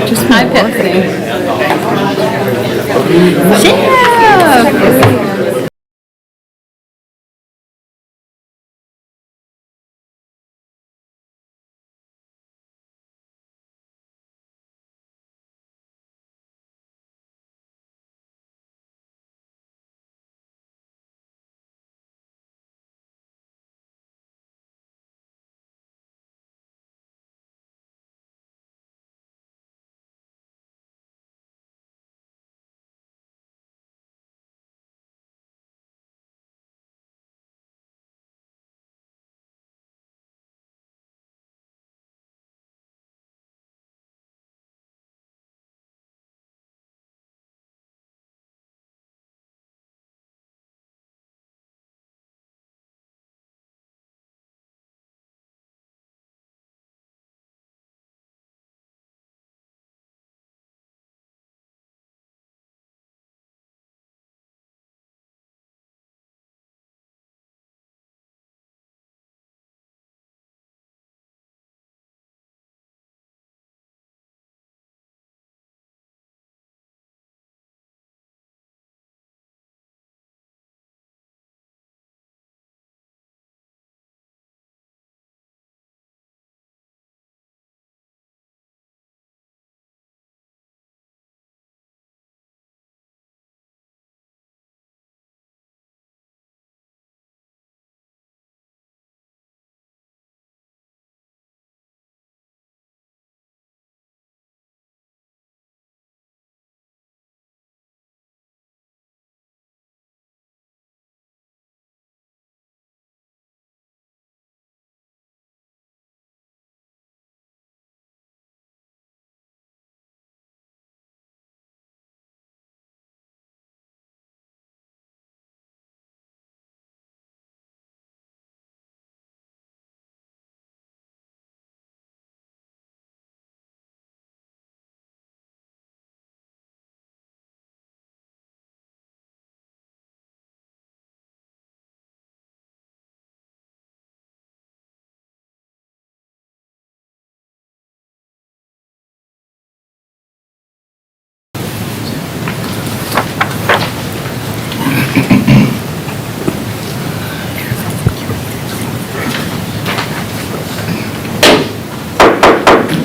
Just my pet thing. Yeah.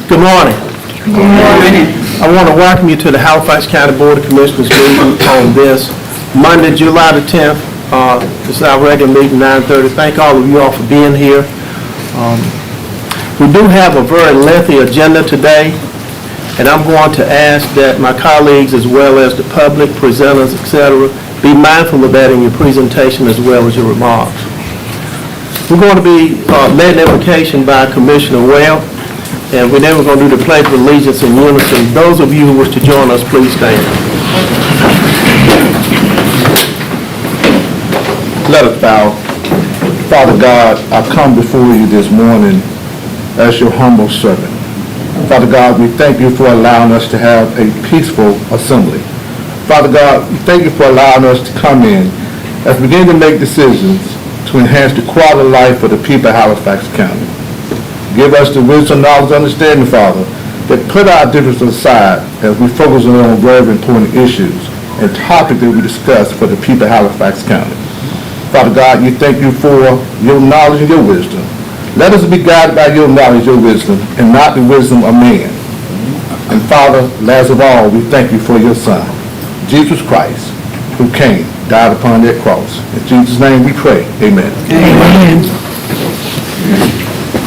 Good morning. Good morning. I want to welcome you to the Halifax County Board of Commissioners meeting on this Monday, July the 10th. This is our regular meeting, 9:30. Thank all of you all for being here. We do have a very lengthy agenda today, and I'm going to ask that my colleagues, as well as the public, presenters, etc., be mindful of that in your presentation as well as your remarks. We're going to be led in invocation by Commissioner Webb, and we're then going to do the Pledge of Allegiance in unison. Those of you who wish to join us, please stand. Let us bow. Father God, I come before you this morning as your humble servant. Father God, we thank you for allowing us to have a peaceful assembly. Father God, we thank you for allowing us to come in as we begin to make decisions to enhance the quality of life for the people of Halifax County. Give us the wisdom, knowledge, and understanding, Father, that put our differences aside as we focus on very important issues and topics that we discuss for the people of Halifax County. Father God, you thank you for your knowledge and your wisdom. Let us be guided by your knowledge, your wisdom, and not the wisdom of man. And Father, last of all, we thank you for your Son, Jesus Christ, who came, died upon that cross. In Jesus' name we pray. Amen. Amen.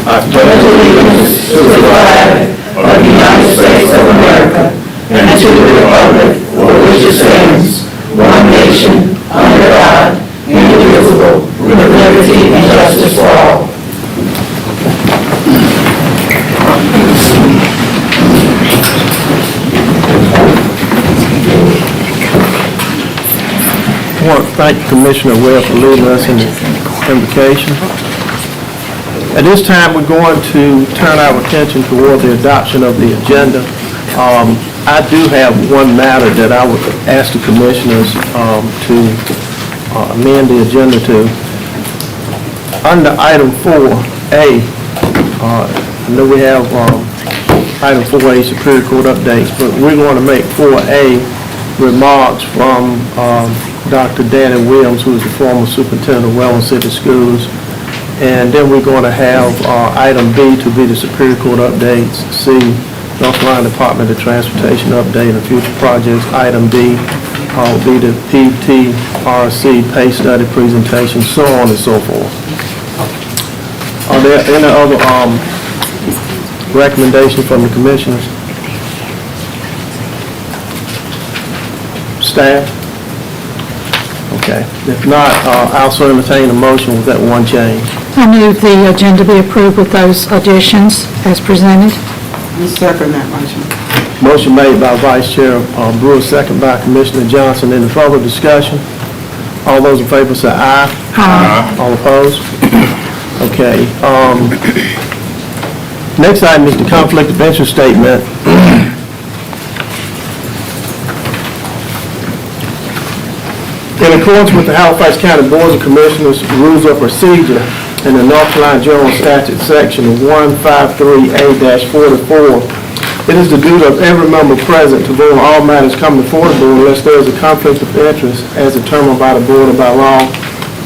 I pledge allegiance to the flag of the United States of America and to the republic for which it stands, one nation, under God, indivisible, with liberty and justice for all. I want to thank Commissioner Webb for leading us in the invocation. At this time, we're going to turn our attention toward the adoption of the agenda. I do have one matter that I would ask the commissioners to amend the agenda to. Under item 4A, I know we have item 4A, Superior Court updates, but we're going to make 4A remarks from Dr. Danny Williams, who is the former superintendent of Welland City Schools. And then we're going to have item B to be the Superior Court updates, C, North Carolina Department of Transportation update and future projects. Item D will be the PTRC pay study presentation, so on and so forth. Are there any other recommendations from the commissioners? Staff? Okay. If not, I'll also entertain a motion with that one change. I move the agenda be approved with those additions as presented. I second that motion. Motion made by Vice Chair Brewer, second by Commissioner Johnson. Any further discussion? All those in favor say aye. Aye. All opposed? Okay. Next item is the conflict of interest statement. In accordance with the Halifax County Boards of Commissioners Rules of Procedure and the North Carolina General Statute Section 153A-44, it is the duty of every member present to vote on all matters coming before the board unless there is a conflict of interest as determined by the board or by law.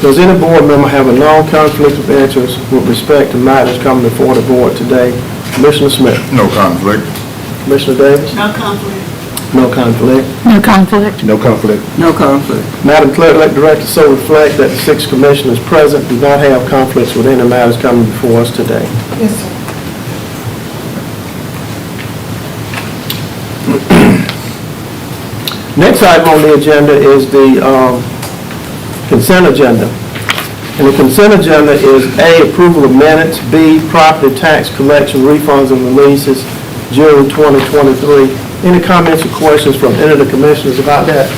Does any board member have a known conflict of interest with respect to matters coming before the board today? Commissioner Smith. No conflict. Commissioner Davis. No conflict. No conflict. No conflict. No conflict. No conflict. Madam Clerk, let the record so reflect that the 6 commissioners present do not have conflicts with any matters coming before us today. Yes, sir. Next item on the agenda is the consent agenda. And the consent agenda is A, approval of minutes, B, property tax collection refunds and releases, June 2023. Any comments or questions from any of the commissioners about that?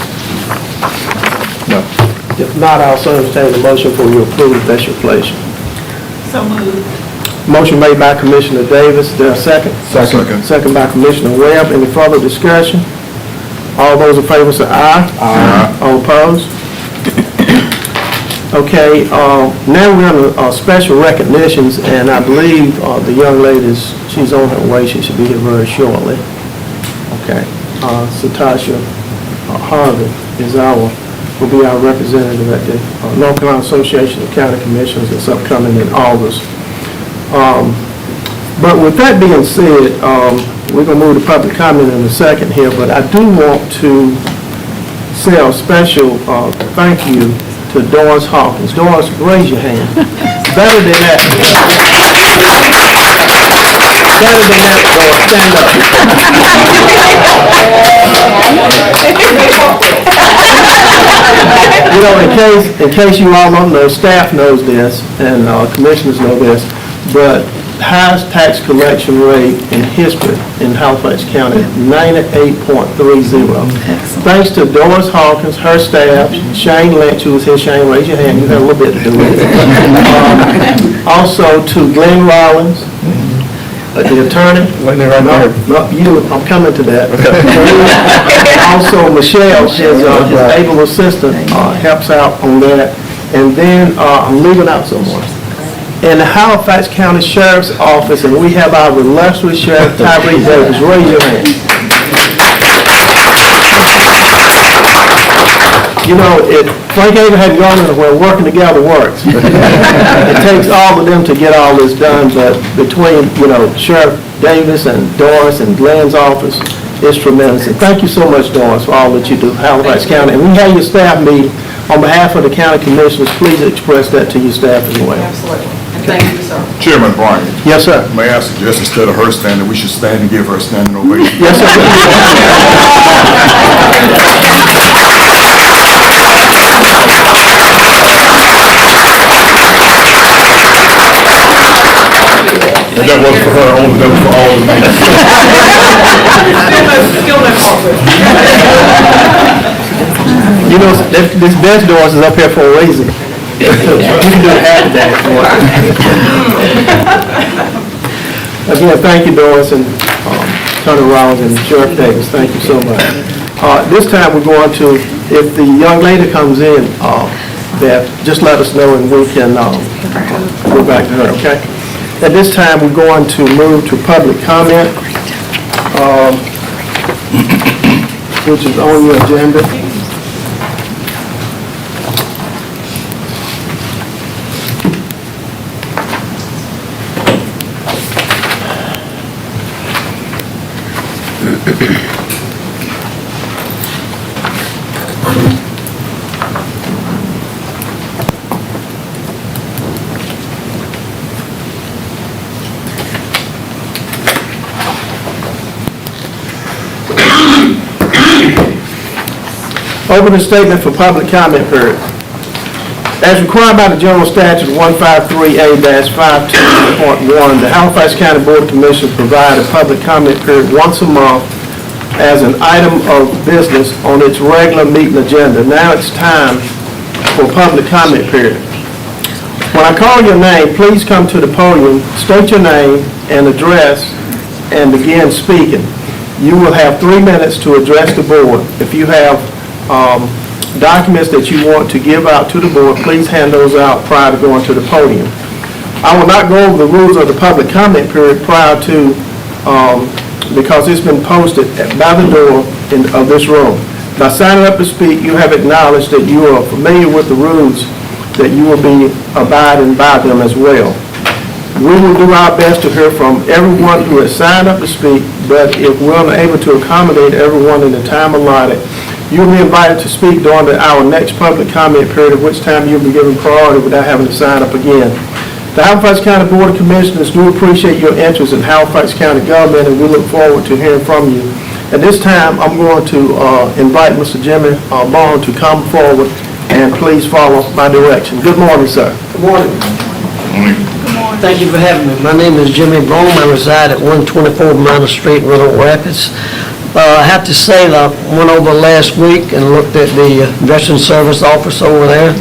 No. If not, I'll also entertain a motion for your approval if that's your pleasure. So moved. Motion made by Commissioner Davis. Is there a second? Second. Second by Commissioner Webb. Any further discussion? All those in favor say aye. Aye. All opposed? Okay, now we're on special recognitions, and I believe the young lady, she's on her way. She should be here very shortly. Okay. Satasha Harvey will be our representative at the North Carolina Association of County Commissioners that's upcoming in August. But with that being said, we're going to move to public comment in a second here, but I do want to say a special thank you to Doris Hawkins. Doris, raise your hand. Better than that. Better than that, Doris. Stand up. You know, in case you all don't know, staff knows this, and commissioners know this, but highest tax collection rate in history in Halifax County, 98.30. Thanks to Doris Hawkins, her staff, Shane Lynch, who was here. Shane, raise your hand. You have a little bit to do with it. Also to Glenn Rollins, the attorney. I'm coming to that. Also, Michelle, his able assistant, helps out on that. And then I'm leaving out someone. In the Halifax County Sheriff's Office, and we have our illustrious Sheriff Tyree Davis. Raise your hand. You know, Frank Hager hadn't gone anywhere. Working together works. It takes all of them to get all this done, but between, Sheriff Davis and Doris and Glenn's office, it's tremendous. And thank you so much, Doris, for all that you do, Halifax County. And we had your staff meeting. On behalf of the county commissioners, please express that to your staff as well. Absolutely. And thank you, sir. Chairman Bryant, Yes, sir. may I suggest instead of her standing, we should stand and give her a standing ovation? Yes, sir. And that wasn't for her only, that was for all of me. You know, this bench Doris is up here for a reason. You can do half of that if you want. Again, thank you, Doris, and Attorney Rollins and Sheriff Davis. Thank you so much. This time we're going to, if the young lady comes in, Beth, just let us know and we can go back to her, okay? At this time, we're going to move to public comment. which is on your agenda. Open the statement for public comment period. As required by the General Statute 153A-52.1, the Halifax County Board of Commissioners provide a public comment period once a month as an item of business on its regular meeting agenda. Now it's time for public comment period. When I call your name, please come to the podium, state your name and address, and begin speaking. You will have 3 minutes to address the board. If you have documents that you want to give out to the board, please hand those out prior to going to the podium. I will not go over the rules of the public comment period prior to, because it's been posted by the door of this room. By signing up to speak, you have acknowledged that you are familiar with the rules, that you will be abiding by them as well. We will do our best to hear from everyone who has signed up to speak, but if we're unable to accommodate everyone in the time allotted, you will be invited to speak during our next public comment period, at which time you'll be given priority without having to sign up again. The Halifax County Board of Commissioners do appreciate your interest in Halifax County government, and we look forward to hearing from you. At this time, I'm going to invite Mr. Jimmy Bond to come forward, and please follow my direction. Good morning, sir. Good morning. Thank you for having me. My name is Jimmy Bone. I reside at 124 Minor Street, Little Rapids. I have to say that I went over last week and looked at the Veteran Service Office over there.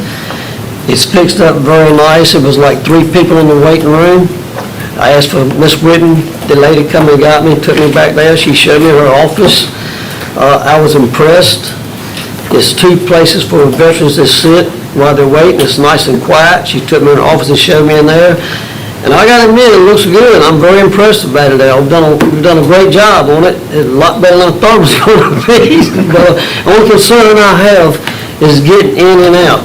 It's fixed up very nice. It was like 3 people in the waiting room. I asked for Miss Whitten. The lady come and got me, took me back there. She showed me her office. I was impressed. There's 2 places for veterans to sit while they're waiting. It's nice and quiet. She took me in her office and showed me in there. And I got to admit, it looks good. I'm very impressed about it. We've done a great job on it. It's a lot better than I thought it was going to be. The only concern I have is getting in and out,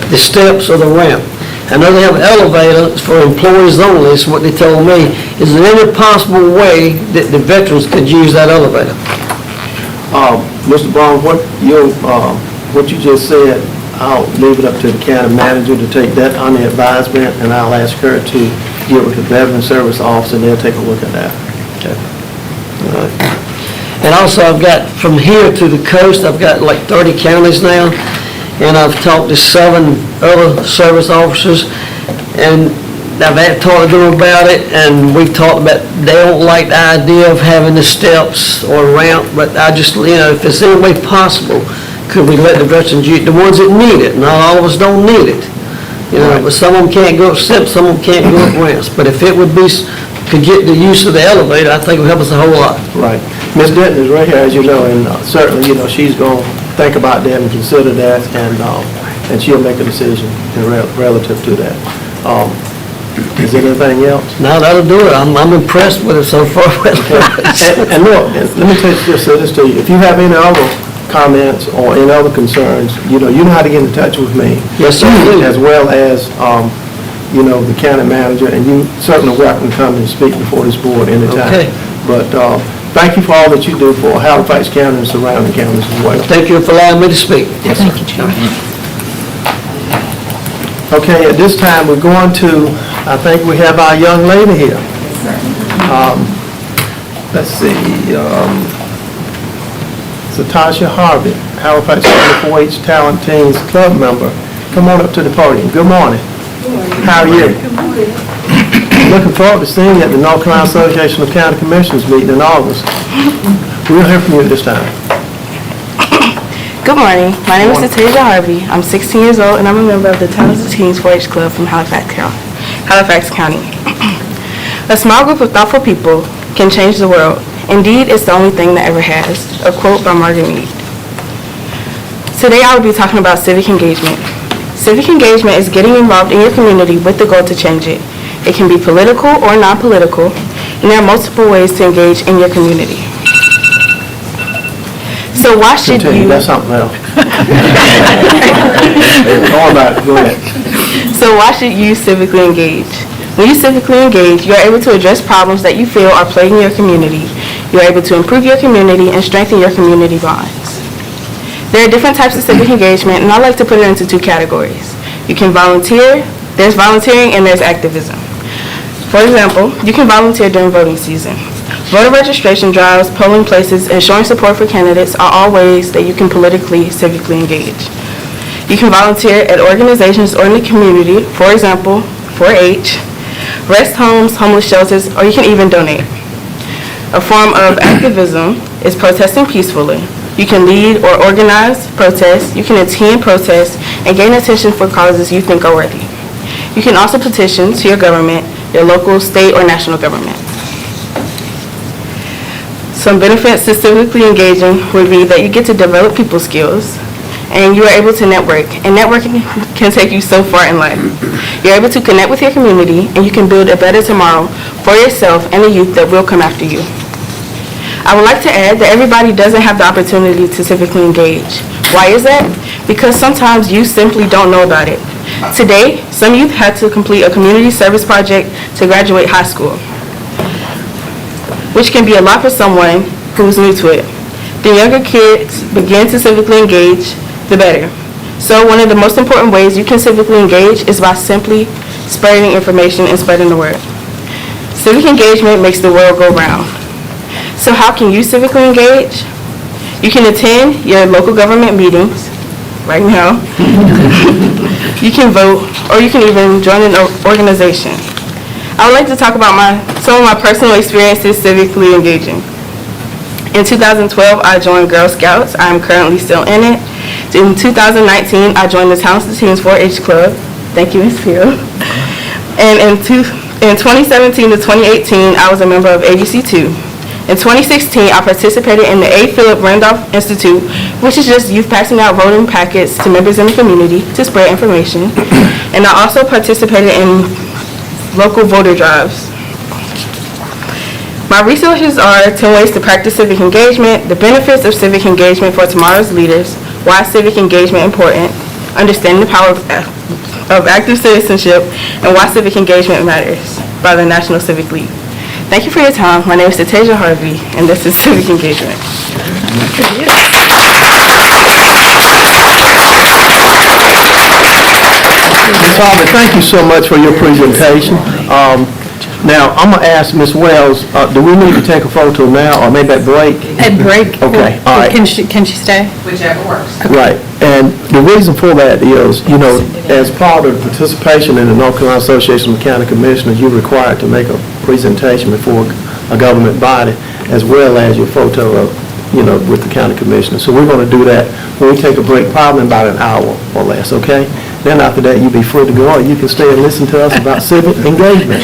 the steps or the ramp. I know they have elevators for employees only, is what they told me. Is there any possible way that the veterans could use that elevator? Mr. Brown, what you just said, I'll leave it up to the county manager to take that under advisement, and I'll ask her to get with the Veteran Service Office, and they'll take a look at that. Okay. All right. And also, I've got, from here to the coast, I've got like 30 counties now, and I've talked to 7 other service officers, and I've talked to them about it, and we've talked about, they don't like the idea of having the steps or ramp, but I just, if it's any way possible, could we let the veterans use, the ones that need it? Not all of us don't need it. But some of them can't go up steps, some of them can't go up ramps. But if it would be, could get the use of the elevator, I think it would help us a whole lot. Right. Ms. Denton is right here, as you know, and certainly, she's going to think about that and consider that, and she'll make a decision relative to that. Is there anything else? No, that'll do it. I'm impressed with it so far. And look, let me just say this to you. If you have any other comments or any other concerns, you know how to get in touch with me. Yes, sir. As well as, the county manager, and you certainly welcome to come and speak before this board anytime. Okay. But thank you for all that you do for Halifax County and surrounding counties as well. Thank you for allowing me to speak. Yes, sir. Okay, at this time, we're going to, I think we have our young lady here. Let's see, Satasha Harvey, Halifax County 4-H Talent Teams Club member. Come on up to the podium. Good morning. How are you? Good morning. Looking forward to seeing you at the North Carolina Association of County Commissioners meeting in August. We'll hear from you this time. Good morning. My name is Satasha Harvey. I'm 16 years old, and I'm a member of the Talented Teens 4-H Club from Halifax County. A small group of thoughtful people can change the world. Indeed, it's the only thing that ever has. A quote by Margaret Mead. Today, I will be talking about civic engagement. Civic engagement is getting involved in your community with the goal to change it. It can be political or non-political. and there are multiple ways to engage in your community. So why should Continue, you... that's something else. Go on back, go ahead. So why should you civically engage? When you civically engage, you're able to address problems that you feel are plaguing your community. You're able to improve your community and strengthen your community bonds. There are different types of civic engagement, and I like to put it into two categories. You can volunteer, there's volunteering, and there's activism. For example, you can volunteer during voting season. Voter registration drives, polling places, and showing support for candidates are all ways that you can politically, civically engage. You can volunteer at organizations or in the community, for example, 4-H, rest homes, homeless shelters, or you can even donate. A form of activism is protesting peacefully. You can lead or organize protests, you can attend protests, and gain attention for causes you think are worthy. You can also petition to your government, your local, state, or national government. Some benefits to civically engaging would be that you get to develop people skills, and you are able to network. And networking can take you so far in life. You're able to connect with your community, and you can build a better tomorrow for yourself and the youth that will come after you. I would like to add that everybody doesn't have the opportunity to civically engage. Why is that? Because sometimes you simply don't know about it. Today, some youth had to complete a community service project to graduate high school, which can be a lot for someone who's new to it. The younger kids begin to civically engage, the better. So one of the most important ways you can civically engage is by simply spreading information and spreading the word. Civic engagement makes the world go round. So how can you civically engage? You can attend your local government meetings right now. You can vote, or you can even join an organization. I would like to talk about some of my personal experiences civically engaging. In 2012, I joined Girl Scouts. I am currently still in it. In 2019, I joined the Talented Teens 4-H Club. Thank you, Ms. Peel. And in 2017 to 2018, I was a member of ABC2. In 2016, I participated in the A. Philip Randolph Institute, which is just youth passing out voting packets to members in the community to spread information. And I also participated in local voter drives. My resources are 10 ways to practice civic engagement, the benefits of civic engagement for tomorrow's leaders, why civic engagement important, understanding the power of active citizenship, and why civic engagement matters by the National Civic League. Thank you for your time. My name is Tasia Harvey, and this is Civic Engagement. Ms. Harvey, thank you so much for your presentation. Now, I'm going to ask Ms. Wells, do we need to take a photo now, or maybe at break? At break. Okay, all right. Can she stay? Whichever works. Right, and the reason for that is, you know, as part of participation in the North Carolina Association of County Commissioners, you're required to make a presentation before a government body, as well as your photo of, you know, with the county commissioner. So we're going to do that when we take a break, probably in about an hour or less, okay? Then after that, you'll be free to go, or you can stay and listen to us about civic engagement.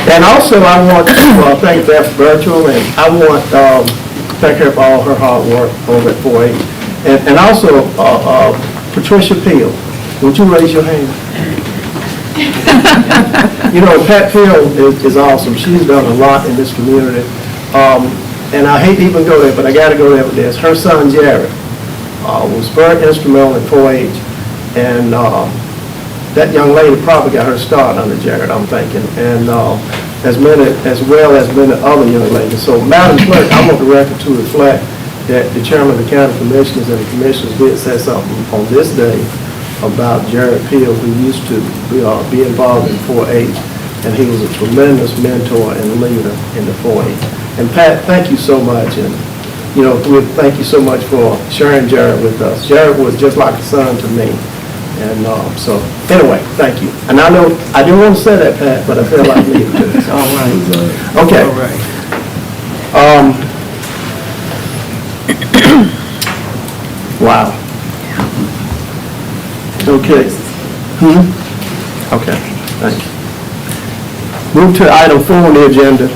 And also, I want to thank Beth Bertram, and I want to thank her for all her hard work over at 4-H. And also, Patricia Peel, would you raise your hand? You know, Pat Peel is awesome. She's done a lot in this community. And I hate to even go there, but I got to go there with this. Her son, Jared, was very instrumental in 4-H. And that young lady probably got her start under Jared, I'm thinking. And as well as many other young ladies. So, Madam Clerk, I want the record to reflect that the chairman of the county commissioners and the commissioners did say something on this day about Jared Peel, who used to be involved in 4-H, and he was a tremendous mentor and leader in the 4-H. And Pat, thank you so much, and you know, we thank you so much for sharing Jared with us. Jared was just like a son to me, and so anyway, thank you. And I know I didn't want to say that, Pat, but I feel like I needed to. All right. Okay. All right. Wow. Okay. Okay, thank you. Move to item 4 on the agenda.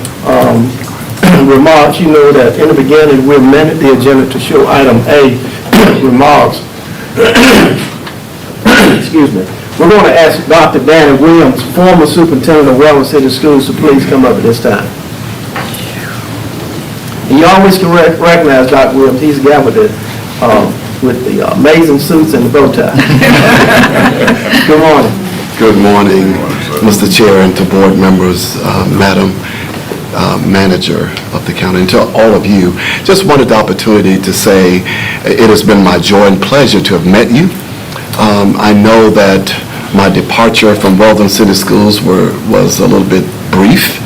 Remarks, you know that in the beginning, we amended the agenda to show item A, remarks. Excuse me. We're going to ask Dr. Danny Williams, former superintendent of Welland City Schools, to please come up at this time. And you always can recognize Dr. Williams. He's the guy with the amazing suits and the bow tie. Good morning. Good morning, Mr. Chair, and to board members, Madam Manager of the county, and to all of you. Just wanted the opportunity to say it has been my joy and pleasure to have met you. I know that my departure from Weldon City Schools was a little bit brief,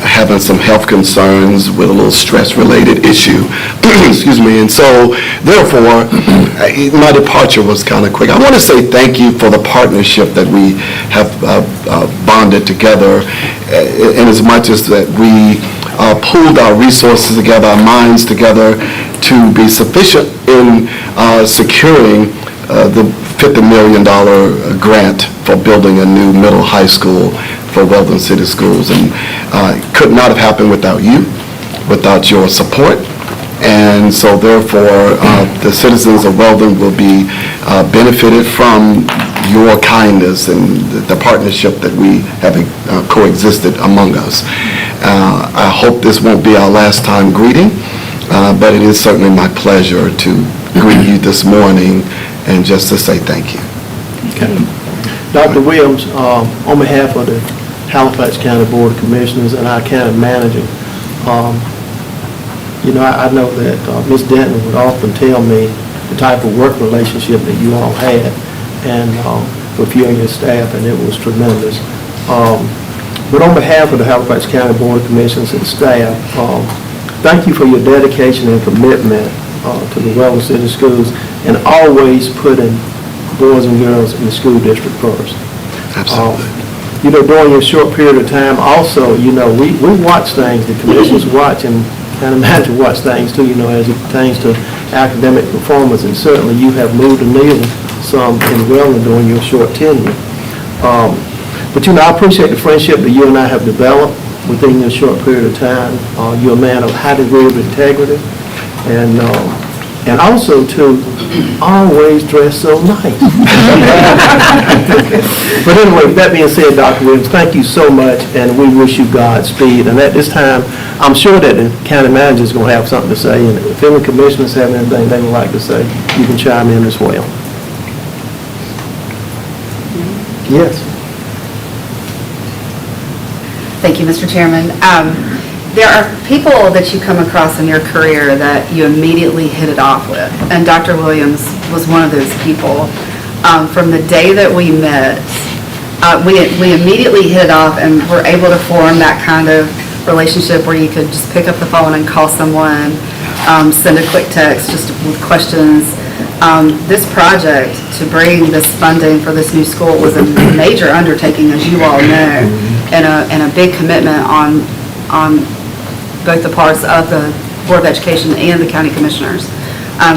having some health concerns with a little stress-related issue, excuse me, and so therefore my departure was kind of quick. I want to say thank you for the partnership that we have bonded together, in as much as that we pooled our resources together, our minds together, to be sufficient in securing the $50 million grant for building a new middle high school for Weldon City Schools. And it could not have happened without you, without your support. And so therefore, the citizens of Weldon will be benefited from your kindness and the partnership that we have coexisted among us. I hope this won't be our last time greeting, but it is certainly my pleasure to greet you this morning and just to say thank you. Okay. Dr. Williams, on behalf of the Halifax County Board of Commissioners and our county manager, I know that Ms. Denton would often tell me the type of work relationship that you all had and with you and your staff, and it was tremendous. But on behalf of the Halifax County Board of Commissioners and staff, thank you for your dedication and commitment to the Weldon City Schools and always putting boys and girls in the school district first. Absolutely. During your short period of time, also, we watch things, the commissioners watch, and county manager watch things too, as it pertains to academic performance, and certainly you have moved the needle some in Weldon during your short tenure. But I appreciate the friendship that you and I have developed within your short period of time. You're a man of high degree of integrity, and also to always dress so nice. But anyway, with that being said, Dr. Williams, thank you so much, and we wish you Godspeed. And at this time, I'm sure that the county manager is going to have something to say, and if any commissioners have anything they would like to say, you can chime in as well. Yes. Thank you, Mr. Chairman. There are people that you come across in your career that you immediately hit it off with, and Dr. Williams was one of those people. From the day that we met, we immediately hit it off and were able to form that kind of relationship where you could just pick up the phone and call someone, send a quick text just with questions. This project to bring this funding for this new school was a major undertaking, as you all know, and a big commitment on both the parts of the Board of Education and the county commissioners.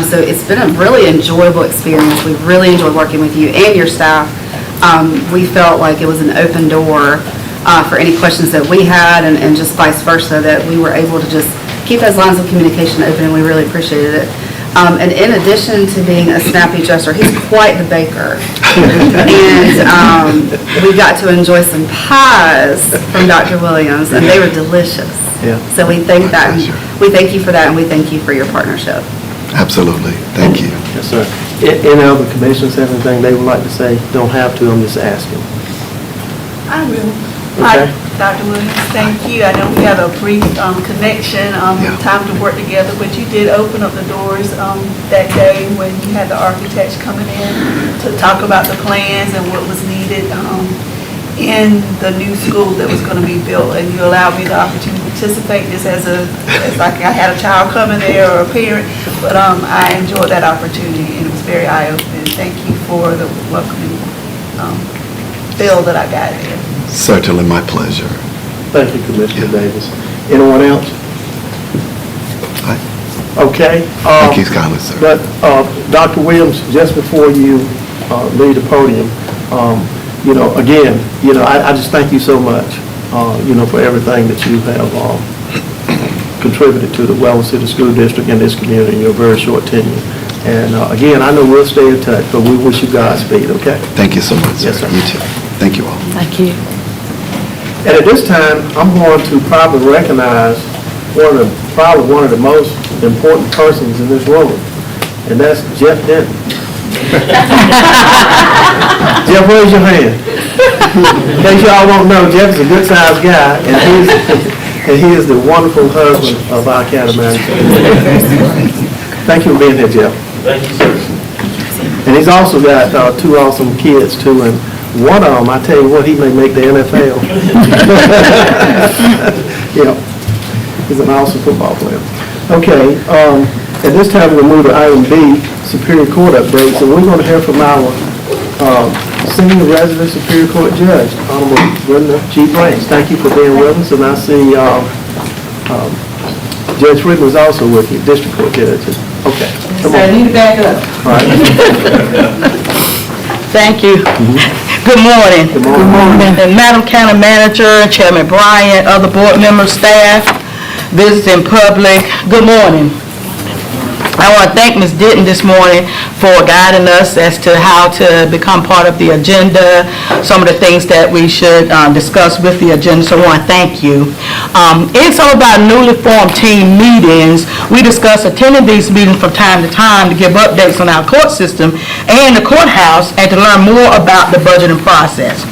So it's been a really enjoyable experience. We really enjoyed working with you and your staff. We felt like it was an open door for any questions that we had, and just vice versa, that we were able to just keep those lines of communication open, and we really appreciated it. And in addition to being a snappy dresser, he's quite the baker. And we got to enjoy some pies from Dr. Williams, and they were delicious. Yeah. So we thank that. We thank you for that, and we thank you for your partnership. Absolutely. Thank you. Yes, sir. Any other commissioners have anything they would like to say? Don't have to, I'm just asking. I will. Okay. Dr. Williams, thank you. I know we had a brief connection, time to work together, but you did open up the doors that day when you had the architects coming in to talk about the plans and what was needed in the new school that was going to be built, and you allowed me the opportunity to participate just as like I had a child coming there or a parent, but I enjoyed that opportunity, and it was very eye-opening. Thank you for the welcoming feel that I got there. Certainly my pleasure. Thank you, Commissioner Davis. Anyone else? Okay. Thank you kindly, sir. But Dr. Williams, just before you leave the podium, again, I just thank you so much, for everything that you have contributed to the Weldon City School District and this community in your very short tenure. And again, I know we'll stay in touch, but we wish you Godspeed, okay? Thank you so much, sir. Yes, sir. You too. Thank you all. Thank you. And at this time, I'm going to probably recognize one of the most important persons in this room, and that's Jeff Denton. Jeff, raise your hand. In case y'all don't know, Jeff is a good-sized guy, and he is the wonderful husband of our county manager. Thank you for being here, Jeff. Thank you, sir. And he's also got two awesome kids, too, and one of them, I tell you what, he may make the NFL. Yeah, he's an awesome football player. Okay, at this time, we'll move to item B, Superior Court updates, and we're going to hear from our senior resident Superior Court Judge, Honorable Brenda G. Blanks. Thank you for being with us, and I see Judge Friedman is also with you, District Court Judge. Okay, come on. I need to back up. All right. Thank you. Good morning. Good morning. And Madam County Manager, Chairman Bryant, other board members, staff, visiting public, good morning. I want to thank Ms. Denton this morning for guiding us as to how to become part of the agenda, some of the things that we should discuss with the agenda, so I want to thank you. It's all about newly formed team meetings. We discuss attending these meetings from time to time to give updates on our court system and the courthouse and to learn more about the budgeting process.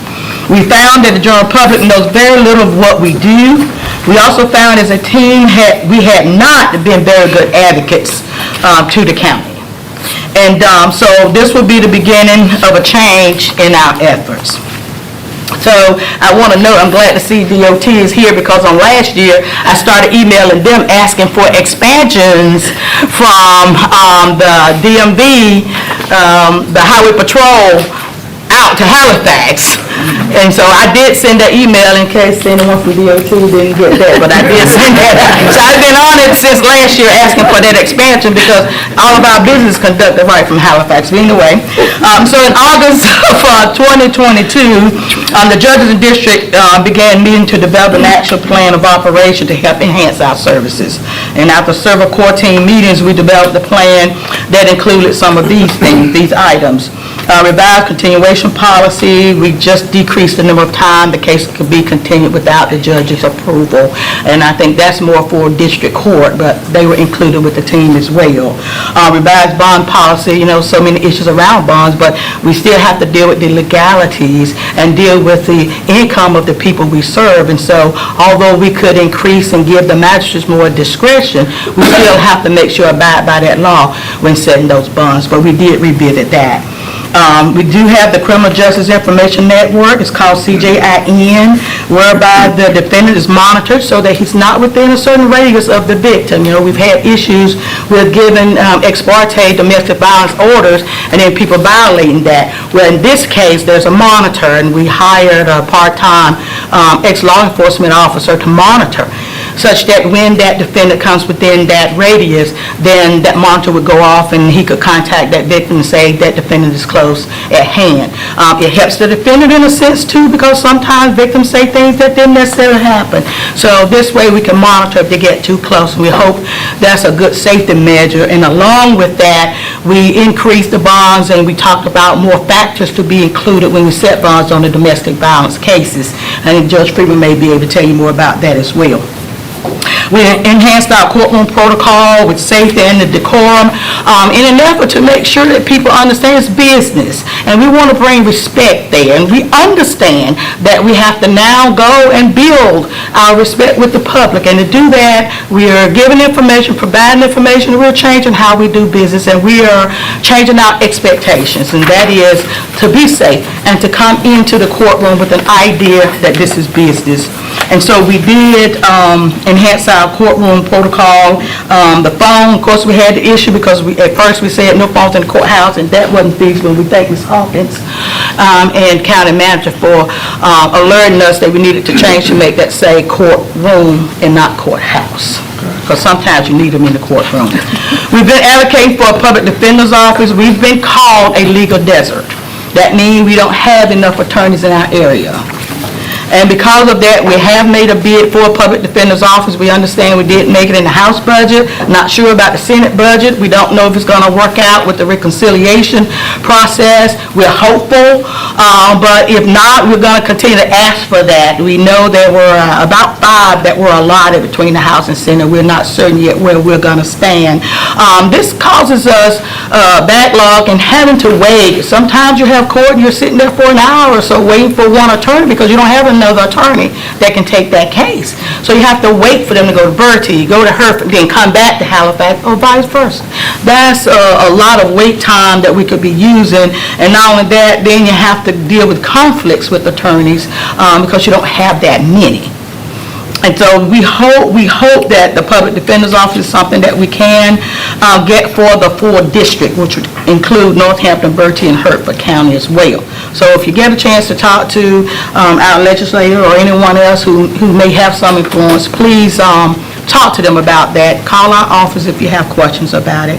We found that the general public knows very little of what we do. We also found as a team we had not been very good advocates to the county. And so this will be the beginning of a change in our efforts. So I want to note, I'm glad to see DOT is here because on last year, I started emailing them asking for expansions from the DMV, the Highway Patrol, out to Halifax. And so I did send an email in case anyone from DOT didn't get that, but I did send that. So I've been on it since last year asking for that expansion because all of our business is conducted right from Halifax. But anyway, so in August of 2022, the judges in district began meeting to develop an actual plan of operation to help enhance our services. And after several core team meetings, we developed a plan that included some of these things, these items. Revised continuation policy, we just decreased the number of time the case could be continued without the judge's approval. And I think that's more for district court, but they were included with the team as well. Revised bond policy, so many issues around bonds, but we still have to deal with the legalities and deal with the income of the people we serve. And so although we could increase and give the magistrates more discretion, we still have to make sure abide by that law when setting those bonds. But we did revisit that. We do have the Criminal Justice Information Network. It's called CJIN, whereby the defendant is monitored so that he's not within a certain radius of the victim. We've had issues with giving ex parte domestic violence orders and then people violating that. Well, in this case, there's a monitor, and we hired a part-time ex-law enforcement officer to monitor, such that when that defendant comes within that radius, then that monitor would go off and he could contact that victim and say that defendant is close at hand. It helps the defendant in a sense too, because sometimes victims say things that didn't necessarily happen. So this way we can monitor if they get too close. We hope that's a good safety measure. And along with that, we increased the bonds and we talked about more factors to be included when we set bonds on the domestic violence cases. And Judge Friedman may be able to tell you more about that as well. We enhanced our courtroom protocol with safety and the decorum in an effort to make sure that people understand it's business. And we want to bring respect there. And we understand that we have to now go and build our respect with the public. And to do that, we are giving information, providing information, and we're changing how we do business. And we are changing our expectations. And that is to be safe and to come into the courtroom with an idea that this is business. And so we did enhance our courtroom protocol. The phone, of course, we had the issue because at first we said no phones in the courthouse, and that wasn't feasible. We thank Ms. Hawkins and County Manager for alerting us that we needed to change to make that say courtroom and not courthouse, because sometimes you need them in the courtroom. We've been advocating for a public defender's office. We've been called a legal desert. That means we don't have enough attorneys in our area. And because of that, we have made a bid for a public defender's office. We understand we didn't make it in the House budget, not sure about the Senate budget. We don't know if it's going to work out with the reconciliation process. We're hopeful, but if not, we're going to continue to ask for that. We know there were about 5 that were allotted between the House and Senate. We're not certain yet where we're going to stand. This causes us backlog and having to wait. Sometimes you have court and you're sitting there for an hour or so waiting for one attorney because you don't have another attorney that can take that case. So you have to wait for them to go to Bertie, go to Hereford, then come back to Halifax, or vice versa. That's a lot of wait time that we could be using, and not only that, then you have to deal with conflicts with attorneys because you don't have that many. And so we hope that the Public Defender's Office is something that we can get for the 4 district, which would include Northampton, Bertie, and Hertford County as well. So if you get a chance to talk to our legislator or anyone else who may have some influence, please talk to them about that. Call our office if you have questions about it.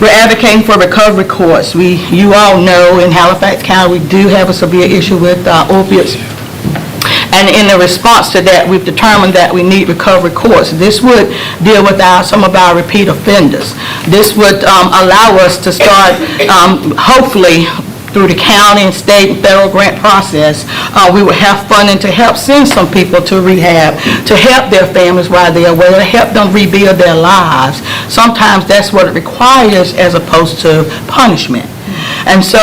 We're advocating for recovery courts. You all know in Halifax County, we do have a severe issue with opiates. And in the response to that, we've determined that we need recovery courts. This would deal with some of our repeat offenders. This would allow us to start, hopefully, through the county and state and federal grant process, we will have funding to help send some people to rehab, to help their families while they're away, to help them rebuild their lives. Sometimes that's what it requires as opposed to punishment. And so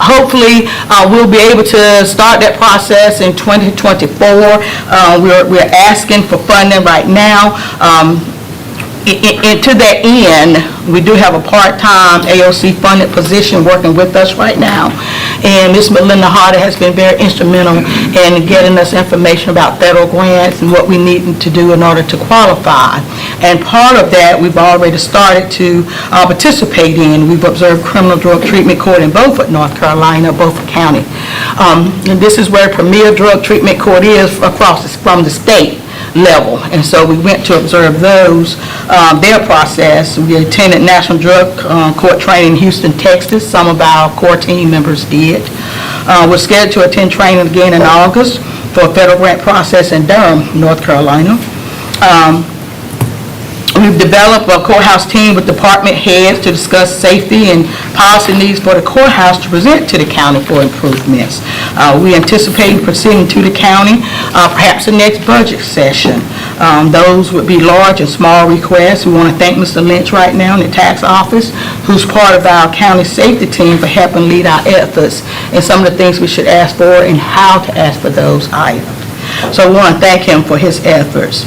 hopefully we'll be able to start that process in 2024. We're asking for funding right now. To that end, we do have a part-time AOC funded position working with us right now. And Ms. Melinda Harder has been very instrumental in getting us information about federal grants and what we need to do in order to qualify. And part of that we've already started to participate in. We've observed criminal drug treatment court in Beaufort, North Carolina, Beaufort County. And this is where premier drug treatment court is from the state level, and so we went to observe their process. We attended National Drug Court training in Houston, Texas. Some of our core team members did. We're scheduled to attend training again in August for a federal grant process in Durham, North Carolina. We've developed a courthouse team with department heads to discuss safety and policy needs for the courthouse to present to the county for improvements. We anticipate proceeding to the county, perhaps the next budget session. Those would be large and small requests. We want to thank Mr. Lynch right now in the tax office, who's part of our county safety team, for helping lead our efforts and some of the things we should ask for and how to ask for those items. So we want to thank him for his efforts.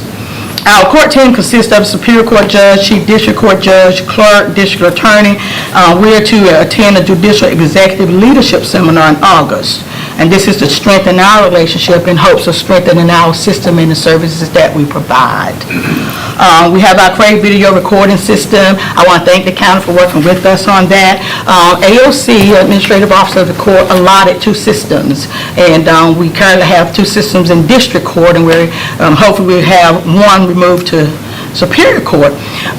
Our court team consists of Superior Court Judge, Chief District Court Judge, Clerk, District Attorney. We are to attend a Judicial Executive Leadership Seminar in August. And this is to strengthen our relationship in hopes of strengthening our system and the services that we provide. We have our Crave video recording system. I want to thank the county for working with us on that. AOC, Administrative Officer of the Court, allotted 2 systems. And we currently have 2 systems in District Court, and we're hopefully we'll have one removed to Superior Court.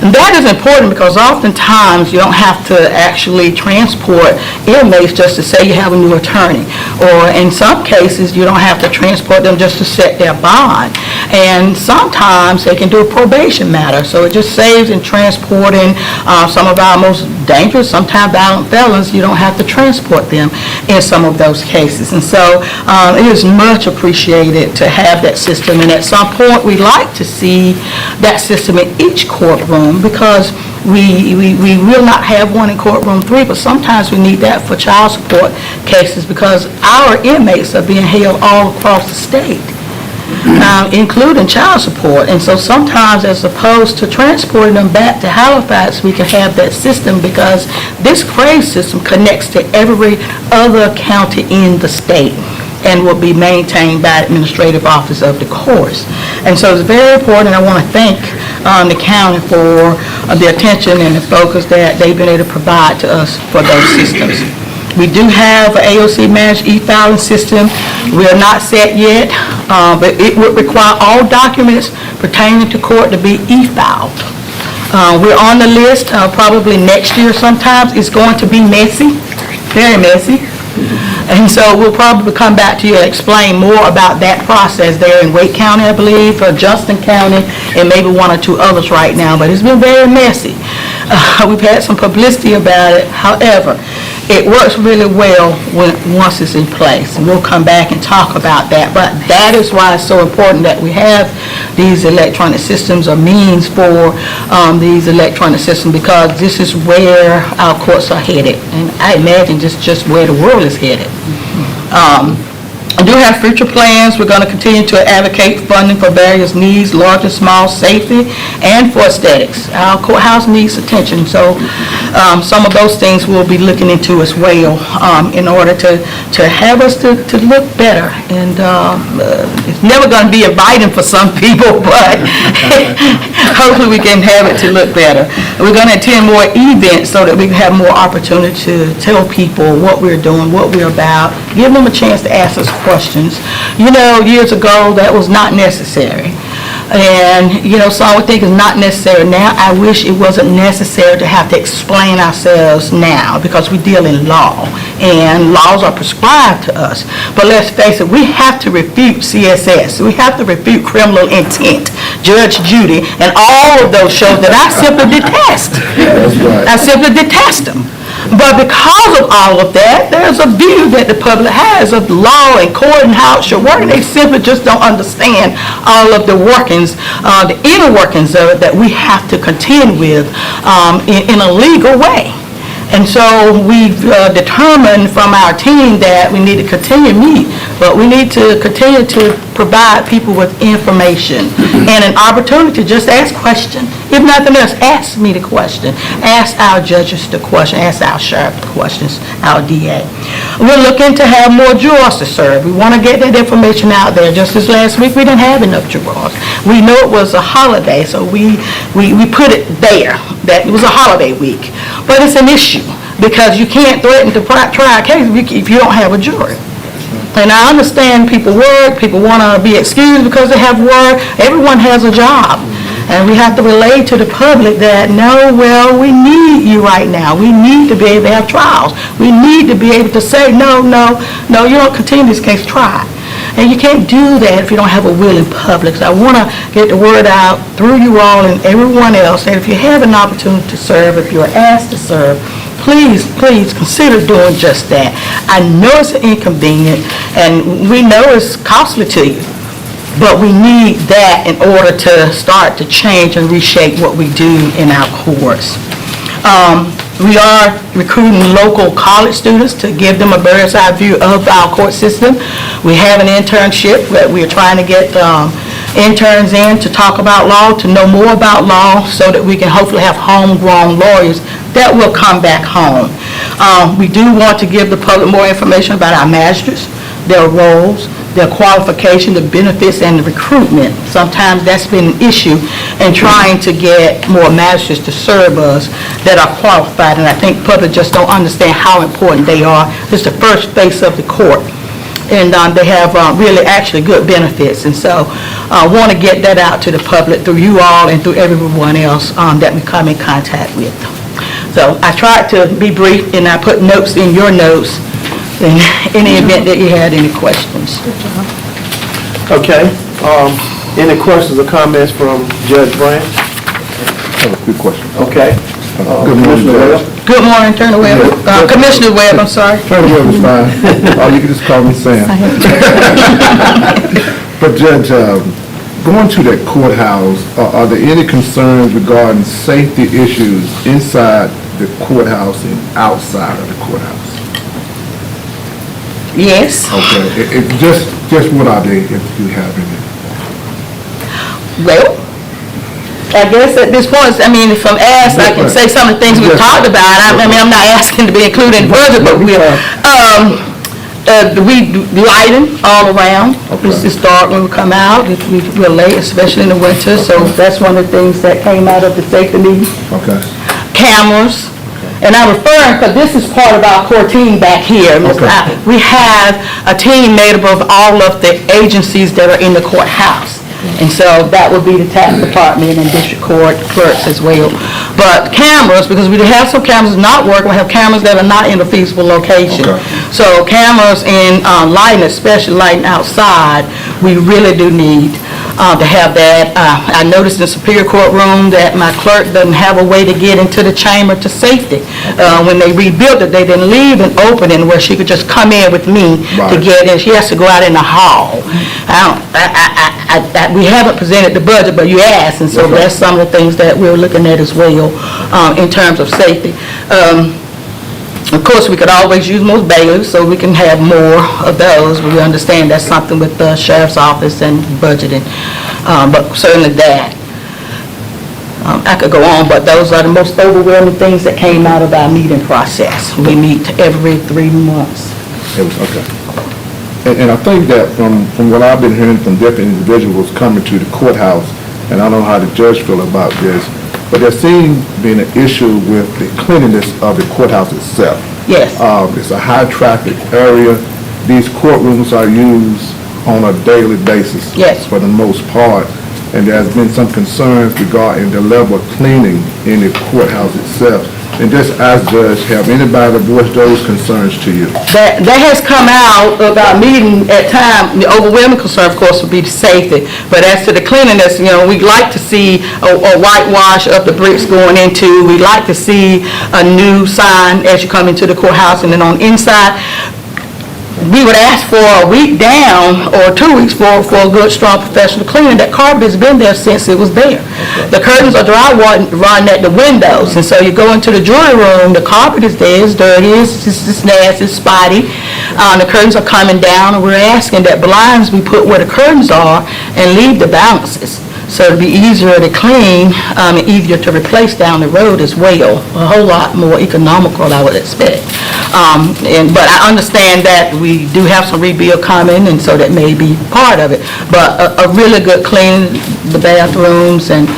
And that is important because oftentimes you don't have to actually transport inmates just to say you have a new attorney. Or in some cases, you don't have to transport them just to set their bond. And sometimes they can do a probation matter. So it just saves in transporting some of our most dangerous, sometimes violent felons. You don't have to transport them in some of those cases. And so it is much appreciated to have that system. And at some point, we'd like to see that system in each courtroom, because we will not have one in courtroom 3, but sometimes we need that for child support cases because our inmates are being held all across the state, including child support. And so sometimes, as opposed to transporting them back to Halifax, we can have that system because this Crave system connects to every other county in the state and will be maintained by the Administrative Office of the courts. And so it's very important. I want to thank the county for the attention and the focus that they've been able to provide to us for those systems. We do have an AOC managed e-filing system. We are not set yet, but it would require all documents pertaining to court to be e-filed. We're on the list probably next year sometimes. It's going to be messy, very messy. And so we'll probably come back to you and explain more about that process there in Wake County, I believe, or Justin County, and maybe one or two others right now, but it's been very messy. We've had some publicity about it. However, it works really well once it's in place. And we'll come back and talk about that. But that is why it's so important that we have these electronic systems or means for these electronic systems, because this is where our courts are headed. And I imagine just where the world is headed. I do have future plans. We're going to continue to advocate funding for various needs, large and small, safety, and for aesthetics. Our courthouse needs attention, so some of those things we'll be looking into as well in order to have us to look better. And it's never going to be inviting for some people, but hopefully we can have it to look better. We're going to attend more events so that we can have more opportunity to tell people what we're doing, what we're about, give them a chance to ask us questions. You know, years ago, that was not necessary. And, you know, so I would think it's not necessary now. I wish it wasn't necessary to have to explain ourselves now, because we deal in law, and laws are prescribed to us. But let's face it, we have to refute CSS. We have to refute criminal intent, Judge Judy, and all of those shows that I simply detest. I simply detest them. But because of all of that, there's a view that the public has of law and court and how it should work. They simply just don't understand all of the workings, the inner workings of it that we have to contend with in a legal way. And so we've determined from our team that we need to continue to meet, but we need to continue to provide people with information and an opportunity to just ask questions. If nothing else, ask me the question. Ask our judges the question. Ask our sheriff the questions, our DA. We're looking to have more jurors to serve. We want to get that information out there. Just this last week, we didn't have enough jurors. We know it was a holiday, so we put it there, that it was a holiday week. But it's an issue, because you can't threaten to try a case if you don't have a jury. And I understand people work, people want to be excused because they have work. Everyone has a job. And we have to relay to the public that, no, well, we need you right now. We need to be able to have trials. We need to be able to say, no, you don't continue this case, try. And you can't do that if you don't have a willing public. So I want to get the word out through you all and everyone else that if you have an opportunity to serve, if you're asked to serve, please consider doing just that. I know it's inconvenient, and we know it's costly to you, but we need that in order to start to change and reshape what we do in our courts. We are recruiting local college students to give them a bird's eye view of our court system. We have an internship that we're trying to get interns in to talk about law, to know more about law, so that we can hopefully have homegrown lawyers that will come back home. We do want to give the public more information about our magistrates, their roles, their qualification, the benefits, and the recruitment. Sometimes that's been an issue in trying to get more magistrates to serve us that are qualified, and I think public just don't understand how important they are. It's the first face of the court, and they have really actually good benefits, and so I want to get that out to the public through you all and through everyone else that we come in contact with. So I tried to be brief, and I put notes in your notes in any event that you had any questions. Okay. Any questions or comments from Judge Branch? I have a quick question. Okay. Good morning, Judge. Good morning, Attorney Webb. Commissioner Webb, I'm sorry. Attorney Webb is fine. You can just call me Sam. But Judge, going to that courthouse, are there any concerns regarding safety issues inside the courthouse and outside of the courthouse? Yes. Okay, just what are they, if you have any? Well, I guess at this point, I mean, if I'm asked, I can say some of the things we've talked about. I mean, I'm not asking to be included in further, but we lighting all around. It's dark when we come out. We're late, especially in the winter, so that's one of the things that came out of the safety meeting. Okay. Cameras. And I'm referring, because this is part of our core team back here. Okay. We have a team made up of all of the agencies that are in the courthouse. And so that would be the tax department and district court clerks as well. But cameras, because we have some cameras not working, we have cameras that are not in a feasible location. Okay. So cameras and lighting, especially lighting outside, we really do need to have that. I noticed in the Superior Court room that my clerk doesn't have a way to get into the chamber to safety. When they rebuilt it, they didn't leave an opening where she could just come in with me to Right. get in. She has to go out in the hall. We haven't presented the budget, but you asked, and so that's some of the things that we're looking at as well in terms of safety. Of course, we could always use most bailiffs, so we can have more of those. We understand that's something with the sheriff's office and budgeting, but certainly that. I could go on, but those are the most overwhelming things that came out of our meeting process. We meet every 3 months. Okay. And I think that from what I've been hearing from different individuals coming to the courthouse, and I don't know how the judge feel about this, but there seems being an issue with the cleanliness of the courthouse itself. Yes. It's a high-traffic area. These courtrooms are used on a daily basis. Yes. For the most part, and there's been some concerns regarding the level of cleaning in the courthouse itself. And just as judge, have anybody voiced those concerns to you? That has come out of our meeting at time. The overwhelming concern, of course, would be the safety. But as to the cleanliness, we'd like to see a whitewash of the bricks going into. We'd like to see a new sign as you come into the courthouse, and then on inside. We would ask for a week down or 2 weeks for a good, strong professional cleaning. That carpet has been there since it was there. The curtains are drywall at the windows, and so you go into the jury room, the carpet is there, it's dirty, it's nasty, it's spotty. The curtains are coming down, and we're asking that blinds be put where the curtains are and leave the balances. So it'll be easier to clean and easier to replace down the road as well. A whole lot more economical, I would expect. But I understand that we do have some rebuild coming, and so that may be part of it. But a really good clean, the bathrooms, and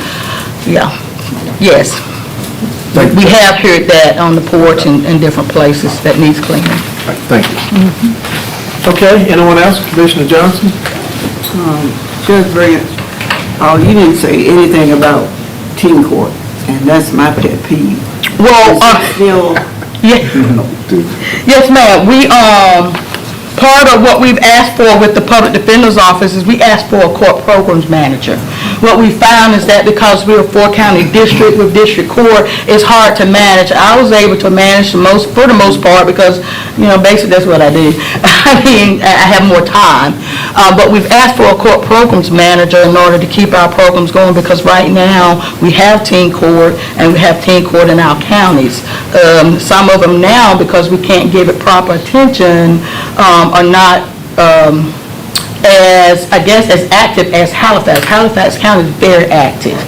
yes. We have heard that on the porch and different places that needs cleaning. Thank you. Okay, anyone else? Commissioner Johnson? Judge Branch, you didn't say anything about teen court, and that's my pet peeve. Well, yes, ma'am. We, part of what we've asked for with the Public Defender's Office is we asked for a court programs manager. What we found is that because we're a 4-county district with district court, it's hard to manage. I was able to manage for the most part because, basically that's what I do. I have more time. But we've asked for a court programs manager in order to keep our programs going, because right now we have teen court and we have teen court in our counties. Some of them now, because we can't give it proper attention, are not as active as Halifax. Halifax County is very active.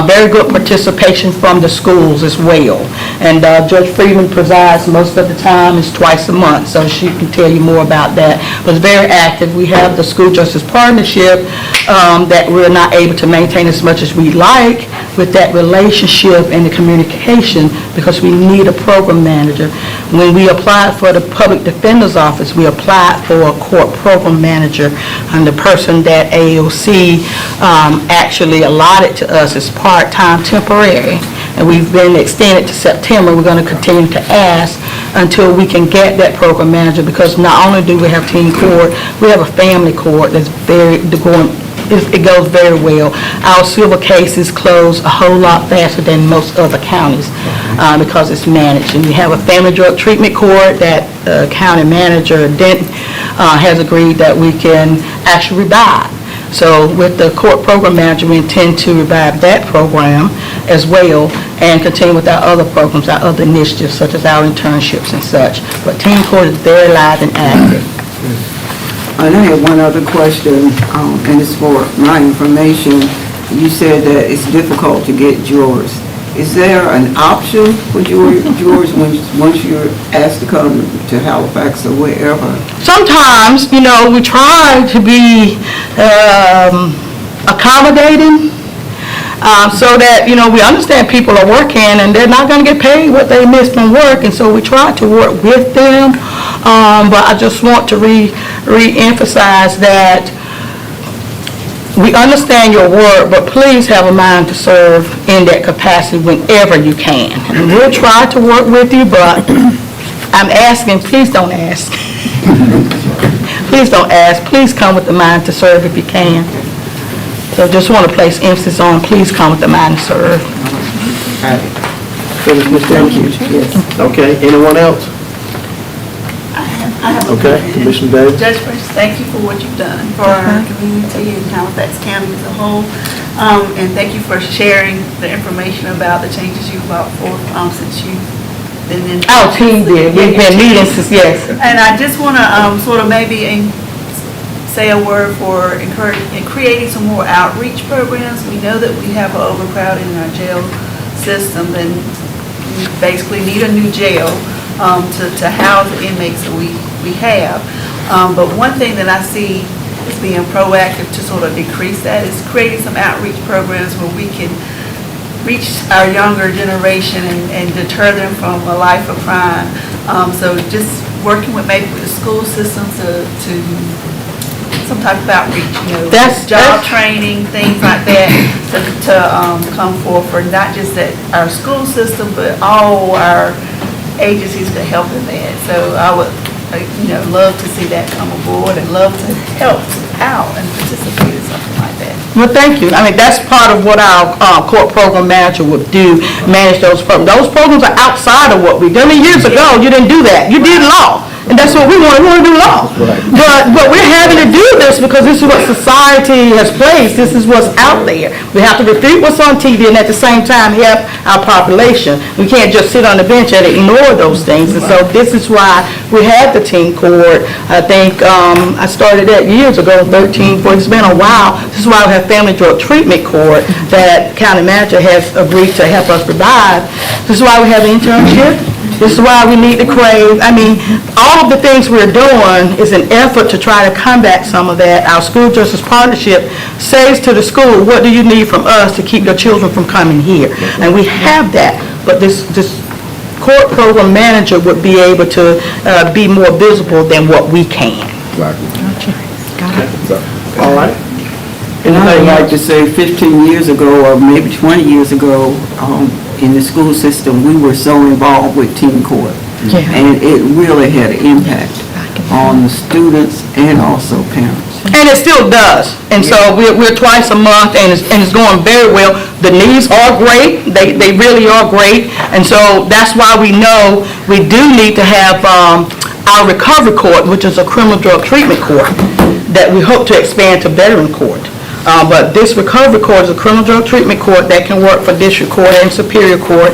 Very good participation from the schools as well. And Judge Friedman presides most of the time. It's twice a month, so she can tell you more about that. But it's very active. We have the School Justice Partnership that we're not able to maintain as much as we'd like with that relationship and the communication, because we need a program manager. When we applied for the Public Defender's Office, we applied for a court program manager, and the person that AOC actually allotted to us is part-time temporary, and we've been extended to September. We're going to continue to ask until we can get that program manager, because not only do we have teen court, we have a family court that's it goes very well. Our civil cases close a whole lot faster than most other counties because it's managed. And we have a family drug treatment court that county manager Denton has agreed that we can actually revive. So with the court program manager, we intend to revive that program as well and continue with our other programs, our other initiatives, such as our internships and such. But teen court is very live and active. And I have one other question, and it's for my information. You said that it's difficult to get jurors. Is there an option for jurors once you're asked to come to Halifax or wherever? Sometimes, we try to be accommodating so that, we understand people are working and they're not going to get paid what they missed from work, and so we try to work with them. But I just want to re-emphasize that we understand your work, but please have a mind to serve in that capacity whenever you can. And we'll try to work with you, but I'm asking, please don't ask. Please don't ask. Please come with the mind to serve if you can. So just want to place emphasis on, please come with the mind to serve. Finish, Ms. Davis? Yes. Okay, anyone else? I have a Okay, Commissioner Davis? Judge Burns, thank you for what you've done for our community and Halifax County as a whole. And thank you for sharing the information about the changes you brought forth since you've been in. Our team did. We've been meeting since, yes. And I just want to sort of maybe say a word for encouraging and creating some more outreach programs. We know that we have an overcrowding in our jail system, and we basically need a new jail to house the inmates that we have. But one thing that I see as being proactive to sort of decrease that is creating some outreach programs where we can reach our younger generation and deter them from a life of crime. So just working with maybe with the school systems to some type of outreach, job training, things like that, to come forth for not just that our school system, but all our agencies to help in that. So I would, love to see that come aboard and love to help out and participate in something like that. Well, thank you. I mean, that's part of what our court program manager would do, manage those programs. Those programs are outside of what we do. I mean, years ago, you didn't do that. You did law. And that's what we want. We want to do law. But we're having to do this because this is what society has placed. This is what's out there. We have to refute what's on TV and at the same time help our population. We can't just sit on the bench and ignore those things. And so this is why we have the teen court. I think I started that years ago, 13, 14. It's been a while. This is why we have family drug treatment court that county manager has agreed to help us provide. This is why we have internship. This is why we need to crave. I mean, all of the things we're doing is an effort to try to combat some of that. Our school justice partnership says to the school, what do you need from us to keep your children from coming here? And we have that, but this court program manager would be able to be more visible than what we can. All right. And I'd like to say 15 years ago, or maybe 20 years ago, in the school system, we were so involved with teen court. Yeah. And it really had an impact on the students and also parents. And it still does. And so we're twice a month, and it's going very well. The needs are great. They really are great. And so that's why we know we do need to have our recovery court, which is a criminal drug treatment court, that we hope to expand to veteran court. But this recovery court is a criminal drug treatment court that can work for district court and superior court.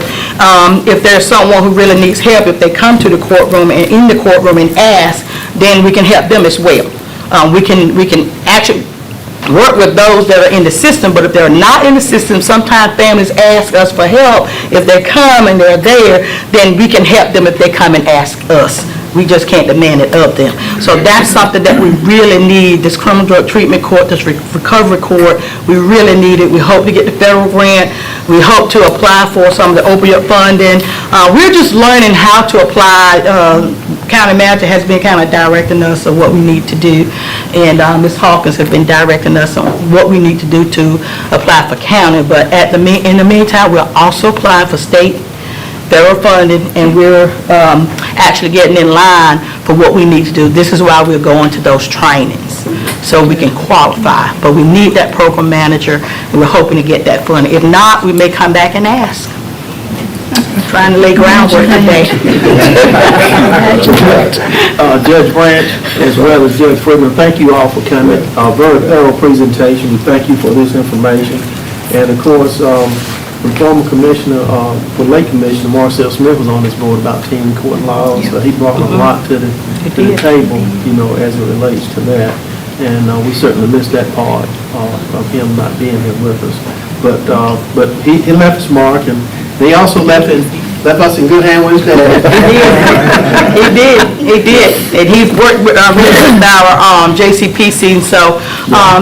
If there's someone who really needs help, if they come to the courtroom and in the courtroom and ask, then we can help them as well. We can actually work with those that are in the system, but if they're not in the system, sometimes families ask us for help. If they come and they're there, then we can help them if they come and ask us. We just can't demand it of them. So that's something that we really need, this criminal drug treatment court, this recovery court. We really need it. We hope to get the federal grant. We hope to apply for some of the opioid funding. We're just learning how to apply. County manager has been kind of directing us on what we need to do. And Ms. Hawkins has been directing us on what we need to do to apply for county. But in the meantime, we're also applying for state federal funding, and we're actually getting in line for what we need to do. This is why we're going to those trainings, so we can qualify. But we need that program manager, and we're hoping to get that funding. If not, we may come back and ask. I'm trying to lay groundwork today. Judge Branch, as well as Judge Freeman, thank you all for coming. Very thorough presentation. We thank you for this information. And of course, the former commissioner, Lake Commissioner Marcel Smith was on this board about teen court laws. So he brought a lot to the table, as it relates to that. And we certainly missed that part of him not being here with us. But he left his mark, and he also left us in good hands with his dad. He did. And he's worked with our JCPC, and so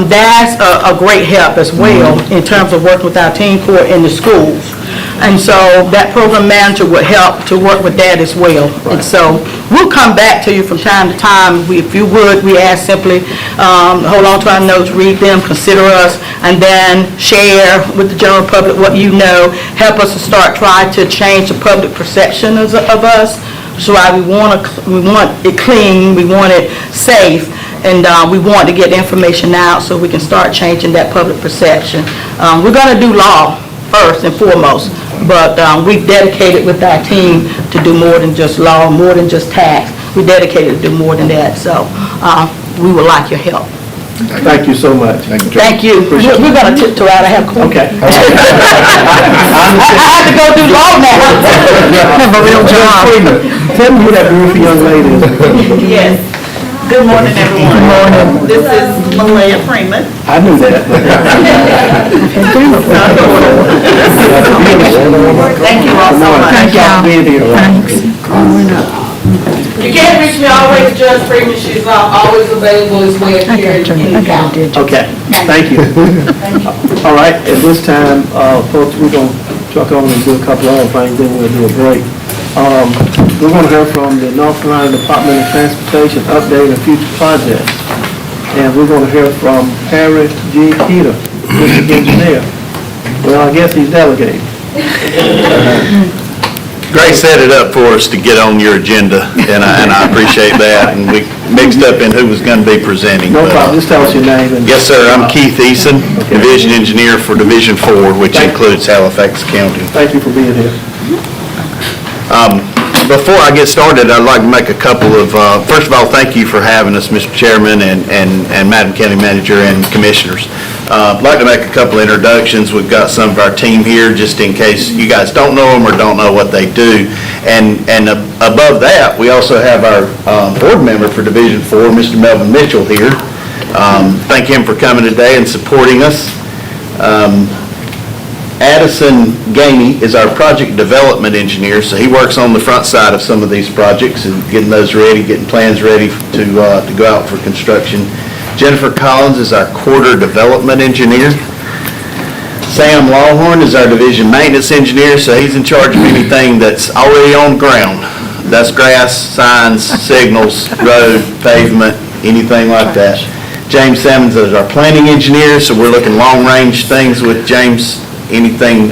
that's a great help as well in terms of working with our teen court in the schools. And so that program manager would help to work with that as well. And so we'll come back to you from time to time. If you would, we ask simply, hold on to our notes, read them, consider us, and then share with the general public what you know. Help us to start trying to change the public perception of us. So we want it clean, we want it safe, and we want to get the information out so we can start changing that public perception. We're going to do law first and foremost, but we've dedicated with our team to do more than just law, more than just tax. We're dedicated to do more than that, so we would like your help. Thank you so much. Thank you. We're going to tiptoe out of here. Okay. I have to go do law now. Have a real job. Tell me who that beautiful young lady is. Yes. Good morning, everyone. Good morning. This is Malaya Freeman. I knew that. Thank you all so much. Thank y'all for being here. You can't reach me always, Judge Freeman, she's always available as well here in the county. Okay, thank you. All right, at this time, folks, we're going to truck on and do a couple of other things, then we'll do a break. We're going to hear from the North Carolina Department of Transportation update and future projects. And we're going to hear from Harry G. Peter, district engineer. Well, I guess he's delegating. Grace set it up for us to get on your agenda, and I appreciate that. And we mixed up in who was going to be presenting. No problem, just tell us your name. Yes, sir, I'm Keith Eason, Division Engineer for Division 4, which includes Halifax County. Thank you for being here. Before I get started, I'd like to make a couple of, first of all, thank you for having us, Mr. Chairman and Madam County Manager and Commissioners. I'd like to make a couple introductions. We've got some of our team here, just in case you guys don't know them or don't know what they do. And above that, we also have our board member for Division 4, Mr. Melvin Mitchell here. Thank him for coming today and supporting us. Addison Gainey is our project development engineer, so he works on the front side of some of these projects and getting those ready, getting plans ready to go out for construction. Jennifer Collins is our quarter development engineer. Sam Lawhorn is our division maintenance engineer, so he's in charge of anything that's already on the ground. That's grass, signs, signals, road, pavement, anything like that. James Sammons is our planning engineer, so we're looking long-range things with James, anything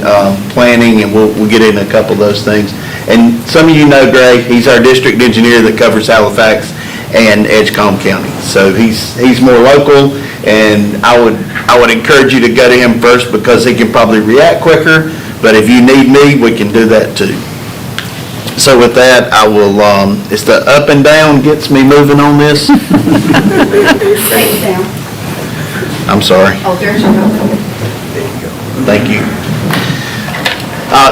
planning, and we'll get into a couple of those things. And some of you know Gray, he's our district engineer that covers Halifax and Edgecombe County. So he's more local, and I would encourage you to go to him first because he can probably react quicker, but if you need me, we can do that too. So with that, I will, it's the up and down gets me moving on this. Straight down. I'm sorry. Oh, there's your number. Thank you.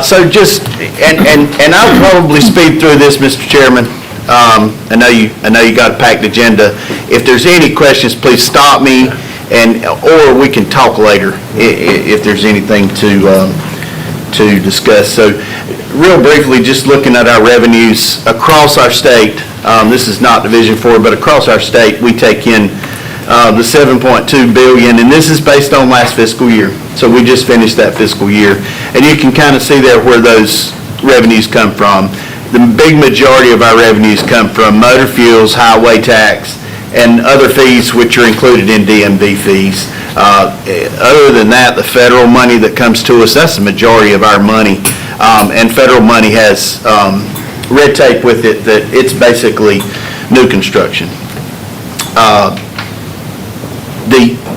So just, and I'll probably speed through this, Mr. Chairman. I know you got a packed agenda. If there's any questions, please stop me, or we can talk later if there's anything to discuss. So real briefly, just looking at our revenues across our state, this is not Division 4, but across our state, we take in the $7.2 billion, and this is based on last fiscal year. So we just finished that fiscal year. And you can kind of see there where those revenues come from. The big majority of our revenues come from motor fuels, highway tax, and other fees which are included in DMV fees. Other than that, the federal money that comes to us, that's the majority of our money. And federal money has red tape with it that it's basically new construction.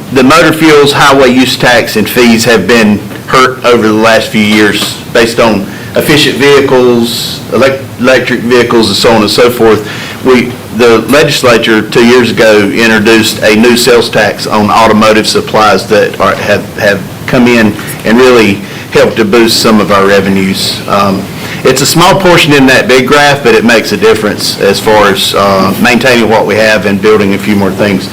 The motor fuels, highway use tax, and fees have been hurt over the last few years based on efficient vehicles, electric vehicles, and so on and so forth. The legislature 2 years ago introduced a new sales tax on automotive supplies that have come in and really helped to boost some of our revenues. It's a small portion in that big graph, but it makes a difference as far as maintaining what we have and building a few more things.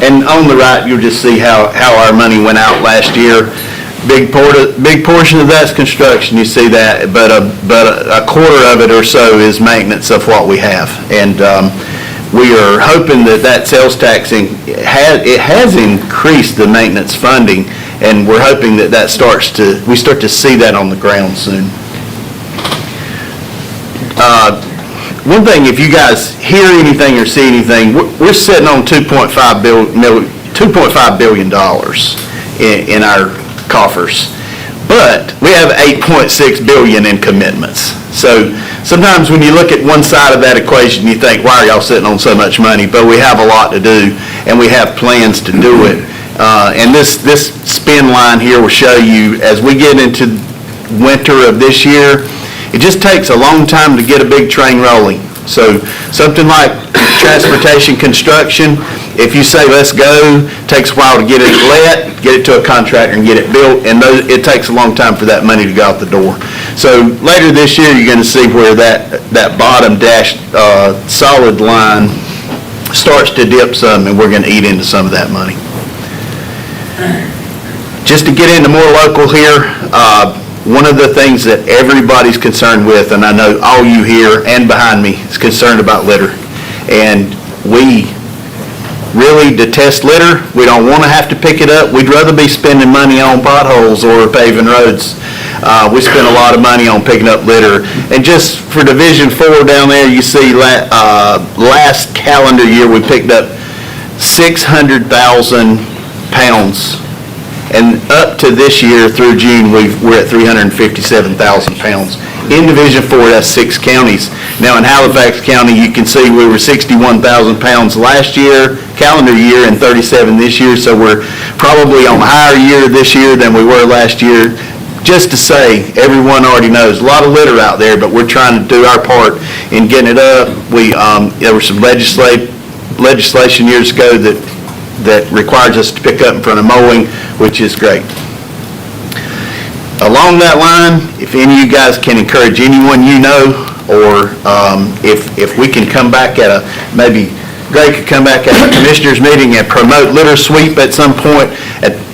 And on the right, you'll just see how our money went out last year. Big portion of that's construction, you see that, but a quarter of it or so is maintenance of what we have. And we are hoping that sales tax, it has increased the maintenance funding, and we're hoping that we start to see that on the ground soon. One thing, if you guys hear anything or see anything, we're sitting on $2.5 billion in our coffers, but we have $8.6 billion in commitments. So sometimes when you look at one side of that equation, you think, why are y'all sitting on so much money? But we have a lot to do, and we have plans to do it. And this spend line here will show you, as we get into winter of this year, it just takes a long time to get a big train rolling. So something like transportation construction, if you say, let's go, takes a while to get it let, get it to a contractor and get it built, and it takes a long time for that money to go out the door. So later this year, you're going to see where that bottom dashed solid line starts to dip some, and we're going to eat into some of that money. Just to get into more local here, one of the things that everybody's concerned with, and I know all you here and behind me is concerned about litter, and we really detest litter. We don't want to have to pick it up. We'd rather be spending money on potholes or paving roads. We spend a lot of money on picking up litter. And just for Division 4 down there, you see last calendar year we picked up 600,000 pounds. And up to this year, through June, we're at 357,000 pounds. In Division 4, that's 6 counties. Now, in Halifax County, you can see we were 61,000 pounds last year, calendar year, and 37 this year, so we're probably on a higher year this year than we were last year. Just to say, everyone already knows, a lot of litter out there, but we're trying to do our part in getting it up. There was some legislation years ago that requires us to pick up in front of mowing, which is great. Along that line, if any of you guys can encourage anyone you know, or if we can come back maybe Greg could come back at a commissioners meeting and promote litter sweep at some point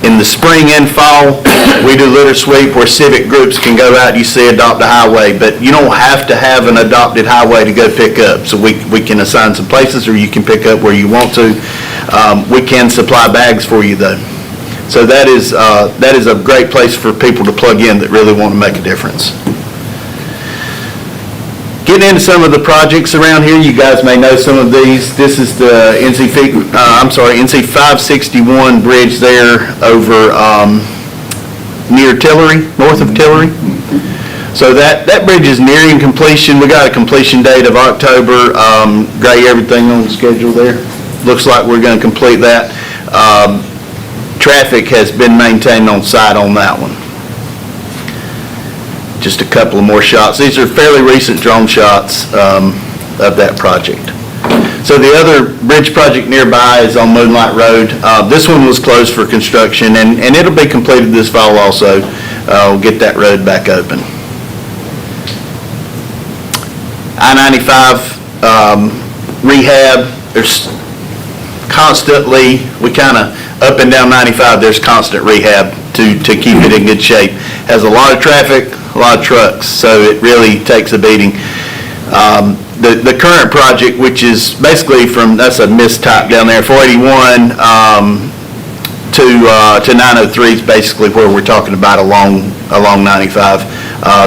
in the spring and fall. We do litter sweep where civic groups can go out, you see adopt a highway, but you don't have to have an adopted highway to go pick up. So we can assign some places, or you can pick up where you want to. We can supply bags for you though. So that is a great place for people to plug in that really want to make a difference. Getting into some of the projects around here, you guys may know some of these. This is the NC 561 bridge there over near Tillery, north of Tillery. So that bridge is nearing completion. We got a completion date of October. Gray, everything on the schedule there. Looks like we're going to complete that. Traffic has been maintained on site on that one. Just a couple of more shots. These are fairly recent drone shots of that project. So the other bridge project nearby is on Moonlight Road. This one was closed for construction, and it'll be completed this fall also. We'll get that road back open. I-95 rehab, there's constantly, we kind of up and down 95, there's constant rehab to keep it in good shape. Has a lot of traffic, a lot of trucks, so it really takes a beating. The current project, which is basically that's a mistype down there, 481 to 903 is basically where we're talking about along 95.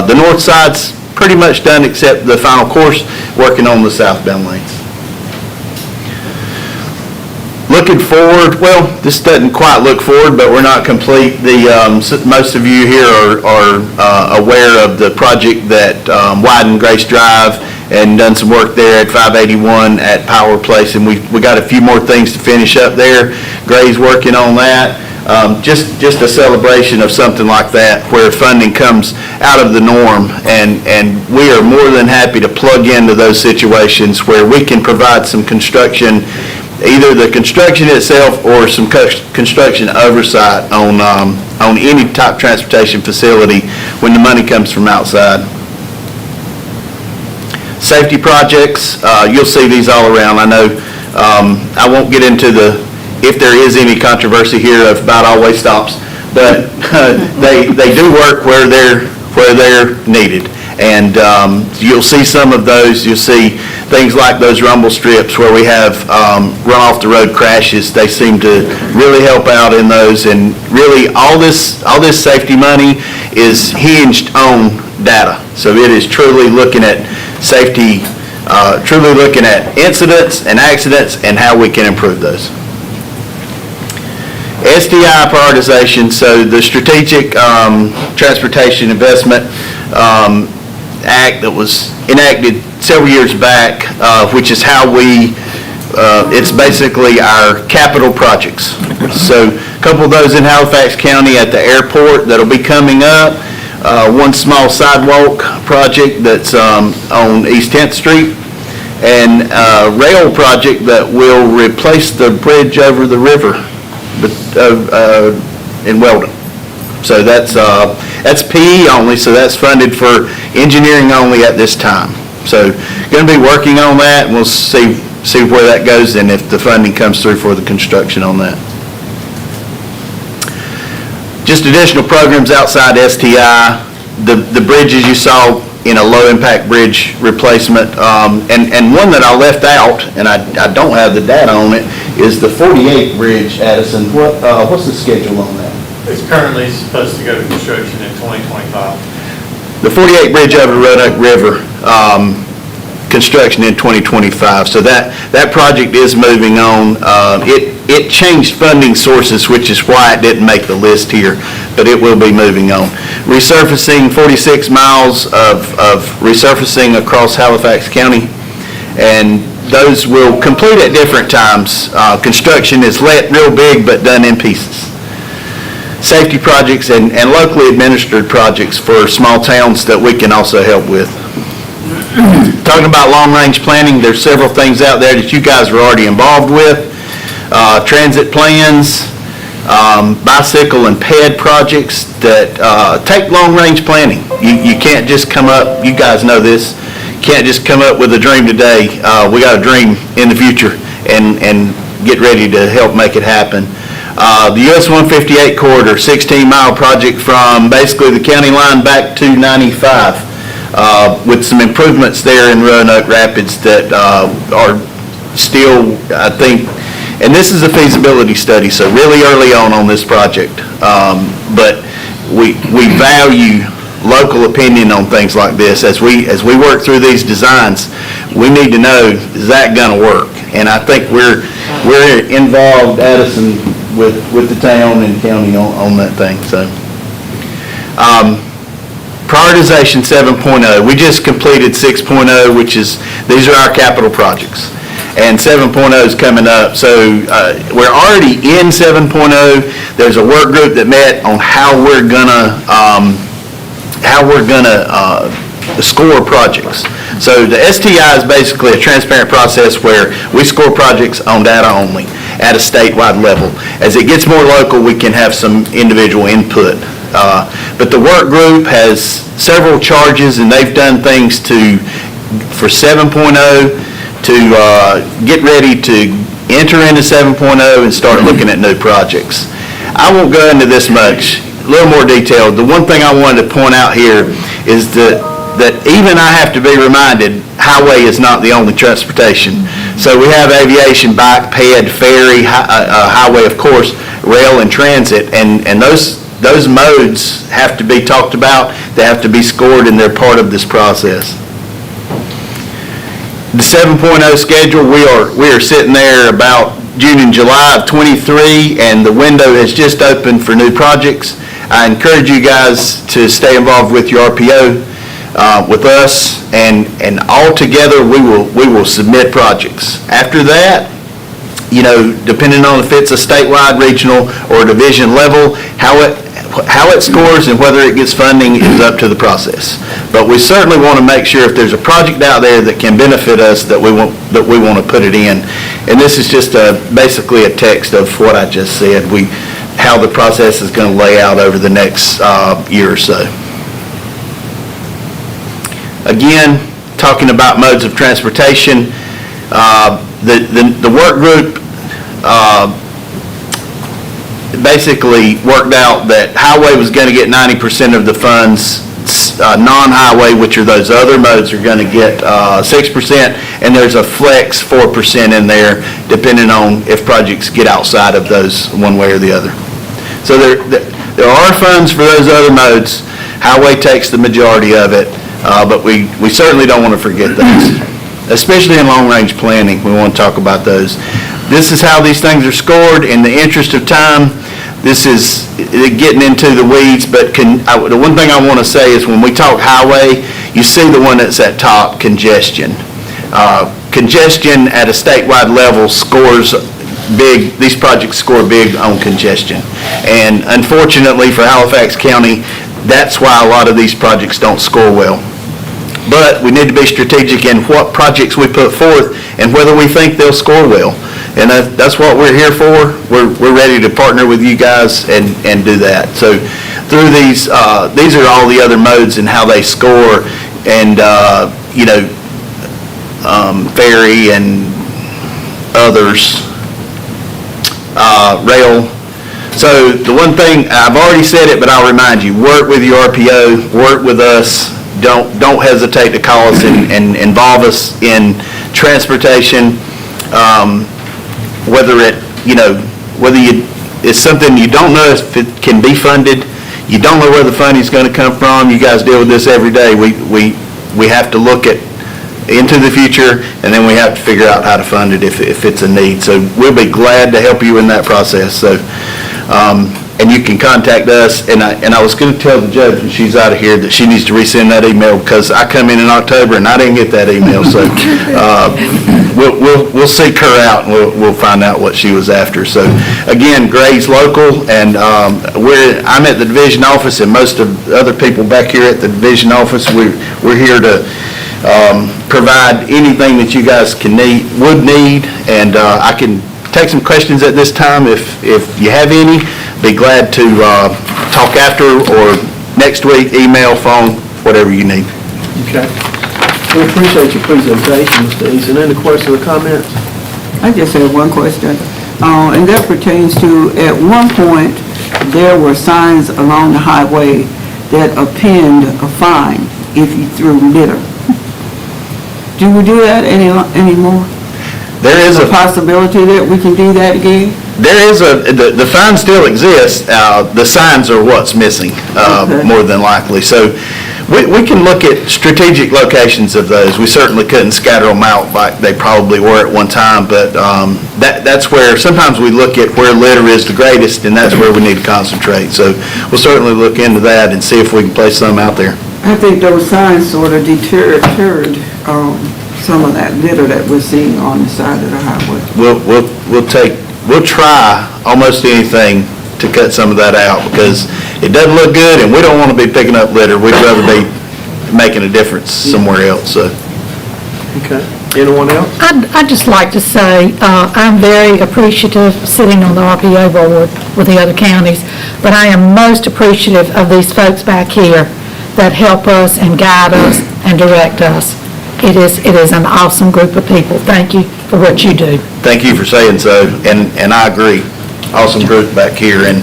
The north side's pretty much done except the final course, working on the southbound lanes. Looking forward, well, this doesn't quite look forward, but we're not complete. Most of you here are aware of the project that widened Grace Drive and done some work there at 581 at Power Place, and we got a few more things to finish up there. Gray's working on that. Just a celebration of something like that where funding comes out of the norm, and we are more than happy to plug into those situations where we can provide some construction, either the construction itself or some construction oversight on any type of transportation facility when the money comes from outside. Safety projects, you'll see these all around. I know I won't get into if there is any controversy here about always stops, but they do work where they're needed. And you'll see some of those. You'll see things like those rumble strips where we have run off the road crashes. They seem to really help out in those. And really, all this safety money is hinged on data. So it is truly looking at safety, truly looking at incidents and accidents and how we can improve those. STI prioritization, so the Strategic Transportation Investment Act that was enacted several years back, which is how we, it's basically our capital projects. So a couple of those in Halifax County at the airport that'll be coming up. One small sidewalk project that's on East 10th Street, and a rail project that will replace the bridge over the river in Weldon. So that's PE only, so that's funded for engineering only at this time. So going to be working on that, and we'll see where that goes and if the funding comes through for the construction on that. Just additional programs outside STI, the bridges you saw in a low-impact bridge replacement, and one that I left out, and I don't have the data on it, is the 48 bridge, Addison. What's the schedule on that? It's currently supposed to go to construction in 2025. The 48 bridge over the Roanoke River, construction in 2025. So that project is moving on. It changed funding sources, which is why it didn't make the list here, but it will be moving on. Resurfacing, 46 miles of resurfacing across Halifax County, and those will complete at different times. Construction is let real big, but done in pieces. Safety projects and locally administered projects for small towns that we can also help with. Talking about long-range planning, there's several things out there that you guys are already involved with. Transit plans, bicycle and ped projects that take long-range planning. You can't just come up, you guys know this, can't just come up with a dream today. We got a dream in the future and get ready to help make it happen. The US 158 corridor, 16-mile project from basically the county line back to 95, with some improvements there in Roanoke Rapids that are still, I think, and this is a feasibility study, so really early on this project, but we value local opinion on things like this. As we work through these designs, we need to know, is that going to work? And I think we're involved, Addison, with the town and county on that thing. So prioritization 7.0, we just completed 6.0, which is, these are our capital projects, and 7.0 is coming up. So we're already in 7.0. There's a work group that met on how we're gonna score projects. So the STI is basically a transparent process where we score projects on data only at a statewide level. As it gets more local, we can have some individual input. But the work group has several charges, and they've done things for 7.0 to get ready to enter into 7.0 and start looking at new projects. I won't go into this much, a little more detail. The one thing I wanted to point out here is that even I have to be reminded, highway is not the only transportation. So we have aviation, bike, ped, ferry, highway, of course, rail and transit, and those modes have to be talked about, they have to be scored, and they're part of this process. The 7.0 schedule, we are sitting there about June and July of 23, and the window has just opened for new projects. I encourage you guys to stay involved with your RPO, with us, and all together we will submit projects. After that, depending on if it's a statewide, regional, or division level, how it scores and whether it gets funding is up to the process. But we certainly want to make sure if there's a project out there that can benefit us that we want to put it in. And this is just basically a text of what I just said. How the process is going to lay out over the next year or so. Again, talking about modes of transportation, the work group basically worked out that highway was going to get 90% of the funds, non-highway, which are those other modes, are going to get 6%, and there's a flex 4% in there, depending on if projects get outside of those one way or the other. So there are funds for those other modes. Highway takes the majority of it. but we certainly don't want to forget those, especially in long-range planning. We want to talk about those. This is how these things are scored. In the interest of time, this is getting into the weeds, but the one thing I want to say is when we talk highway, you see the one that's at top, congestion. Congestion at a statewide level scores big, these projects score big on congestion. And unfortunately for Halifax County, that's why a lot of these projects don't score well. But we need to be strategic in what projects we put forth and whether we think they'll score well. And that's what we're here for. We're ready to partner with you guys and do that. So through these are all the other modes and how they score, and ferry and others, rail. So the one thing, I've already said it, but I'll remind you, work with your RPO, work with us. Don't hesitate to call us and involve us in transportation. Whether it's something you don't know if it can be funded, you don't know where the funding's going to come from. You guys deal with this every day. We have to look into the future, and then we have to figure out how to fund it if it's a need. So we'll be glad to help you in that process. So, and you can contact us. And I was going to tell the judge when she's out of here that she needs to resend that email, because I come in October and I didn't get that email. So we'll seek her out and we'll find out what she was after. So again, Gray's local, and I'm at the division office, and most of the other people back here at the division office, we're here to provide anything that you guys would need, and I can take some questions at this time if you have any. Be glad to talk after or next week, email, phone, whatever you need. Okay. We appreciate your presentation, Mr. Eason. Any questions or comments? I just have one question, and that pertains to, at one point, there were signs along the highway that append a fine if you threw litter. Do we do that anymore? There is a possibility that we can do that again? There is the fine still exists. The signs are what's missing, more than likely. So we can look at strategic locations of those. We certainly couldn't scatter them out like they probably were at one time, but that's where sometimes we look at where litter is the greatest, and that's where we need to concentrate. So we'll certainly look into that and see if we can place some out there. I think those signs sort of deterred some of that litter that we're seeing on the side of the highway. We'll try almost anything to cut some of that out, because it doesn't look good, and we don't want to be picking up litter. We'd rather be making a difference somewhere else. So. Okay. Anyone else? I'd just like to say, I'm very appreciative sitting on the RPO board with the other counties, but I am most appreciative of these folks back here that help us and guide us and direct us. It is an awesome group of people. Thank you for what you do. Thank you for saying so, and I agree. Awesome group back here, and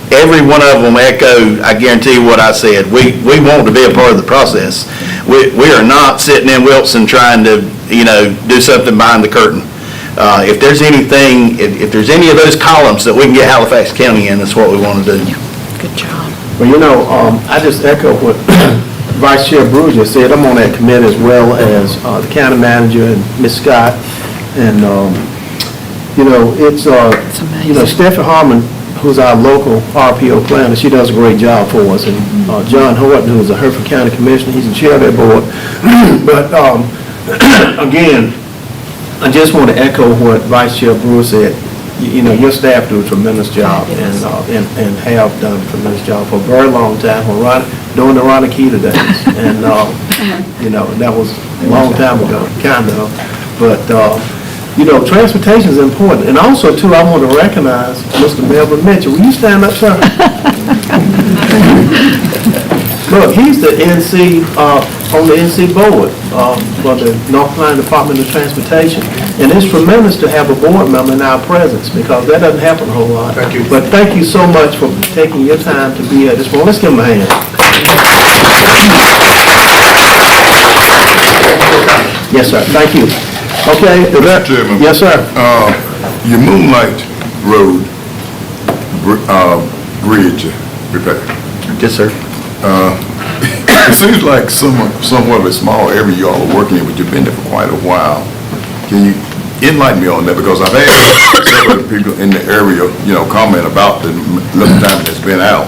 every one of them echo, I guarantee you what I said. We want to be a part of the process. We are not sitting in Wilson trying to, do something behind the curtain. If there's anything, if there's any of those columns that we can get Halifax County in, that's what we want to do. Good job. Well, I just echo what Vice Chair Brewer just said. I'm on that committee as well as the county manager and Ms. Scott. And, it's amazing. Steffi Harmon, who's our local RPO planner, she does a great job for us. And John Horton, who is a Hereford County Commissioner, he's the chair of that board. But, again, I just want to echo what Vice Chair Brewer said. Your staff do a tremendous job and have done a tremendous job for a very long time. During the Ronnie Keeter days, and that was a long time ago, kind of. But transportation is important, and also too, I want to recognize Mr. Melvin Mitchell. Will you stand up, sir? Look, he's the NC on the NC board for the North Carolina Department of Transportation, and it's tremendous to have a board member in our presence, because that doesn't happen a whole lot. Thank you. But thank you so much for taking your time to be here this morning. Let's give him a hand. Yes, sir. Thank you. Okay. Mr. Chairman. Yes, sir. Your Moonlight Road bridge repair. Yes, sir. It seems like somewhat of a small area you all are working in, but you've been there for quite a while. Can you enlighten me on that? Because I've had several people in the area, comment about the little time that's been out.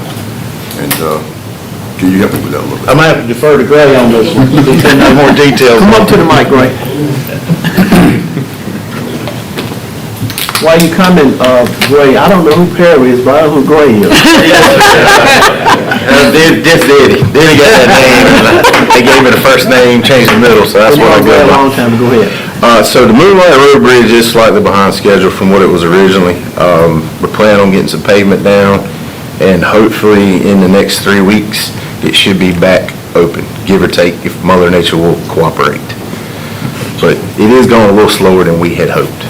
And can you help me with that a little bit? I'm going to have to defer to Gray on this one. He'll know more details. Come up to the mic, Ray. While you coming, Gray, I don't know who Perry is, but I know who Gray is. This Eddie. Eddie got that name. They gave me the first name, changed the middle, so that's what I Been go a long by. time to go ahead. So the Moonlight Road Bridge is slightly behind schedule from what it was originally. We're planning on getting some pavement down, and hopefully in the next 3 weeks, it should be back open, give or take, if Mother Nature will cooperate. But it is going a little slower than we had hoped.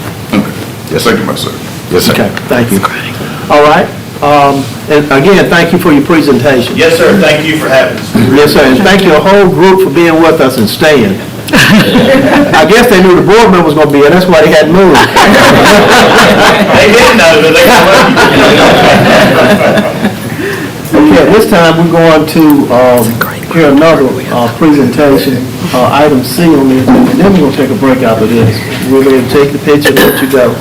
Yes, thank you, my sir. Yes, sir. Okay, thank you. All right, and again, thank you for your presentation. Yes, sir. Thank you for having us. Yes, sir, and thank your whole group for being with us and staying. I guess they knew the board member was going to be here, that's why they hadn't moved. They didn't know that they Okay, at this time, we're going to hear another presentation, item C on the agenda, and then we're going to take a break after this. We're going to take the picture and let you go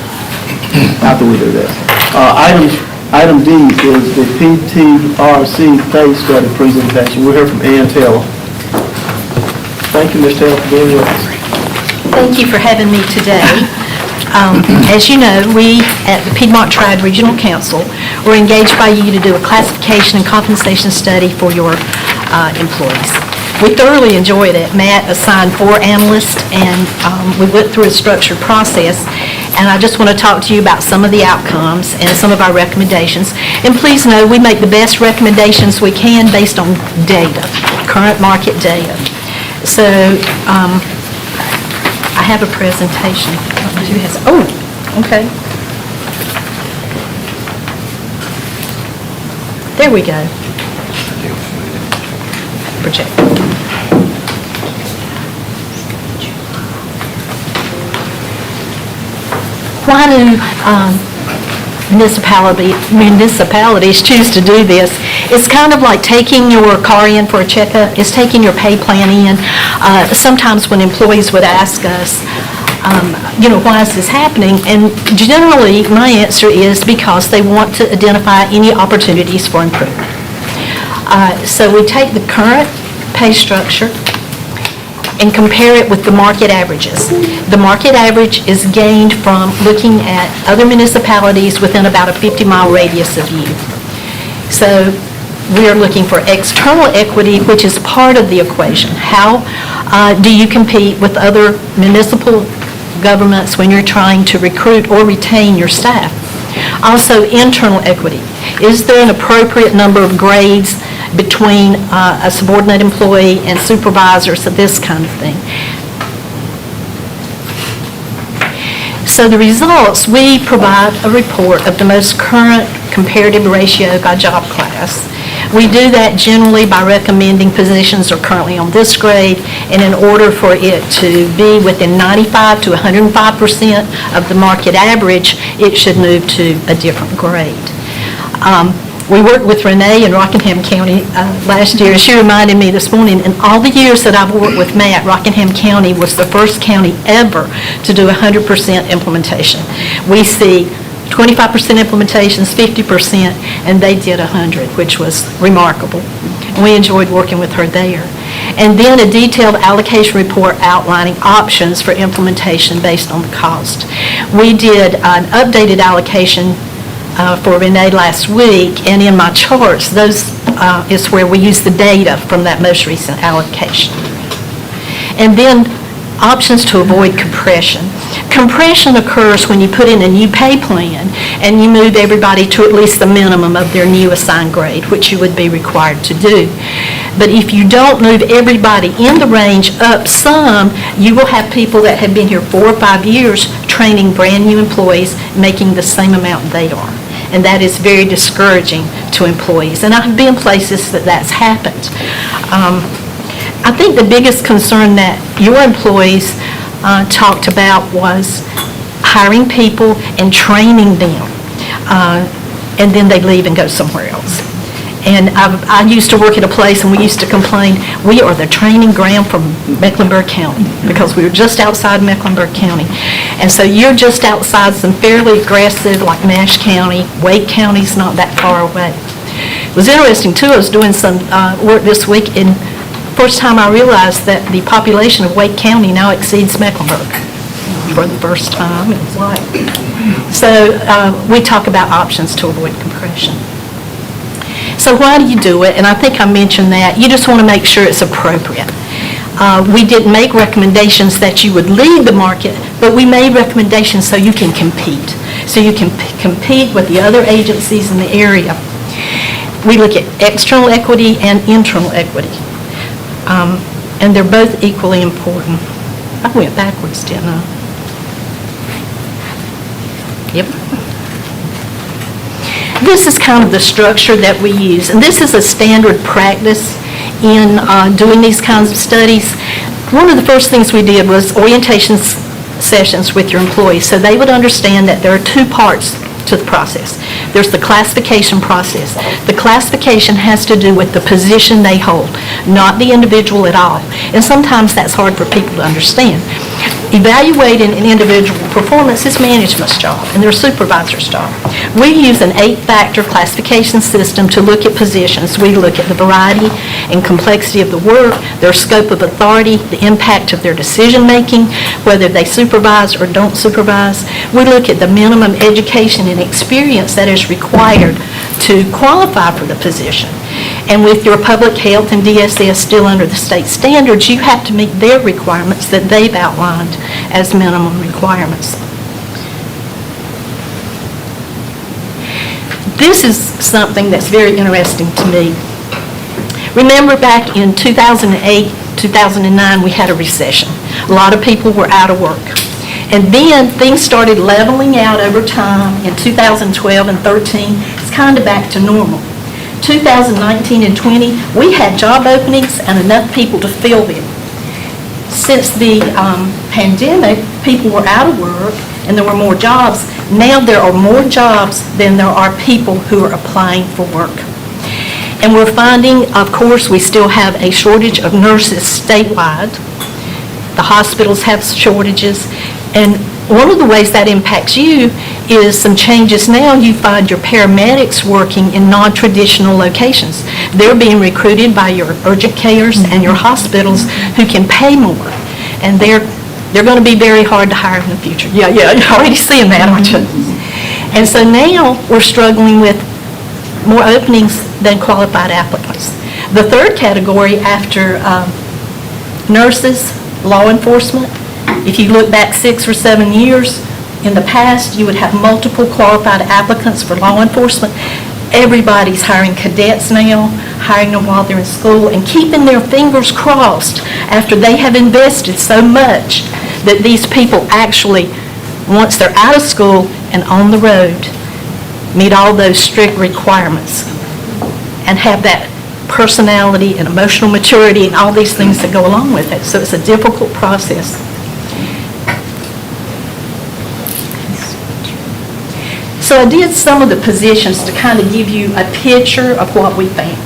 after we do this. Item D is the PTRC phase study presentation. We'll hear from Ann Taylor. Thank you, Ms. Taylor, for being with us. Thank you for having me today. As you know, we at the Piedmont Triad Regional Council were engaged by you to do a classification and compensation study for your employees. We thoroughly enjoyed it. Matt assigned 4 analysts, and we went through a structured process. And I just want to talk to you about some of the outcomes and some of our recommendations. And please know, we make the best recommendations we can based on data, current market data. So I have a presentation. Who has? Oh, okay. There we go. Project. Why do municipalities choose to do this? It's kind of like taking your car in for a checkup. It's taking your pay plan in. Sometimes when employees would ask us, why is this happening? And generally, my answer is because they want to identify any opportunities for improvement. So we take the current pay structure and compare it with the market averages. The market average is gained from looking at other municipalities within about a 50-mile radius of you. So we are looking for external equity, which is part of the equation. How do you compete with other municipal governments when you're trying to recruit or retain your staff? Also, internal equity. Is there an appropriate number of grades between a subordinate employee and supervisors, this kind of thing? So the results, we provide a report of the most current comparative ratio by job class. We do that generally by recommending positions are currently on this grade, and in order for it to be within 95 to 105% of the market average, it should move to a different grade. We worked with Renee in Rockingham County last year, and she reminded me this morning, in all the years that I've worked with Matt, Rockingham County was the first county ever to do 100% implementation. We see 25% implementations, 50%, and they did 100, which was remarkable. And we enjoyed working with her there. And then a detailed allocation report outlining options for implementation based on the cost. We did an updated allocation for Renee last week, and in my charts, those is where we use the data from that most recent allocation. And then options to avoid compression. Compression occurs when you put in a new pay plan and you move everybody to at least the minimum of their new assigned grade, which you would be required to do. But if you don't move everybody in the range up some, you will have people that have been here 4 or 5 years training brand new employees making the same amount they are. And that is very discouraging to employees. And I've been places that that's happened. I think the biggest concern that your employees talked about was hiring people and training them, and then they leave and go somewhere else. And I used to work at a place, and we used to complain, we are the training ground for Mecklenburg County, because we were just outside Mecklenburg County. And so you're just outside some fairly aggressive, like Nash County. Wake County's not that far away. It was interesting, too, I was doing some work this week, and first time I realized that the population of Wake County now exceeds Mecklenburg for the first time. It was like, so we talk about options to avoid compression. So why do you do it? And I think I mentioned that. You just want to make sure it's appropriate. We didn't make recommendations that you would lead the market, but we made recommendations so you can compete. So you can compete with the other agencies in the area. We look at external equity and internal equity. And they're both equally important. I went backwards, didn't I? Yep. This is kind of the structure that we use, and this is a standard practice in doing these kinds of studies. One of the first things we did was orientation sessions with your employees, so they would understand that there are two parts to the process. There's the classification process. The classification has to do with the position they hold, not the individual at all. And sometimes that's hard for people to understand. Evaluating an individual performance is management's job and their supervisor's job. We use an 8-factor classification system to look at positions. We look at the variety and complexity of the work, their scope of authority, the impact of their decision-making, whether they supervise or don't supervise. We look at the minimum education and experience that is required to qualify for the position. And with your public health and DSS still under the state standards, you have to meet their requirements that they've outlined as minimum requirements. This is something that's very interesting to me. Remember back in 2008, 2009, we had a recession. A lot of people were out of work. And then things started leveling out over time in 2012 and 13. It's kind of back to normal. 2019 and 20, we had job openings and enough people to fill them. Since the pandemic, people were out of work and there were more jobs. Now there are more jobs than there are people who are applying for work. And we're finding, of course, we still have a shortage of nurses statewide. The hospitals have shortages. And one of the ways that impacts you is some changes now. You find your paramedics working in non-traditional locations. They're being recruited by your urgent cares and your hospitals who can pay more. And they're going to be very hard to hire in the future. Yeah, you're already seeing that, aren't you? And so now we're struggling with more openings than qualified applicants. The third category after nurses, law enforcement. If you look back 6 or 7 years, in the past, you would have multiple qualified applicants for law enforcement. Everybody's hiring cadets now, hiring them while they're in school, and keeping their fingers crossed after they have invested so much that these people actually, once they're out of school and on the road, meet all those strict requirements and have that personality and emotional maturity and all these things that go along with it. So it's a difficult process. So I did some of the positions to kind of give you a picture of what we found.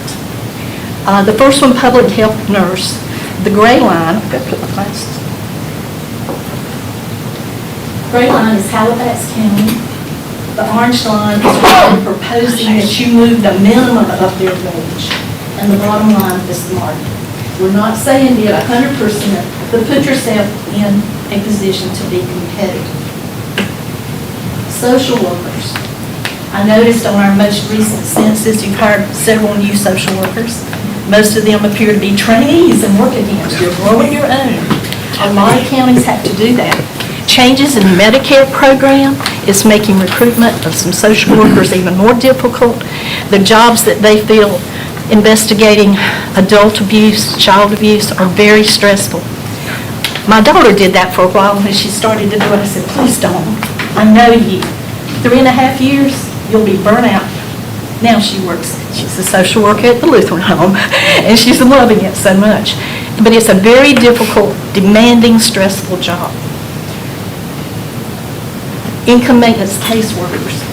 The first one, public health nurse. The gray line, I've got to put my glasses. Gray line is Halifax County. The orange line is what we're proposing that you move the minimum of their wage. And the bottom line is the market. We're not saying get 100%, but put yourself in a position to be competitive. Social workers. I noticed on our most recent census, you've hired several new social workers. Most of them appear to be trainees and work against. You're growing your own. A lot of counties have to do that. Changes in the Medicare program is making recruitment of some social workers even more difficult. The jobs that they feel investigating adult abuse, child abuse are very stressful. My daughter did that for a while, and when she started to do it, I said, please don't. I know you. 3.5 years, you'll be burnt out. Now she's a social worker at the Lutheran home, and she's loving it so much. But it's a very difficult, demanding, stressful job. Income maintenance caseworkers.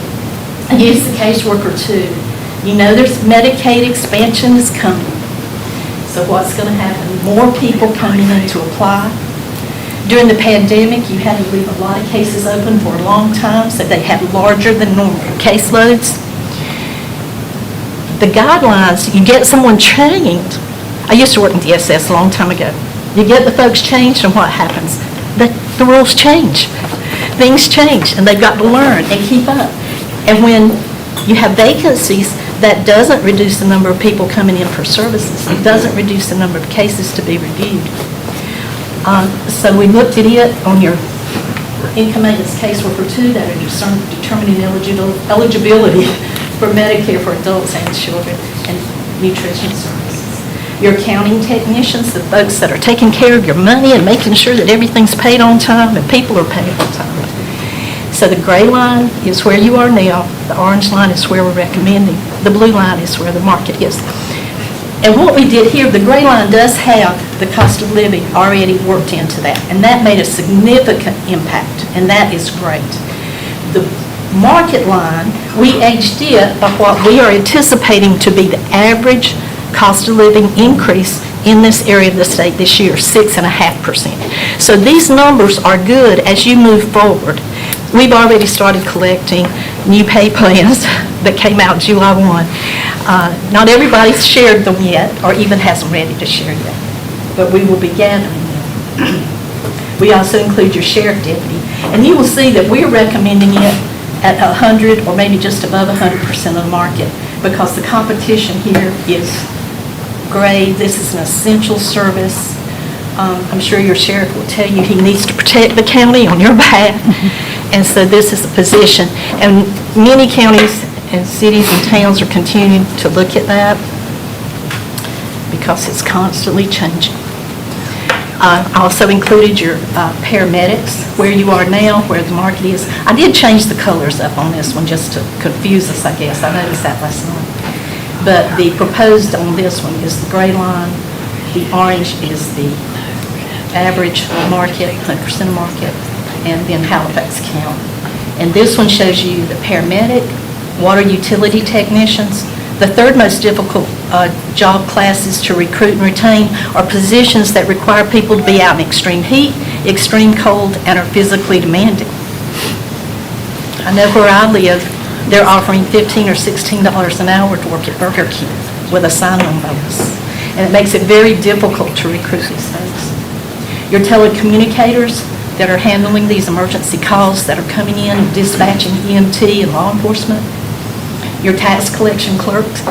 I use the caseworker too. You know there's Medicaid expansion is coming. So what's going to happen? More people coming in to apply. During the pandemic, you had to leave a lot of cases open for a long time, so they had larger than normal caseloads. The guidelines, you get someone trained. I used to work in DSS a long time ago. You get the folks changed, and what happens? The rules change. Things change, and they've got to learn and keep up. And when you have vacancies, that doesn't reduce the number of people coming in for services. It doesn't reduce the number of cases to be reviewed. So we looked at it on your income maintenance caseworker 2 that are determining eligibility for Medicare for adults and children and nutrition services. Your accounting technicians, the folks that are taking care of your money and making sure that everything's paid on time and people are paid on time. So the gray line is where you are now, the orange line is where we're recommending, the blue line is where the market is. And what we did here, the gray line does have the cost of living already worked into that, and that made a significant impact, and that is great. The market line, we aged it by what we are anticipating to be the average cost of living increase in this area of the state this year, 6.5%. So these numbers are good as you move forward. We've already started collecting new pay plans that came out July 1. Not everybody's shared them yet, or even has them ready to share yet, but we will be gathering them. We also include your sheriff deputy, and you will see that we're recommending it at 100 or maybe just above 100% of the market, because the competition here is great. This is an essential service. I'm sure your sheriff will tell you he needs to protect the county on your behalf. And so this is a position. And many counties and cities and towns are continuing to look at that because it's constantly changing. I also included your paramedics, where you are now, where the market is. I did change the colors up on this one just to confuse us, I guess. I noticed that last night. But the proposed on this one is the gray line. The orange is the average market, 100% market, and then Halifax County. And this one shows you the paramedic, water utility technicians. The third most difficult job classes to recruit and retain are positions that require people to be out in extreme heat, extreme cold, and are physically demanding. I know where I live, they're offering $15 or $16 an hour to work at Burger King with a sign-on bonus. And it makes it very difficult to recruit these folks. Your telecommunicators that are handling these emergency calls that are coming in and dispatching EMT and law enforcement. Your tax collection clerks,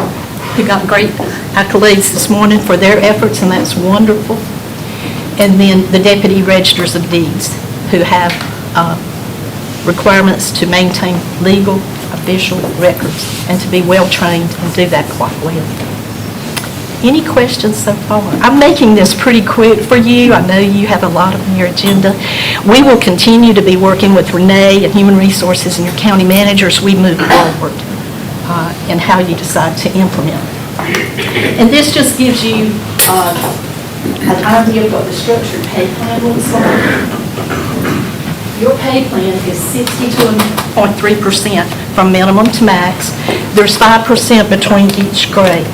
who got great accolades this morning for their efforts, and that's wonderful. And then the deputy registers of deeds, who have requirements to maintain legal, official records and to be well-trained and do that quite well. Any questions so far? I'm making this pretty quick for you. I know you have a lot on your agenda. We will continue to be working with Renee and Human Resources and your county managers. We move forward in how you decide to implement. And this just gives you an idea of what the structured pay plan looks like. Your pay plan is 62.3% from minimum to max. There's 5% between each grade.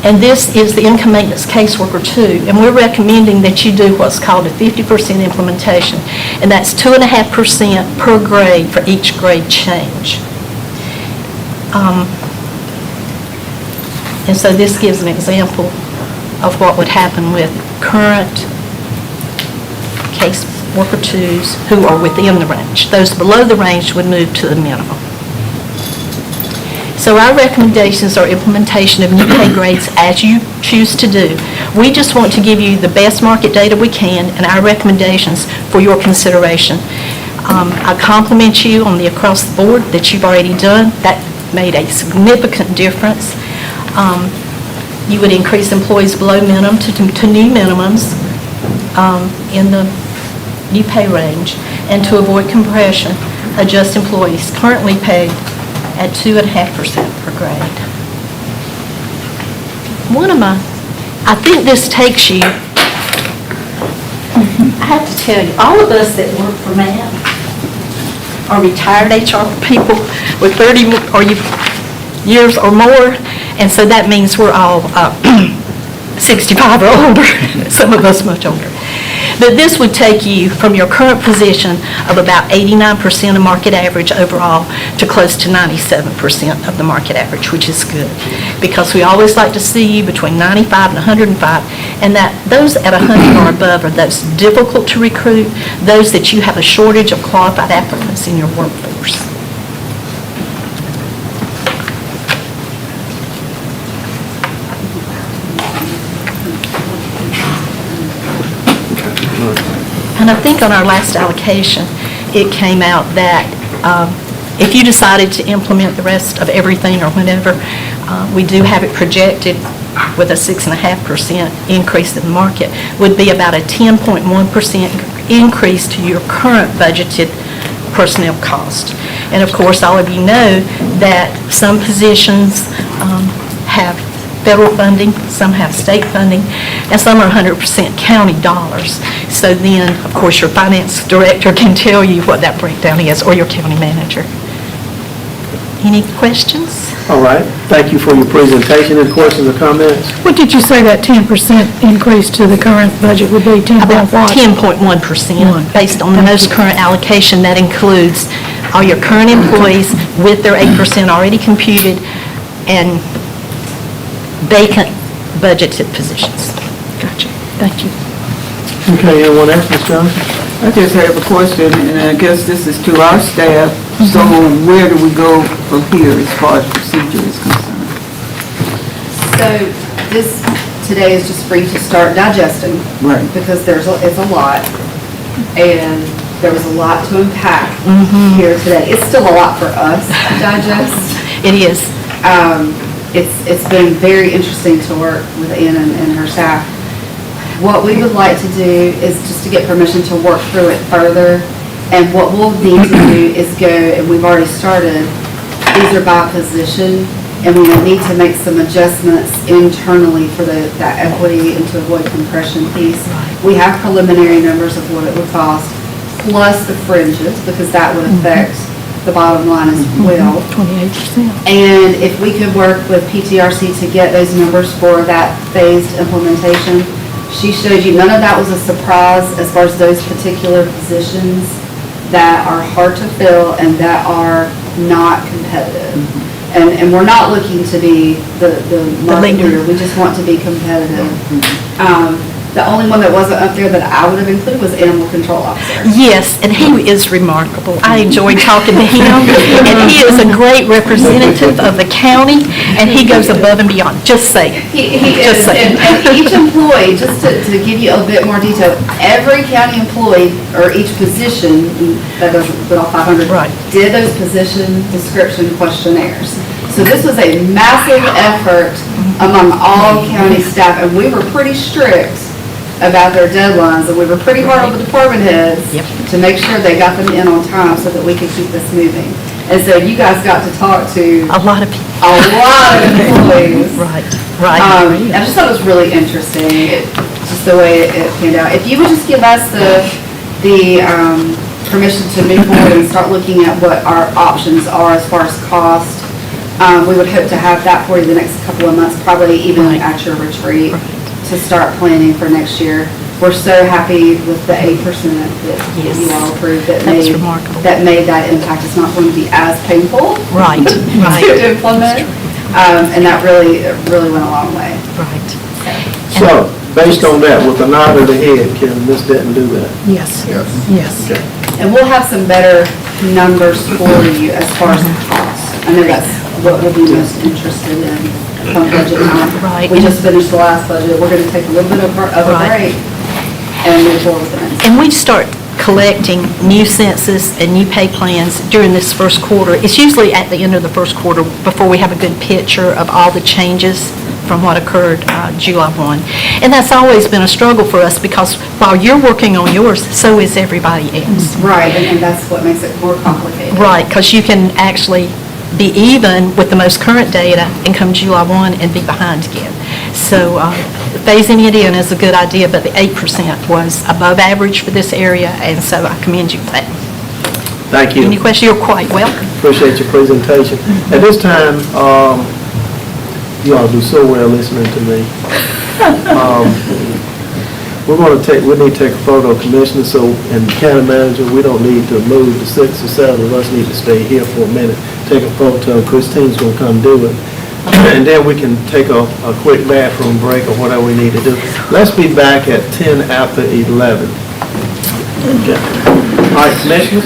And this is the income maintenance caseworker 2, and we're recommending that you do what's called a 50% implementation, and that's 2.5% per grade for each grade change. And so this gives an example of what would happen with current caseworker 2s who are within the range. Those below the range would move to the minimum. So our recommendations are implementation of new pay grades as you choose to do. We just want to give you the best market data we can and our recommendations for your consideration. I compliment you on the across the board that you've already done. That made a significant difference. You would increase employees below minimum to new minimums in the new pay range, and to avoid compression, adjust employees currently paid at 2.5% per grade. I think this takes you, I have to tell you, all of us that work for Matt are retired HR people with 30, or you years or more, and so that means we're all 65 or older, some of us much older. But this would take you from your current position of about 89% of market average overall to close to 97% of the market average, which is good, because we always like to see you between 95 and 105, and that those at 100 or above are those difficult to recruit, those that you have a shortage of qualified applicants in your workforce. And I think on our last allocation, it came out that if you decided to implement the rest of everything or whatever, we do have it projected with a 6.5% increase in the market, would be about a 10.1% increase to your current budgeted personnel cost. And of course, all of you know that some positions have federal funding, some have state funding, and some are 100% county dollars. So then, of course, your finance director can tell you what that breakdown is, or your county manager. Any questions? All right, thank you for your presentation. Any questions or comments? What did you say that 10% increase to the current budget would be? 10 About what? 10.1%, based on the most current allocation. That includes all your current employees with their 8% already computed and vacant budgeted positions. Gotcha, thank you. Okay, anyone else, Ms. Johnson? I just have a question, and I guess this is to our staff. So where do we go from here as far as procedure is concerned? So this today is just for you to start digesting. Right. Because it's a lot, and there was a lot to unpack here today. It's still a lot for us to digest. It is. It's been very interesting to work with Anna and her staff. What we would like to do is just to get permission to work through it further. And what we'll need to do is go, and we've already started, these are by position, and we will need to make some adjustments internally for that equity and to avoid compression piece. We have preliminary numbers of what it would cost, plus the fringes, because that would affect the bottom line as well. 28%. And if we could work with PTRC to get those numbers for that phased implementation, she showed you, none of that was a surprise as far as those particular positions that are hard to fill and that are not competitive. And we're not looking to be the market leader, we just want to be competitive. The only one that wasn't up there that I would have included was animal control officer. Yes, and he is remarkable. I enjoyed talking to him, and he is a great representative of the county, and he goes above and beyond. Just say it. He Just is, say it. and each employee, just to give you a bit more detail, every county employee, or each position, that doesn't put all 500, Right. did those position description questionnaires. So this was a massive effort among all county staff, and we were pretty strict about their deadlines, and we were pretty hard on the department heads to make sure they got them in on time so that we could keep this moving. And so you guys got to talk to A lot of people. a lot of employees. Right. I just thought it was really interesting, just the way it panned out. If you would just give us the permission to move forward and start looking at what our options are as far as cost, we would hope to have that for you the next couple of months, probably even at your retreat, to start planning for next year. We're so happy with the 8% that you all approved that made that impact. It's not going to be as painful Right. to implement, and that really went a long way. Right. So, based on that, with a nod of the head, can Ms. Denton do that? Yes. Yes. Okay. And we'll have some better numbers for you as far as cost. I know that's what we'll be most interested in come budget time. Right. We just finished the last budget. We're going to take a little bit of a Right. break and move forward with the next. And we start collecting new census and new pay plans during this first quarter. It's usually at the end of the first quarter before we have a good picture of all the changes from what occurred July 1. And that's always been a struggle for us because while you're working on yours, so is everybody else. Right, and that's what makes it more complicated. Right, because you can actually be even with the most current data and come July 1 and be behind again. So phasing it in is a good idea, but the 8% was above average for this area, and so I commend you for that. Thank you. Any questions, you're quite welcome. Appreciate your presentation. At this time, you all do so well listening to me. We need to take a photo, Commissioner, and County Manager, we don't need to move. The 6 or 7 of us need to stay here for a minute, take a photo. Christine's gonna come do it. And then we can take a quick bathroom break or whatever we need to do. Let's be back at 10 after 11. Okay. All right, Commissioner?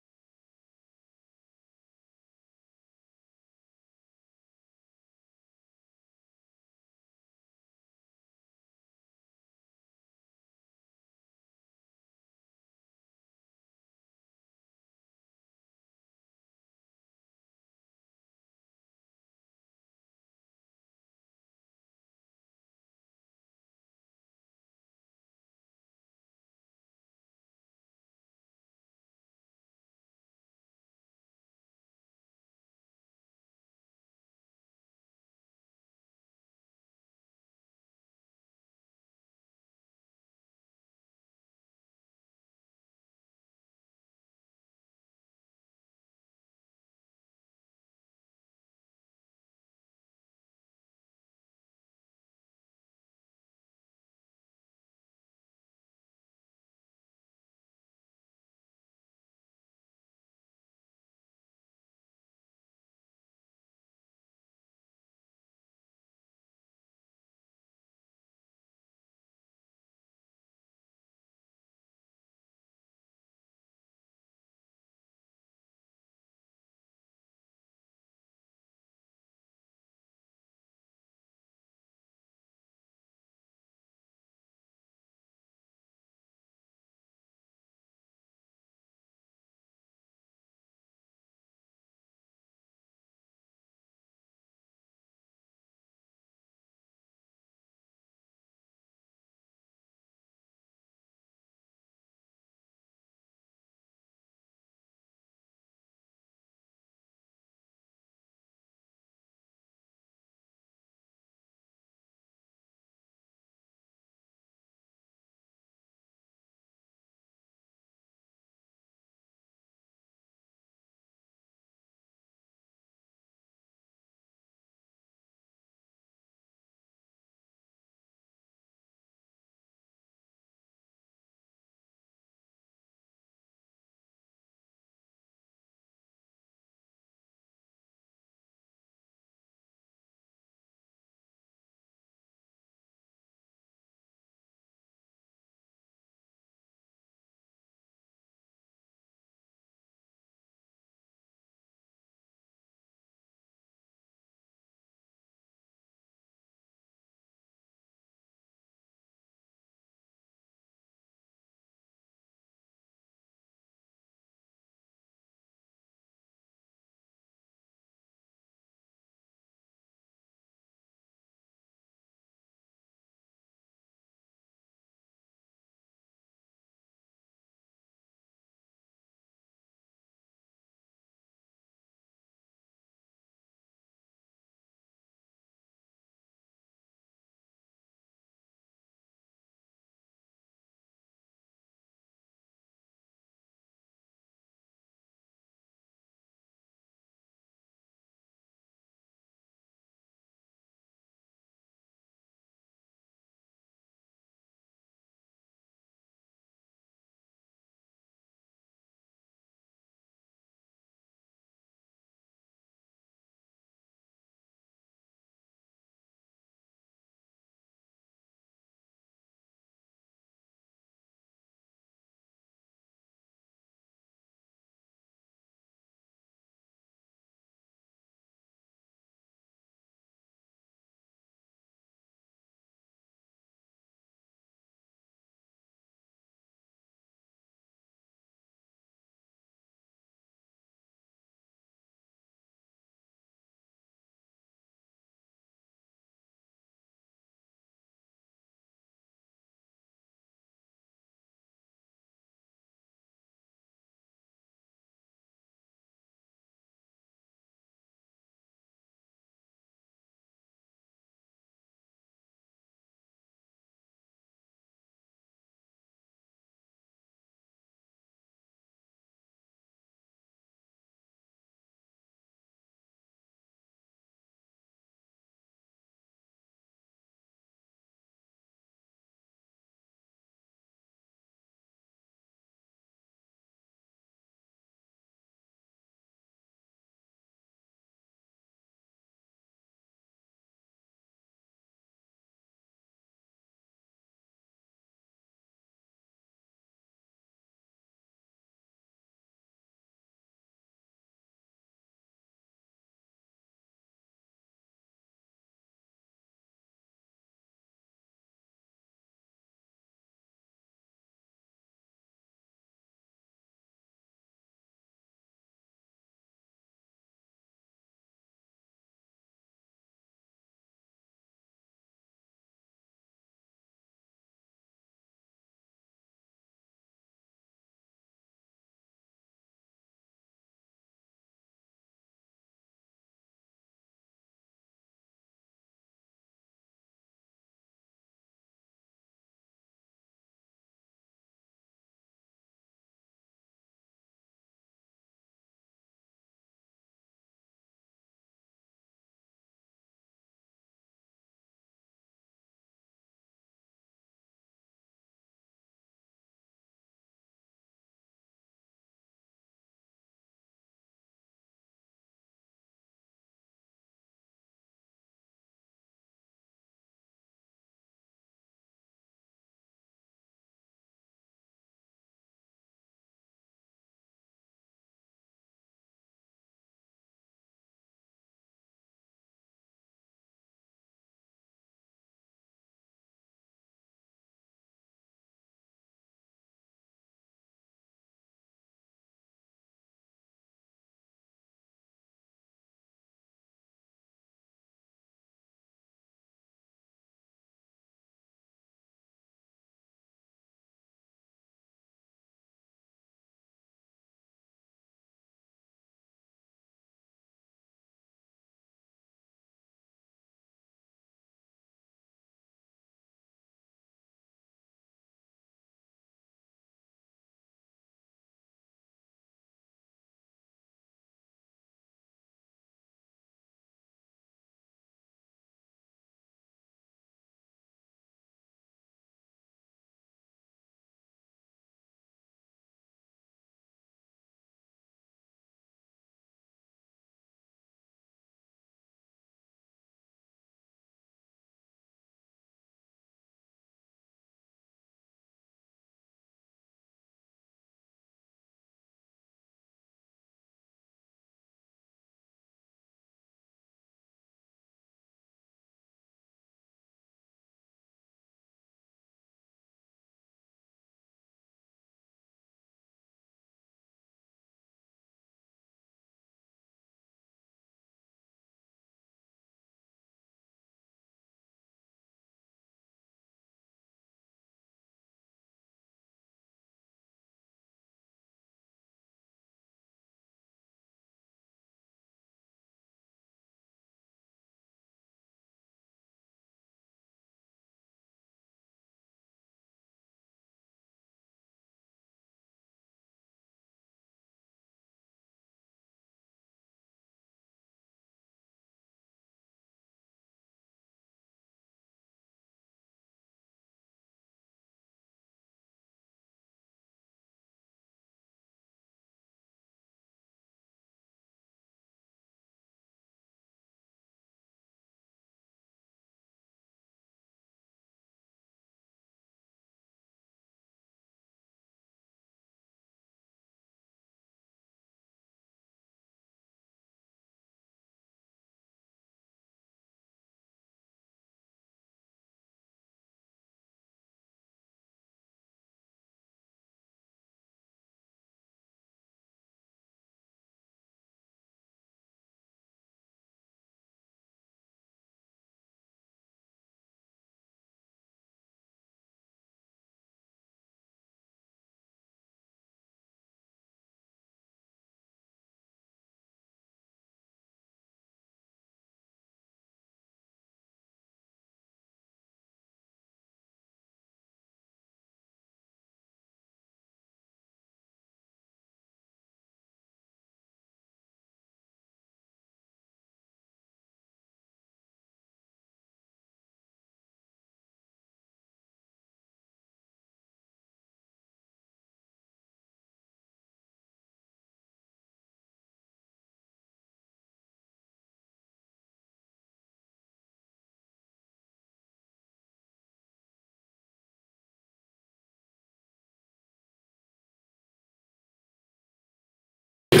At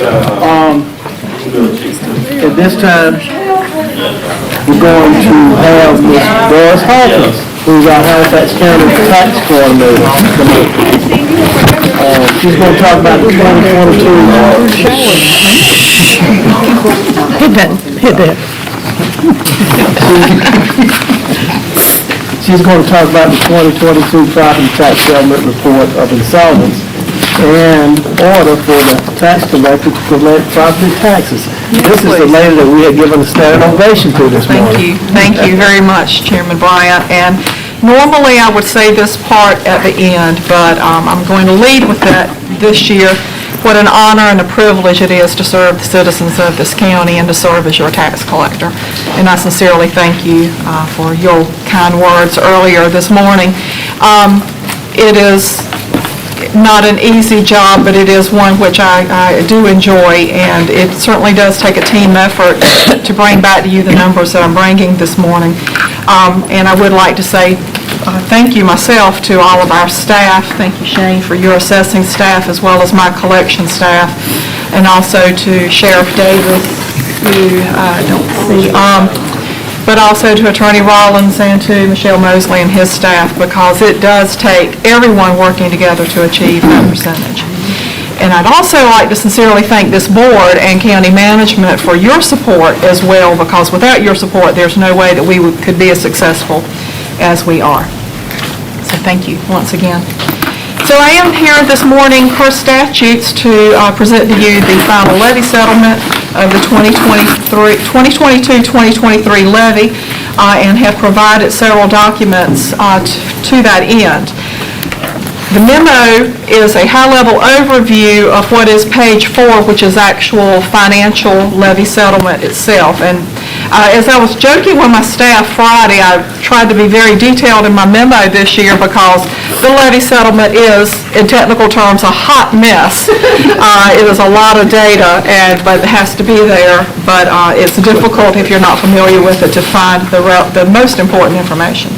this time, we're going to have Ms. Doris Hawkins, who's our Halifax County Tax Coordinator. She's going to talk about the 2022. Hit that. She's going to talk about the 2022 property tax settlement report of insolvents and order for the tax collector to collect property taxes. This is the lady that we had given a standing ovation to this morning. Thank you very much, Chairman Bryant. And normally I would say this part at the end, but I'm going to lead with that this year. What an honor and a privilege it is to serve the citizens of this county and to serve as your tax collector. And I sincerely thank you for your kind words earlier this morning. It is not an easy job, but it is one which I do enjoy, and it certainly does take a team effort to bring back to you the numbers that I'm bringing this morning. And I would like to say thank you myself to all of our staff. Thank you, Shane, for your assessing staff as well as my collection staff, and also to Sheriff Davis, who I don't see, but also to Attorney Rollins and to Michelle Mosley and his staff, because it does take everyone working together to achieve that percentage. And I'd also like to sincerely thank this board and county management for your support as well, because without your support, there's no way that we could be as successful as we are. So thank you once again. So I am here this morning per statutes to present to you the final levy settlement of the 2022-2023 levy and have provided several documents to that end. The memo is a high-level overview of what is page 4, which is actual financial levy settlement itself. And as I was joking with my staff Friday, I tried to be very detailed in my memo this year because the levy settlement is, in technical terms, a hot mess. It is a lot of data, but it has to be there. But it's difficult if you're not familiar with it to find the most important information.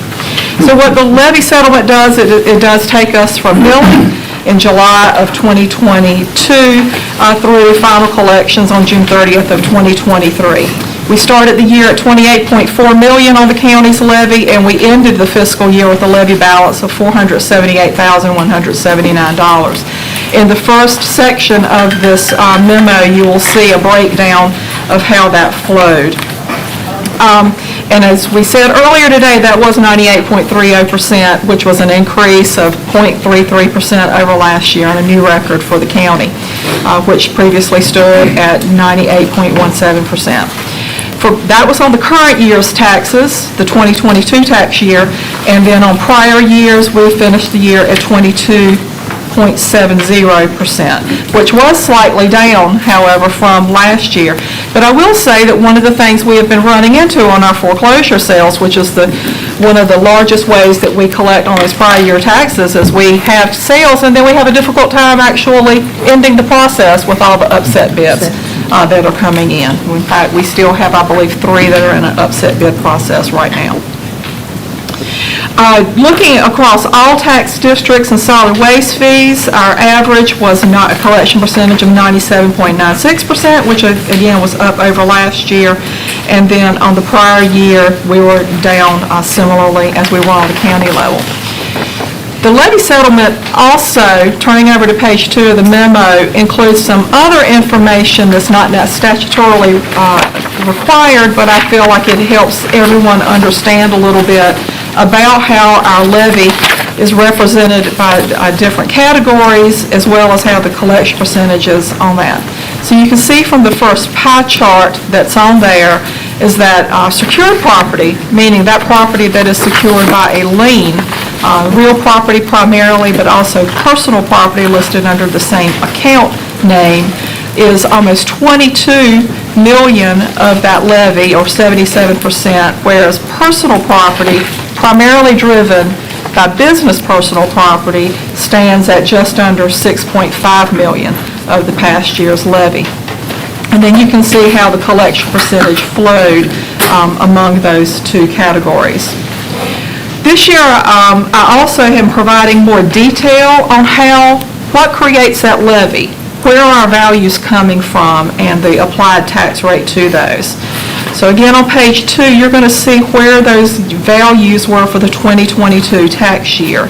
So what the levy settlement does, it does take us from billing in July of 2022 through final collections on June 30th of 2023. We started the year at $28.4 million on the county's levy, and we ended the fiscal year with a levy balance of $478,179. In the first section of this memo, you will see a breakdown of how that flowed. And as we said earlier today, that was 98.30%, which was an increase of 0.33% over last year and a new record for the county, which previously stood at 98.17%. That was on the current year's taxes, the 2022 tax year, and then on prior years, we finished the year at 22.70%, which was slightly down, however, from last year. But I will say that one of the things we have been running into on our foreclosure sales, which is one of the largest ways that we collect on those prior year taxes, is we have sales and then we have a difficult time actually ending the process with all the upset bids that are coming in. In fact, we still have, I believe, 3 that are in an upset bid process right now. Looking across all tax districts and solid waste fees, our average was a collection percentage of 97.96%, which again was up over last year. And then on the prior year, we were down similarly as we were on the county level. The levy settlement also, turning over to page 2 of the memo, includes some other information that's not statutorily required, but I feel like it helps everyone understand a little bit about how our levy is represented by different categories, as well as how the collection percentages on that. So you can see from the first pie chart that's on there is that secured property, meaning that property that is secured by a lien, real property primarily, but also personal property listed under the same account name, is almost 22 million of that levy, or 77%, whereas personal property, primarily driven by business personal property, stands at just under 6.5 million of the past year's levy. And then you can see how the collection percentage flowed among those two categories. This year, I also am providing more detail on what creates that levy. where are our values coming from and the applied tax rate to those. So again, on page 2, you're going to see where those values were for the 2022 tax year.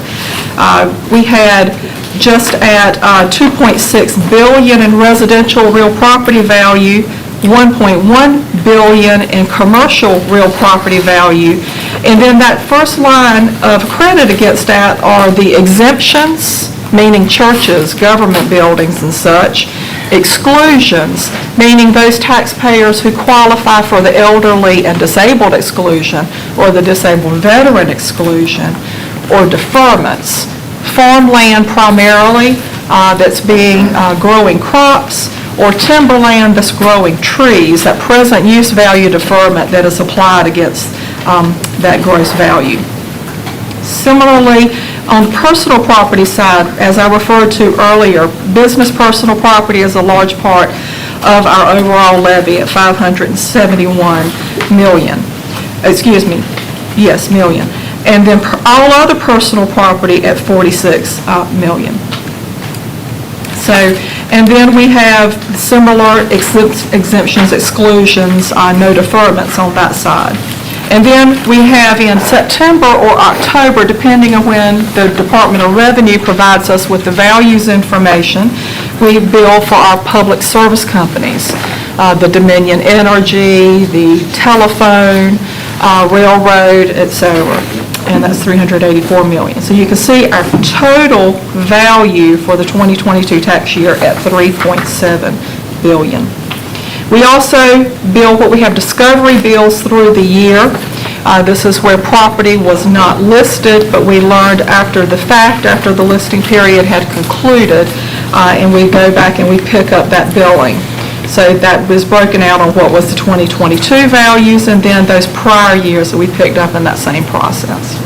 We had just at $2.6 billion in residential real property value, $1.1 billion in commercial real property value. And then that first line of credit against that are the exemptions, meaning churches, government buildings and such. Exclusions, meaning those taxpayers who qualify for the elderly and disabled exclusion or the disabled veteran exclusion, or deferments. Farmland primarily that's being growing crops, or timberland that's growing trees, that present use value deferment that is applied against that gross value. Similarly, on the personal property side, as I referred to earlier, business personal property is a large part of our overall levy at $571 million. Million. And then all other personal property at $46 million. So, and then we have similar exemptions, exclusions, no deferments on that side. And then we have in September or October, depending on when the Department of Revenue provides us with the values information, we bill for our public service companies, the Dominion Energy, the telephone, railroad, etc. And that's $384 million. So you can see our total value for the 2022 tax year at $3.7 billion. We also bill what we have discovery bills through the year. This is where property was not listed, but we learned after the fact, after the listing period had concluded, and we go back and we pick up that billing. So that was broken out on what was the 2022 values and then those prior years that we picked up in that same process.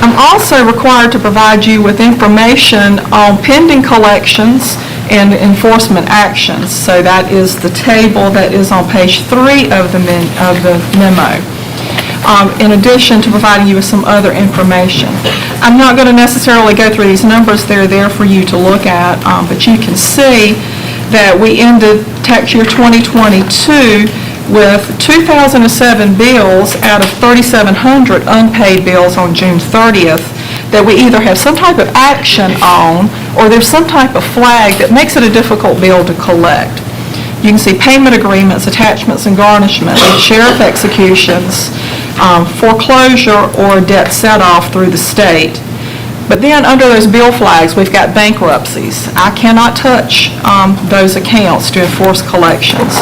I'm also required to provide you with information on pending collections and enforcement actions. So that is the table that is on page 3 of the memo. In addition to providing you with some other information. I'm not going to necessarily go through these numbers. They're there for you to look at, but you can see that we ended tax year 2022 with 2,007 bills out of 3,700 unpaid bills on June 30th that we either have some type of action on or there's some type of flag that makes it a difficult bill to collect. You can see payment agreements, attachments and garnishments, sheriff executions, foreclosure or debt set-off through the state. But then under those bill flags, we've got bankruptcies. I cannot touch those accounts to enforce collections.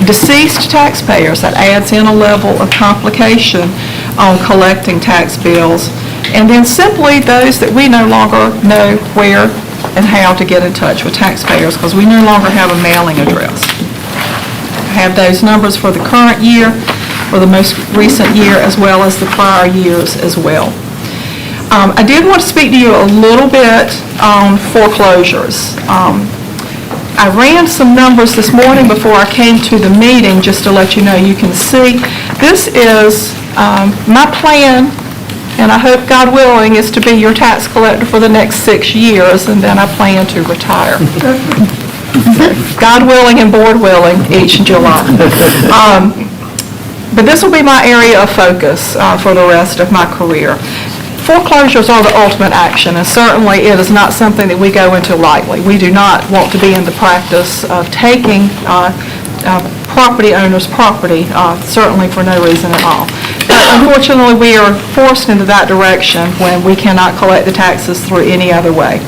Deceased taxpayers, that adds in a level of complication on collecting tax bills. And then simply those that we no longer know where and how to get in touch with taxpayers because we no longer have a mailing address. I have those numbers for the current year, for the most recent year, as well as the prior years as well. I did want to speak to you a little bit on foreclosures. I ran some numbers this morning before I came to the meeting just to let you know. You can see this is my plan, and I hope, God willing, is to be your tax collector for the next 6 years, and then I plan to retire. God willing and board willing, each July. But this will be my area of focus for the rest of my career. Foreclosures are the ultimate action, and certainly it is not something that we go into lightly. We do not want to be in the practice of taking property owners' property, certainly for no reason at all. But unfortunately, we are forced into that direction when we cannot collect the taxes through any other way.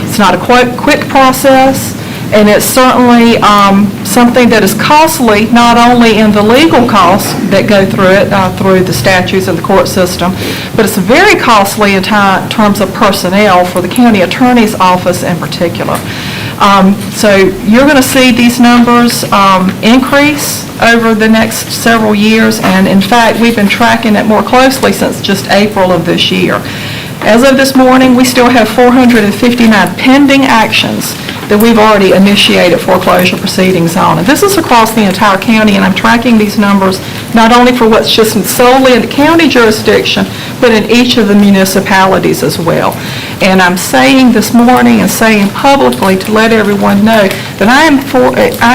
It's not a quick process, and it's certainly something that is costly, not only in the legal costs that go through it, through the statutes and the court system, but it's very costly in terms of personnel for the county attorney's office in particular. So you're going to see these numbers increase over the next several years, and in fact, we've been tracking it more closely since just April of this year. As of this morning, we still have 459 pending actions that we've already initiated foreclosure proceedings on. And this is across the entire county, and I'm tracking these numbers not only for what's just solely in the county jurisdiction, but in each of the municipalities as well. And I'm saying this morning and saying publicly to let everyone know that I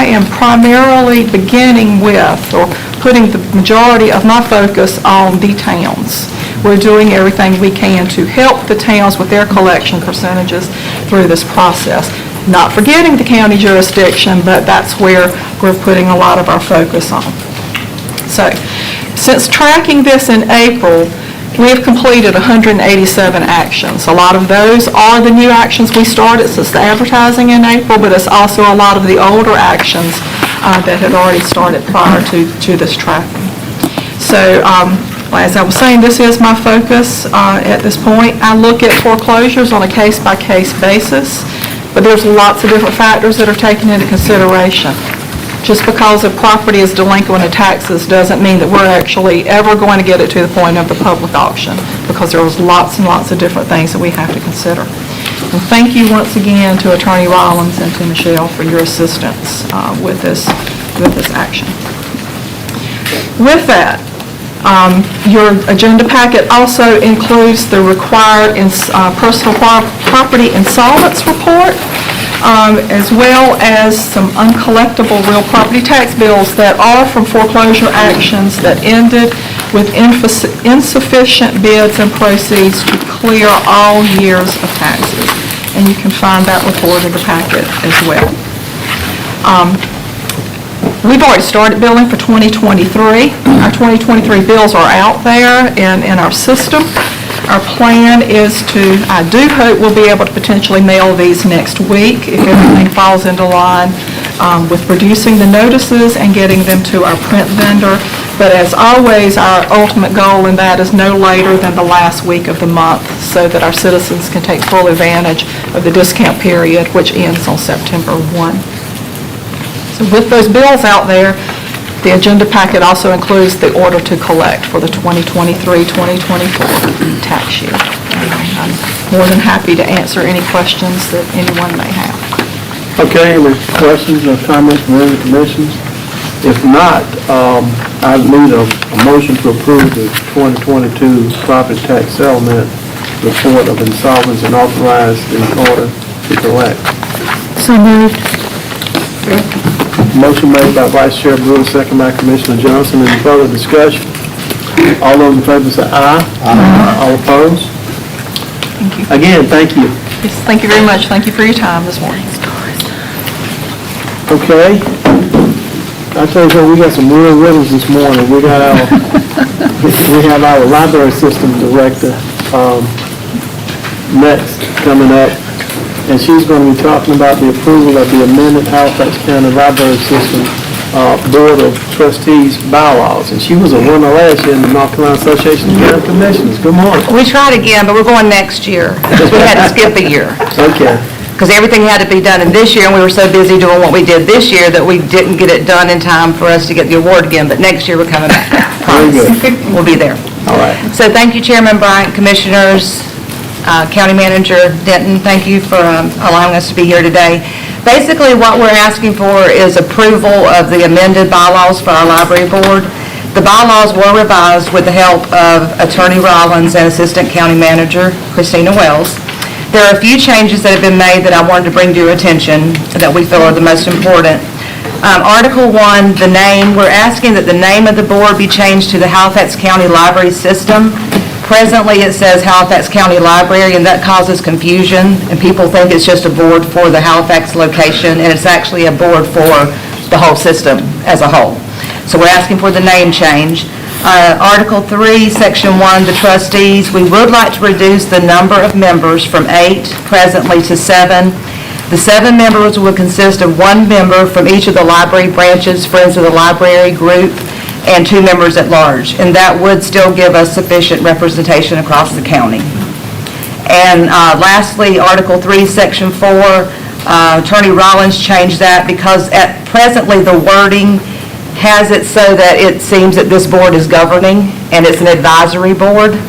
am primarily beginning with, or putting the majority of my focus on the towns. We're doing everything we can to help the towns with their collection percentages through this process. Not forgetting the county jurisdiction, but that's where we're putting a lot of our focus on. So, since tracking this in April, we have completed 187 actions. A lot of those are the new actions we started since the advertising in April, but it's also a lot of the older actions that had already started prior to this tracking. So, as I was saying, this is my focus at this point. I look at foreclosures on a case-by-case basis, but there's lots of different factors that are taken into consideration. Just because a property is delinquent in taxes doesn't mean that we're actually ever going to get it to the point of the public auction, because there was lots and lots of different things that we have to consider. And thank you once again to Attorney Rollins and to Michelle for your assistance with this action. With that, your agenda packet also includes the required personal property insolvents report, as well as some uncollectible real property tax bills that are from foreclosure actions that ended with insufficient bids and proceeds to clear all years of taxes. And you can find that report in the packet as well. We've already started billing for 2023. Our 2023 bills are out there in our system. Our plan is to, I do hope we'll be able to potentially mail these next week if everything falls into line with producing the notices and getting them to our print vendor. But as always, our ultimate goal in that is no later than the last week of the month, so that our citizens can take full advantage of the discount period, which ends on September 1. So with those bills out there, the agenda packet also includes the order to collect for the 2023-2024 tax year. I'm more than happy to answer any questions that anyone may have. Okay, any questions or comments from any commissions? If not, I need a motion to approve the 2022 property tax settlement report of insolvency and authorize the order to collect. So moved. Motion made by Vice Chair Brewer, second by Commissioner Johnson. Any further discussion? All those in favor say aye. Aye. All opposed? Thank you. Again, thank you. Yes, thank you very much. Thank you for your time this morning. Okay. I tell you what, we got some real riddles this morning. We got we have our library system director next coming up. And she's going to be talking about the approval of the amended Halifax County Library System Board of Trustees bylaws. And she was a winner last year in the North Carolina Association of County Commissioners. Good morning. We tried again, but we're going next year, because we had to skip a year. Okay. Because everything had to be done in this year, and we were so busy doing what we did this year that we didn't get it done in time for us to get the award again. But next year, we're coming back. Very good. We'll be there. All right. So thank you, Chairman Bryant, Commissioners, County Manager Denton, thank you for allowing us to be here today. Basically, what we're asking for is approval of the amended bylaws for our library board. The bylaws were revised with the help of Attorney Rollins and Assistant County Manager Christina Wells. There are a few changes that have been made that I wanted to bring to your attention that we feel are the most important. Article 1, the name, we're asking that the name of the board be changed to the Halifax County Library System. Presently, it says Halifax County Library, and that causes confusion, and people think it's just a board for the Halifax location, and it's actually a board for the whole system as a whole. So we're asking for the name change. Article 3, Section 1, the trustees, we would like to reduce the number of members from 8 presently to 7. The 7 members will consist of 1 member from each of the library branches, Friends of the Library group, and 2 members at large, and that would still give us sufficient representation across the county. And lastly, Article 3, Section 4, Attorney Rollins changed that because at presently the wording has it so that it seems that this board is governing, and it's an advisory board,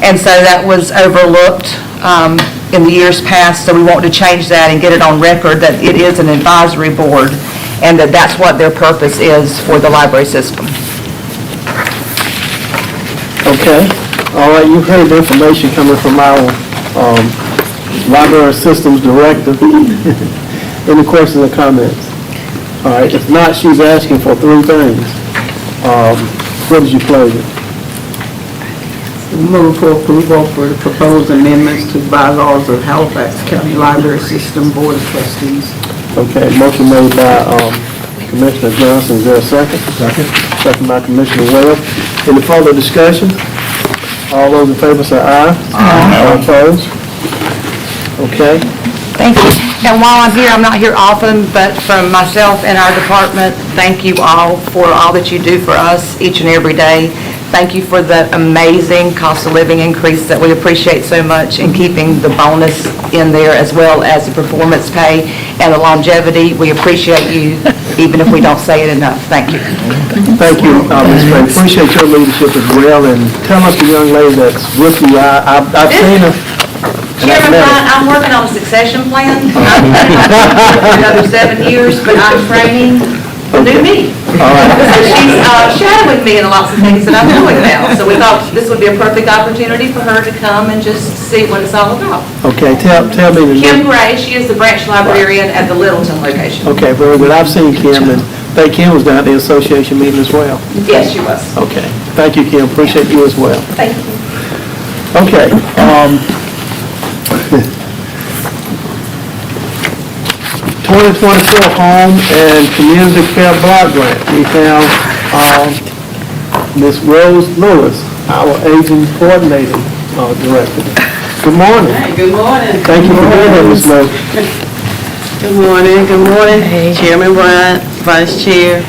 and so that was overlooked in the years past, so we want to change that and get it on record that it is an advisory board and that that's what their purpose is for the library system. Okay, all right, you've heard the information coming from our library systems director. Any questions or comments? All right, if not, she's asking for three things. What is your pleasure? Move for approval for the proposed amendments to bylaws of Halifax County Library System Board of Trustees. Okay, motion made by Commissioner Johnson, is there a second? Second. Second by Commissioner Webb. Any further discussion? All those in favor say aye. Aye. All opposed? Okay. Thank you. And while I'm here, I'm not here often, but from myself and our department, thank you all for all that you do for us each and every day. Thank you for the amazing cost of living increase that we appreciate so much and keeping the bonus in there as well as the performance pay and the longevity. We appreciate you, even if we don't say it enough. Thank you. Thank you, Ms. Gray. Appreciate your leadership as well, and tell us the young lady that's with you. I've seen her. Chairman Bryant, I'm working on a succession plan. I've been for another 7 years, but I'm training the new me. All right. So she's shadowing me in lots of things that I'm doing now. So we thought this would be a perfect opportunity for her to come and just see what it's all about. Okay, tell me the Kim name. Gray, she is the branch librarian at the Littleton location. Okay, very good. I've seen Kim, and I think Kim was down at the association meeting as well. Yes, she was. Okay, thank you, Kim. Appreciate you as well. Thank you. Okay, 2024 Home and Community Care Block Grant. We found Ms. Rose Lewis, our aging coordinating director. Good morning. Hey, good morning. Thank you for being here, Ms. Lewis. Good morning, Chairman Bryant, Vice Chair,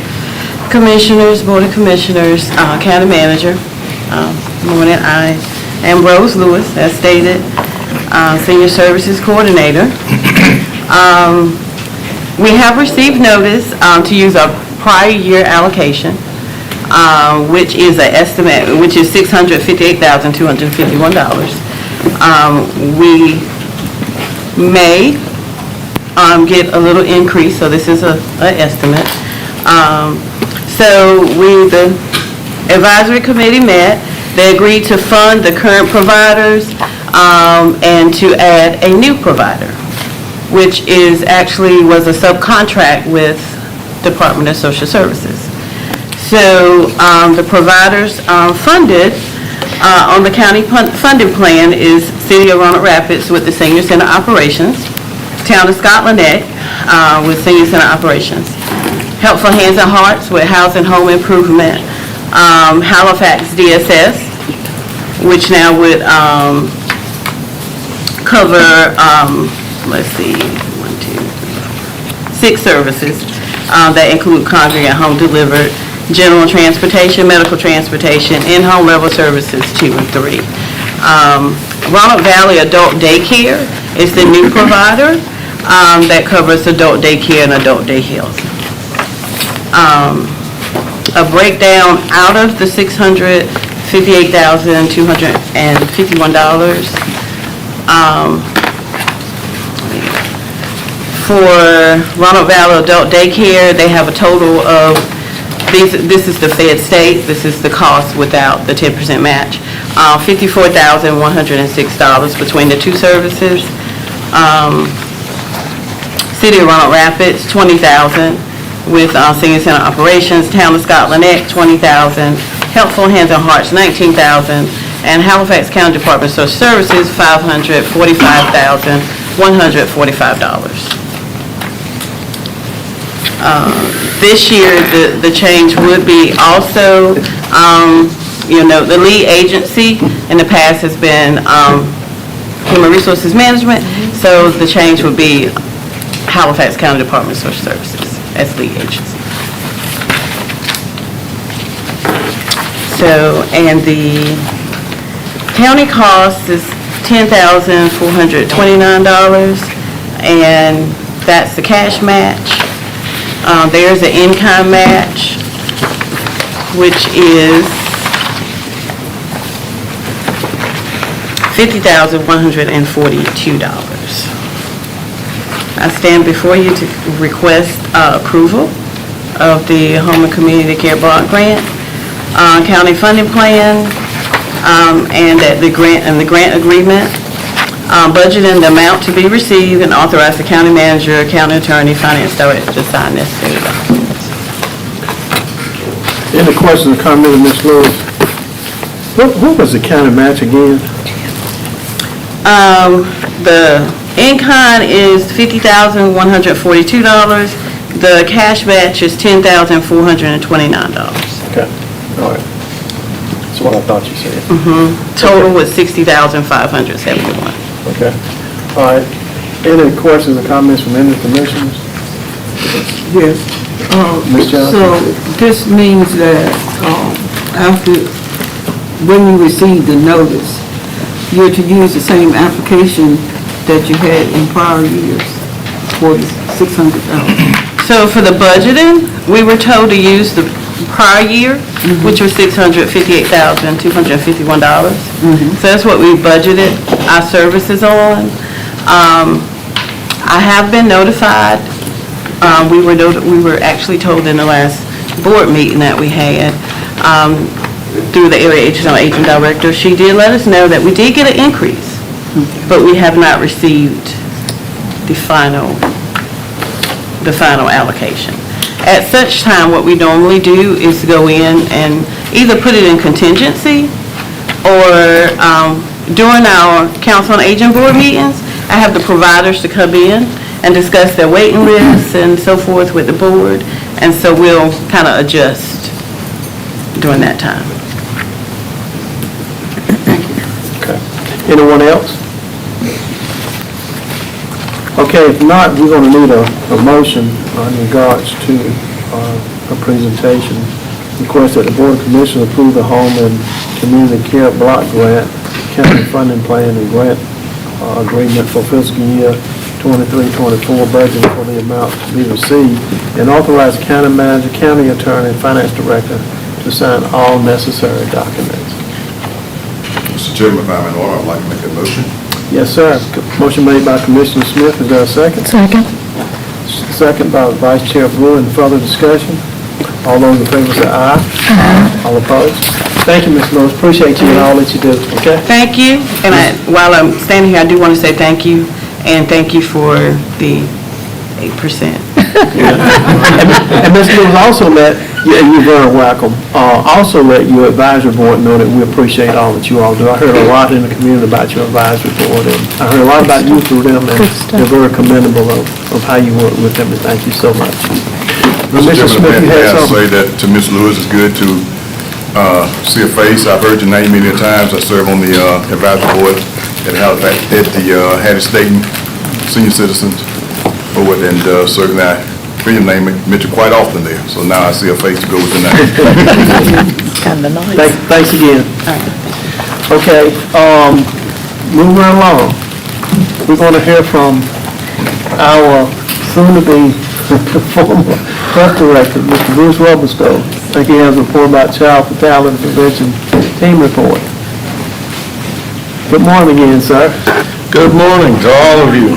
Commissioners, Board of Commissioners, County Manager. Good morning, I am Rose Lewis, as stated, Senior Services Coordinator. We have received notice to use a prior year allocation, which is an estimate, which is $658,251. We may get a little increase, so this is an estimate. So the advisory committee met. They agreed to fund the current providers and to add a new provider, which was a subcontract with Department of Social Services. So the providers funded on the county funding plan is City of Roanoke Rapids with the Senior Center Operations, Town of Scotland Neck with Senior Center Operations, Helpful Hands and Hearts with Housing Home Improvement, Halifax DSS, which now would cover, let's see, 6 services that include congregate home delivered, general transportation, medical transportation, in-home level services 2 and 3. Roanoke Valley Adult Daycare is the new provider that covers adult daycare and adult day health. A breakdown out of the $658,251. For Roanoke Valley Adult Daycare, they have a total of, this is the Fed state, this is the cost without the 10% match, $54,106 between the two services. City of Roanoke Rapids, $20,000 with Senior Center Operations. Town of Scotland Neck, $20,000. Helpful Hands and Hearts, $19,000. And Halifax County Department of Social Services, $545,145. This year, the change would be also, the lead agency in the past has been Human Resources Management, so the change would be Halifax County Department of Social Services as lead agency. So, and the county cost is $10,429, and that's the cash match. There's an in-kind match, which is $50,142. I stand before you to request approval of the Home and Community Care Block Grant, county funding plan, and that the grant agreement, budgeting the amount to be received, and authorize the county manager, county attorney, finance director to sign necessary documents. Any questions or comments, Ms. Lewis? What was the county match again? The in-kind is $50,142. The cash match is $10,429. Okay, all right. That's what I thought you said. Total was $60,571. Okay, all right. Any questions or comments from any commissioners? Yes. Ms. Johnson? So this means that after, when you receive the notice, you're to use the same application that you had in prior years for the $600,000. So for the budgeting, we were told to use the prior year, which was $658,251. So that's what we budgeted our services on. I have been notified. We were actually told in the last board meeting that we had, through the area agent director, she did let us know that we did get an increase, but we have not received the final allocation. At such time, what we normally do is go in and either put it in contingency, or during our council on aging board meetings, I have the providers to come in and discuss their waiting lists and so forth with the board, and so we'll kind of adjust during that time. Okay. Anyone else? Okay, if not, we're going to need a motion in regards to a presentation. Request that the Board of Commissioners approve the Home and Community Care Block Grant, County Funding Plan, and Grant Agreement for fiscal year 23-24 budget for the amount to be received, and authorize the county manager, county attorney, and finance director to sign all necessary documents. Mr. Chairman, if I'm in order, I'd like to make a motion. Yes, sir. Motion made by Commissioner Smith. Is there a second? Second. Second by Vice Chair Brewer. Any further discussion? All those in favor say aye. Aye. All opposed? Thank you, Ms. Lewis. Appreciate you and all that you do, okay? Thank you, and while I'm standing here, I do want to say thank you, and thank you for the 8%. And Ms. Lewis, also you're very welcome. Also let your advisory board know that we appreciate all that you all do. I heard a lot in the community about your advisory board, and I heard a lot about you through them, and they're very commendable of how you work with them, and thank you so much. Mr. Mr. Smith, Chairman, you had may I something? say that to Ms. Lewis, it's good to see a face. I've heard your name many times. I serve on the advisory board at Halifax, at the Hattie Staten Senior Citizens Board, and certainly I hear your name mentioned quite often there. So now I see a face to go with the name. Kind of nice. Thanks again. Okay, moving right along. We're going to hear from our soon-to-be former health director, Mr. Bruce Robertstone. I think he has a report about child fatality prevention team report. Good morning again, sir. Good morning to all of you.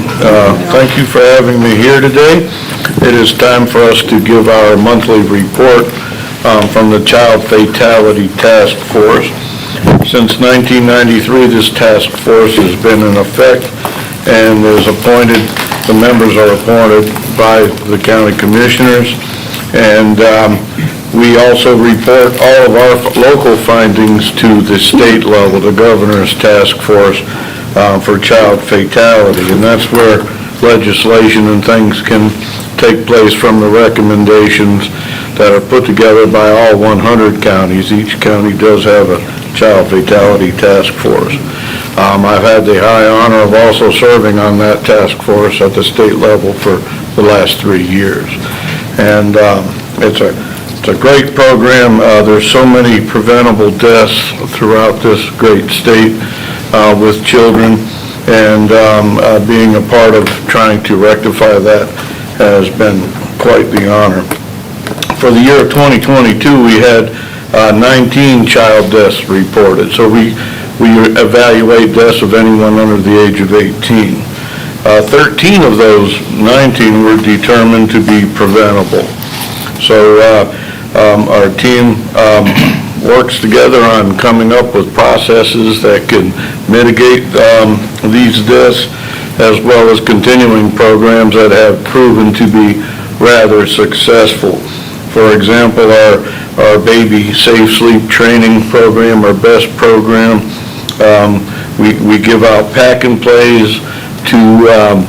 Thank you for having me here today. It is time for us to give our monthly report from the Child Fatality Task Force. Since 1993, this task force has been in effect and is appointed, the members are appointed by the county commissioners, and we also report all of our local findings to the state level, the governor's task force for child fatality, and that's where legislation and things can take place from the recommendations that are put together by all 100 counties. Each county does have a child fatality task force. I've had the high honor of also serving on that task force at the state level for the last 3 years. And it's a great program. There's so many preventable deaths throughout this great state with children, and being a part of trying to rectify that has been quite the honor. For the year of 2022, we had 19 child deaths reported. So we we evaluate deaths of anyone under the age of 18. 13 of those 19 were determined to be preventable. So our team works together on coming up with processes that can mitigate these deaths, as well as continuing programs that have proven to be rather successful. For example, our baby safe sleep training program, our BEST program, we give out pack and plays to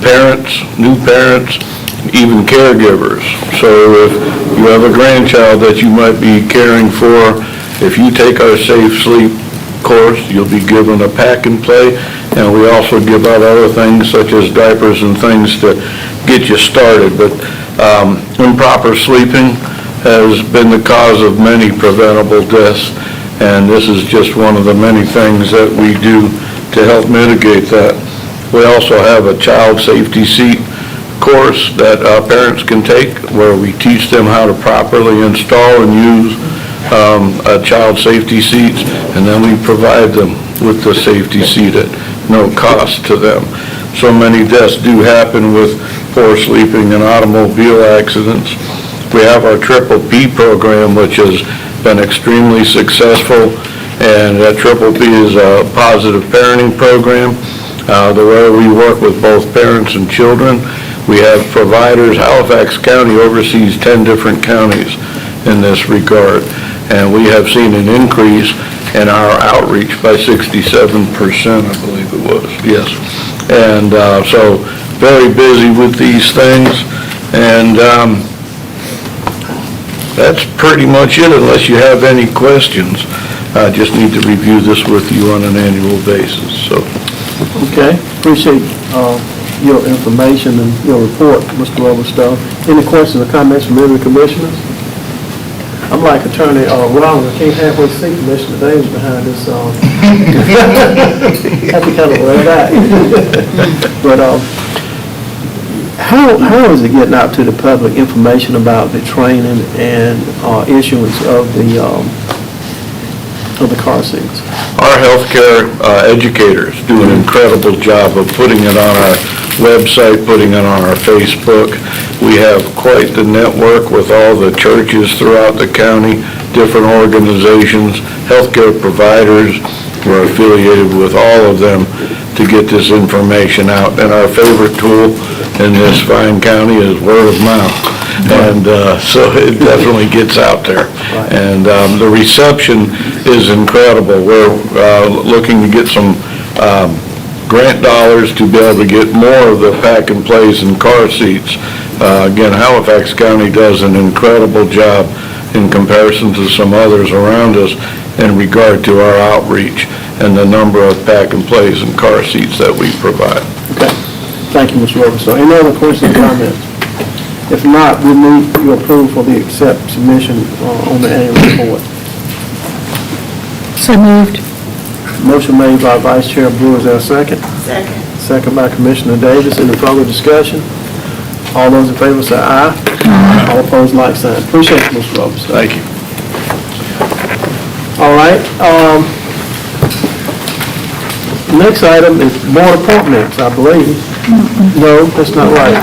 parents, new parents, even caregivers. So if you have a grandchild that you might be caring for, if you take our safe sleep course, you'll be given a pack and play, and we also give out other things such as diapers and things to get you started. But improper sleeping has been the cause of many preventable deaths, and this is just one of the many things that we do to help mitigate that. We also have a child safety seat course that parents can take, where we teach them how to properly install and use child safety seats, and then we provide them with the safety seat at no cost to them. So many deaths do happen with poor sleeping and automobile accidents. We have our Triple P program, which has been extremely successful, and that Triple P is a positive parenting program. The way we work with both parents and children. We have providers. Halifax County oversees 10 different counties in this regard, and we have seen an increase in our outreach by 67%, I believe it was, yes. And so very busy with these things, and that's pretty much it unless you have any questions. I just need to review this with you on an annual basis, so. Okay, appreciate your information and your report, Mr. Roberstone. Any questions or comments from any of the commissioners? I'm like Attorney Ron, I can't halfway see Commissioner Davis behind this. Have to kind of wear that. But how is it getting out to the public information about the training and issuance of the car seats? Our healthcare educators do an incredible job of putting it on our website, putting it on our Facebook. We have quite the network with all the churches throughout the county, different organizations, healthcare providers. We're affiliated with all of them to get this information out. And our favorite tool in this fine county is word of mouth. And so it definitely gets out there. And the reception is incredible. We're looking to get some grant dollars to be able to get more of the pack and plays and car seats. Again, Halifax County does an incredible job in comparison to some others around us in regard to our outreach and the number of pack and plays and car seats that we provide. Okay, thank you, Mr. Roberstone. Any other questions or comments? If not, we need your approval for the accept submission on the annual report. So moved. Motion made by Vice Chair Brewer, is there a second? Second. Second by Commissioner Davis. Any further discussion? All those in favor say aye. Aye. All opposed, like sign. Appreciate it, Mr. Robertson. Thank you. All right. Next item is board appointments, I believe. No, that's not right.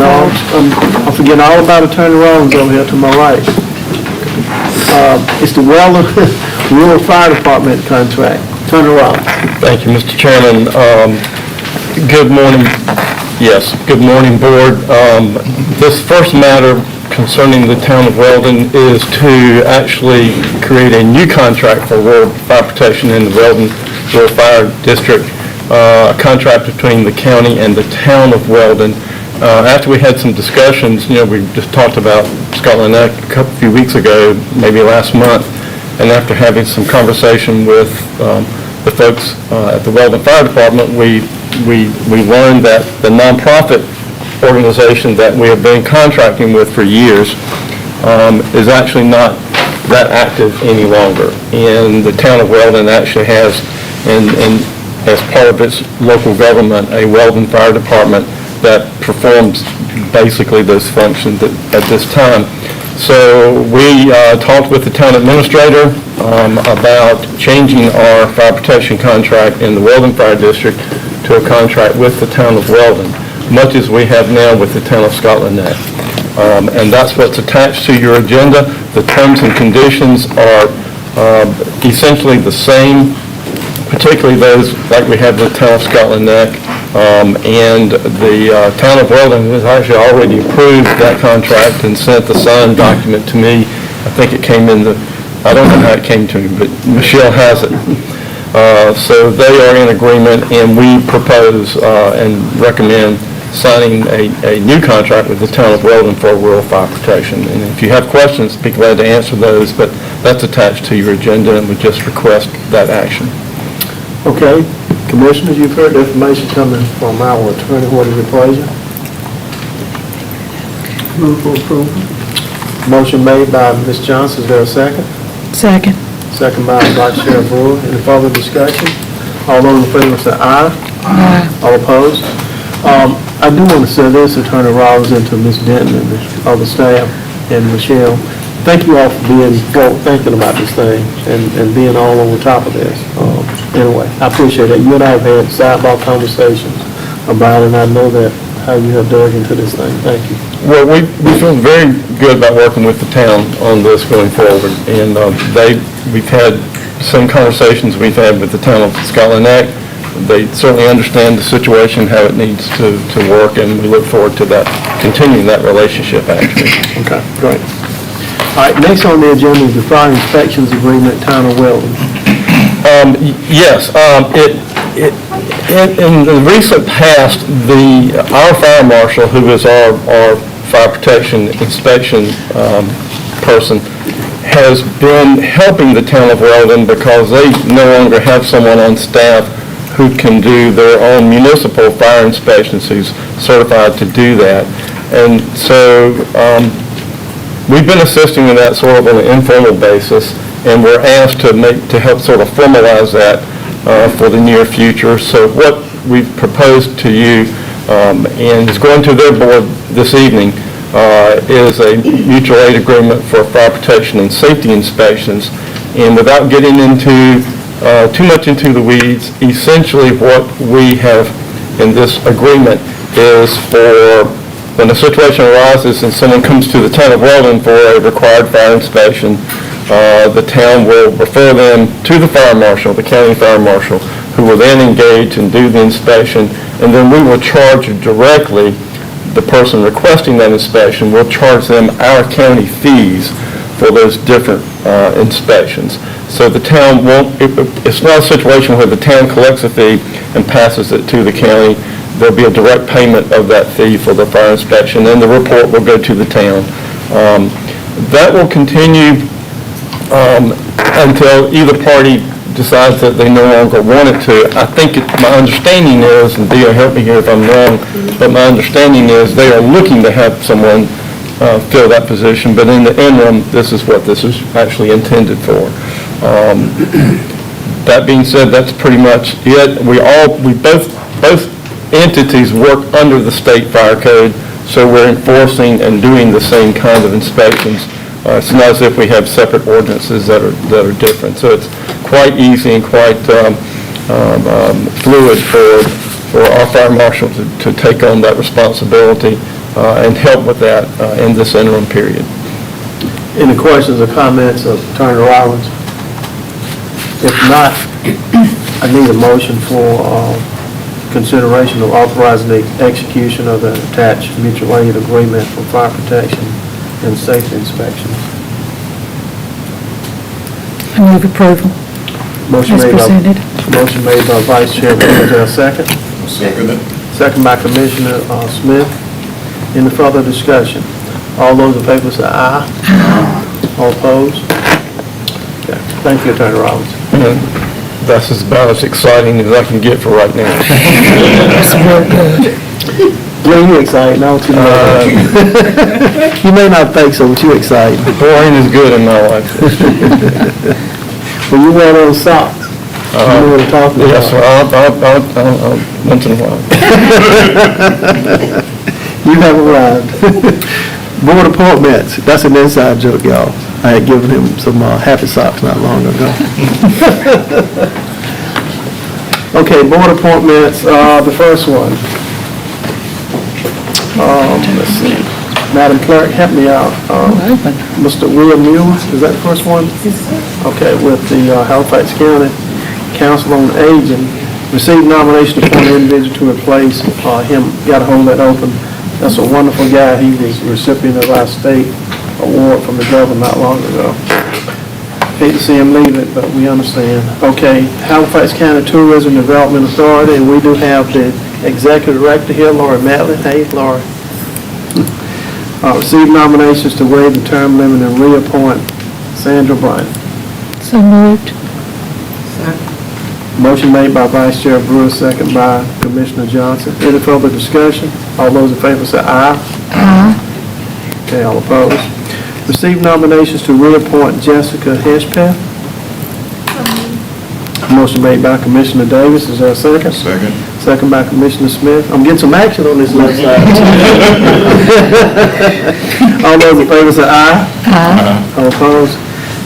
No, I'm forgetting all about Attorney Rollins over here to my right. It's the Weldon Rural Fire Department contract. Attorney Rollins. Thank you, Mr. Chairman. Good morning. Yes, good morning, Board. This first matter concerning the town of Weldon is to actually create a new contract for rural fire protection in the Weldon Rural Fire District, a contract between the county and the town of Weldon. After we had some discussions, we just talked about Scotland Neck a few weeks ago, maybe last month, and after having some conversation with the folks at the Weldon Fire Department, we learned that the nonprofit organization that we have been contracting with for years is actually not that active any longer. And the town of Weldon actually has, and as part of its local government, a Weldon Fire Department that performs basically those functions at this time. So we talked with the town administrator about changing our fire protection contract in the Weldon Fire District to a contract with the town of Weldon, much as we have now with the town of Scotland Neck. And that's what's attached to your agenda. The terms and conditions are essentially the same, particularly those like we have with the town of Scotland Neck. And the town of Weldon has actually already approved that contract and sent the signed document to me. I think it came in I don't know how it came to me, but Michelle has it. So they are in agreement, and we propose and recommend signing a new contract with the town of Weldon for rural fire protection. And if you have questions, be glad to answer those, but that's attached to your agenda, and we just request that action. Okay, Commissioners, you've heard the information coming from our attorney. What is your pleasure? Move for approval. Motion made by Ms. Johnson. Is there a second? Second. Second by Vice Chair Brewer. Any further discussion? All those in favor say aye. Aye. All opposed? I do want to say this, Attorney Rollins, and to Ms. Denton and the other staff and Michelle. Thank you all for being thinking about this thing and being all over top of this. Anyway, I appreciate it. You and I have had sidebar conversations about it, and I know that how you have dug into this thing. Thank you. Well, we feel very good about working with the town on this going forward, and we've had some conversations we've had with the town of Scotland Neck. They certainly understand the situation, how it needs to work, and we look forward to that, continuing that relationship, actually. Okay, great. All right, next on the agenda is the fire inspections agreement, town of Weldon. Yes, in the recent past, our fire marshal, who is our fire protection inspection person, has been helping the town of Weldon because they no longer have someone on staff who can do their own municipal fire inspections, who's certified to do that. And so we've been assisting in that sort of on an informal basis, and we're asked to help sort of formalize that for the near future. So what we've proposed to you, and is going to their board this evening, is a mutual aid agreement for fire protection and safety inspections. And without getting into too much into the weeds, essentially what we have in this agreement is for when a situation arises and someone comes to the town of Weldon for a required fire inspection, the town will refer them to the fire marshal, the county fire marshal, who will then engage and do the inspection, and then we will charge directly the person requesting that inspection. We'll charge them our county fees for those different inspections. So the town won't, it's not a situation where the town collects a fee and passes it to the county. There'll be a direct payment of that fee for the fire inspection, and the report will go to the town. That will continue until either party decides that they no longer want it to. I think my understanding is, and Dio, help me here if I'm wrong, but my understanding is they are looking to have someone fill that position, but in the interim, this is what this is actually intended for. That being said, that's pretty much it. Both entities work under the state fire code, so we're enforcing and doing the same kind of inspections. It's not as if we have separate ordinances that are different. So it's quite easy and quite fluid for our fire marshal to take on that responsibility and help with that in this interim period. Any questions or comments of Attorney Rollins? If not, I need a motion for consideration of authorizing the execution of the attached mutual aid agreement for fire protection and safety inspections. I move approval. Motion As made presented. Motion made by Vice Chair. Is there a second? Second it. Second by Commissioner Smith. Any further discussion? All those in favor say aye. Aye. All opposed? Okay. Thank you, Attorney Rollins. And that's about as exciting as I can get for right now. That's real good. Glenn, you excited now too? You may not think so, but you excited. Boring is good in my life. Well, you wear those socks. You know what I'm talking about. Yes, I'll once in a while. You have arrived. Board appointments, that's an inside joke, y'all. I had given him some happy socks not long ago. Okay, board appointments, the first one. Let's see. Madam Clerk, help me out. Mr. William Mueller, is that the first one? Okay, with the Halifax County Council on Aging, received nomination to appoint an individual to replace him, got to hold that open. That's a wonderful guy. He was the recipient of our state award from the governor not long ago. Hate to see him leave it, but we understand. Okay, Halifax County Tourism Development Authority, and we do have the executive director here, Laura Matlin. Hey, Laura. Received nominations to waive the term limit and reappoint Sandra Bryant. So moved. Motion made by Vice Chair Brewer, second by Commissioner Johnson. Any further discussion? All those in favor say aye. Aye. Okay, all opposed? Received nominations to reappoint Jessica Hedgepeth. Motion made by Commissioner Davis. Is there a second? Second. Second by Commissioner Smith. I'm getting some action on this left side. All those in favor say aye. Aye. All opposed?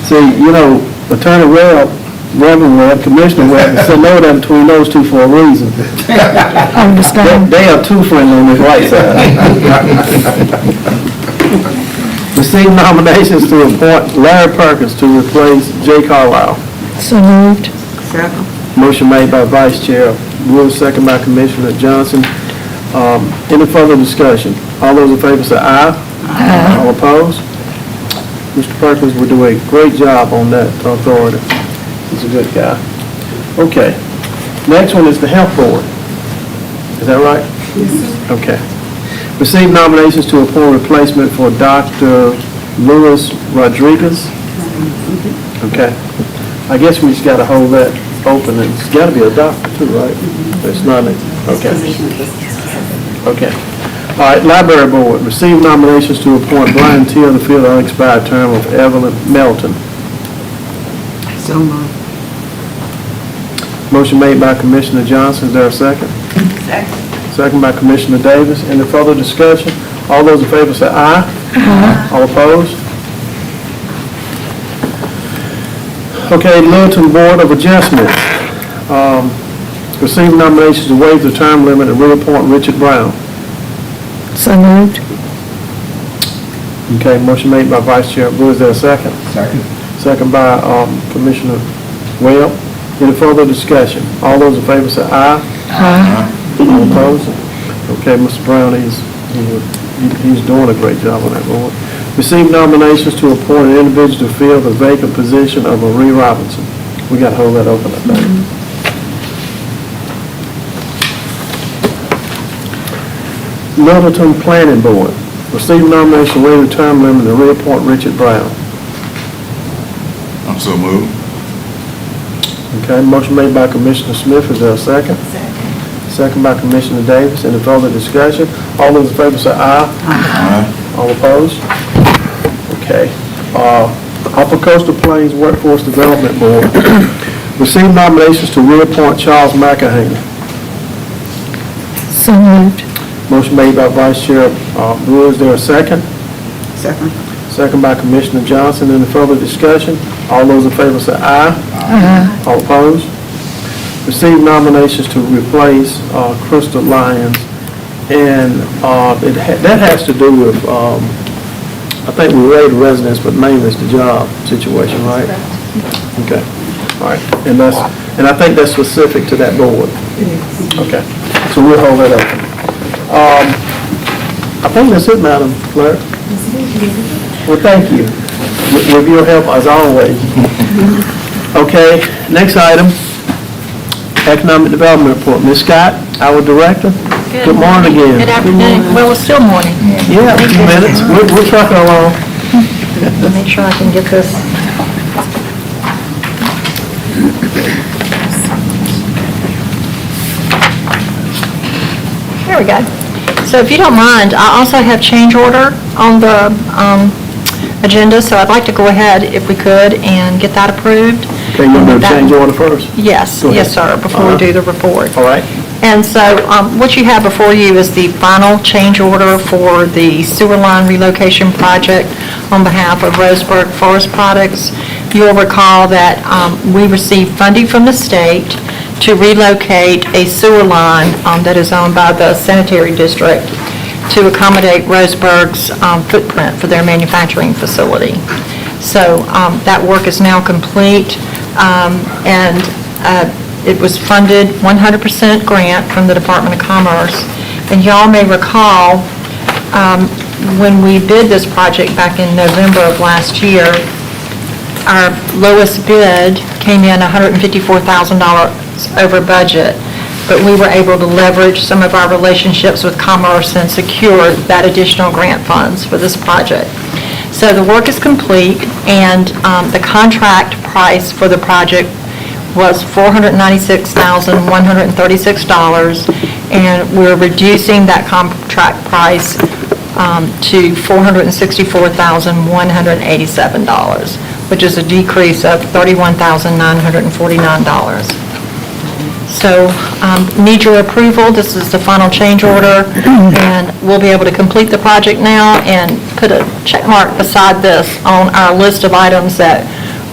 See, you know, Attorney Webb, Reverend Webb, Commissioner Webb, is sitting over there between those two for a reason. They are two friends on this right side. Received nominations to appoint Larry Perkins to replace Jay Carlisle. So moved. Second. Motion made by Vice Chair Brewer, second by Commissioner Johnson. Any further discussion? All those in favor say aye. Aye. All opposed? Mr. Perkins will do a great job on that authority. He's a good guy. Okay. Next one is the Health Board. Is that right? Yes. Okay. Received nominations to appoint replacement for Dr. Louis Rodriguez. Okay. I guess we just got to hold that open. It's got to be a doctor too, right? It's not a, okay. Okay. All right, Library Board. Received nominations to appoint Brian Teal to fill the unexpired term of Evelyn Melton. So moved. Motion made by Commissioner Johnson. Is there a second? Second. Second by Commissioner Davis. Any further discussion? All those in favor say aye. Aye. All opposed? Okay, Littleton Board of Adjustment. Received nominations to waive the term limit and reappoint Richard Brown. So moved. Okay, motion made by Vice Chair Brewer. Is there a second? Second. Second by Commissioner Webb. Any further discussion? All those in favor say aye. Aye. All opposed? Okay, Mr. Brown, he's doing a great job on that board. Received nominations to appoint an individual to fill the vacant position of Marie Robinson. We got to hold that open, I think. Littleton Planning Board. Received nomination to waive the term limit and reappoint Richard Brown. I'm so moved. Okay, motion made by Commissioner Smith. Is there a second? Second by Commissioner Davis. Any further discussion? All those in favor say aye. Aye. All opposed? Okay. Upper Coastal Plains Workforce Development Board. Received nominations to reappoint Charles McEnany. So moved. Motion made by Vice Chair Brewer. Is there a second? Second. Second by Commissioner Johnson. Any further discussion? All those in favor say aye. Aye. All opposed? Received nominations to replace Crystal Lyons. And that has to do with, I think we rated residents, but mainly it's the job situation, right? Okay. All right. And I think that's specific to that board. Okay. So we'll hold that open. I think that's it, Madam Clerk. Well, thank you. With your help, as always. Okay, next item, Economic Development Report. Ms. Scott, our Director. Good morning again. Good afternoon. Well, it's still morning. Yeah, a few minutes. We're trucking along. Let me make sure I can get this. There we go. So if you don't mind, I also have change order on the agenda, so I'd like to go ahead, if we could, and get that approved. Okay, you want to do change order first? Yes, Go ahead. yes, sir, before we do the report. All right. And so what you have before you is the final change order for the sewer line relocation project on behalf of Roseburg Forest Products. You'll recall that we received funding from the state to relocate a sewer line that is owned by the sanitary district to accommodate Roseburg's footprint for their manufacturing facility. So that work is now complete, and it was funded 100% grant from the Department of Commerce. And y'all may recall, when we bid this project back in November of last year, our lowest bid came in $154,000 over budget, but we were able to leverage some of our relationships with Commerce and secure that additional grant funds for this project. So the work is complete, and the contract price for the project was $496,136, and we're reducing that contract price to $464,187, which is a decrease of $31,949. So need your approval. This is the final change order, and we'll be able to complete the project now and put a check mark beside this on our list of items that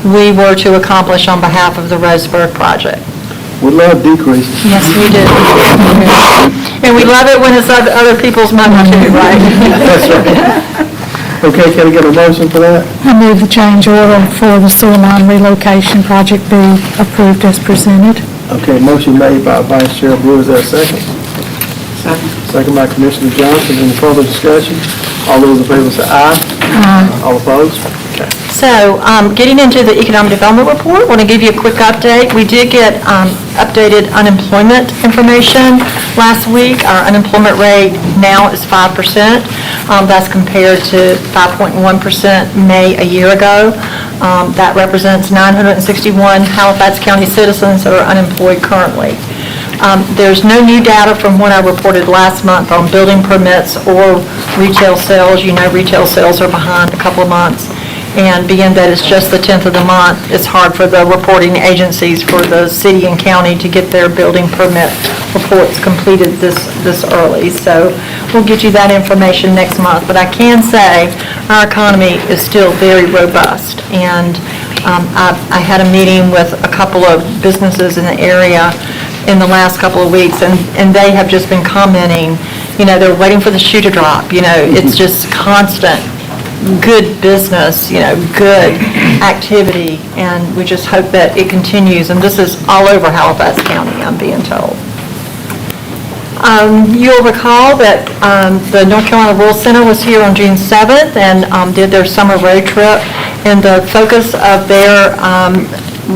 we were to accomplish on behalf of the Roseburg project. We love decreases. Yes, we do. And we love it when it's other people's money too, right? That's right. Okay, can I get a motion for that? I move the change order for the sewer line relocation project be approved as presented. Okay, motion made by Vice Chair Brewer, is there a second? Second. Second by Commissioner Johnson. Any further discussion? All those in favor say aye. Aye. All opposed? Okay. So, getting into the economic development report, I want to give you a quick update. We did get updated unemployment information last week. Our unemployment rate now is 5%. That's compared to 5.1% May a year ago. That represents 961 Halifax County citizens that are unemployed currently. There's no new data from what I reported last month on building permits or retail sales. You know, retail sales are behind a couple of months. And being that it's just the 10th of the month, it's hard for the reporting agencies for the city and county to get their building permit reports completed this early. So we'll get you that information next month. But I can say our economy is still very robust. And I had a meeting with a couple of businesses in the area in the last couple of weeks, and they have just been commenting, you know, they're waiting for the shoe to drop. You know, it's just constant good business, you know, good activity, and we just hope that it continues. And this is all over Halifax County, I'm being told. You'll recall that the North Carolina Rural Center was here on June 7th and did their summer road trip, and the focus of their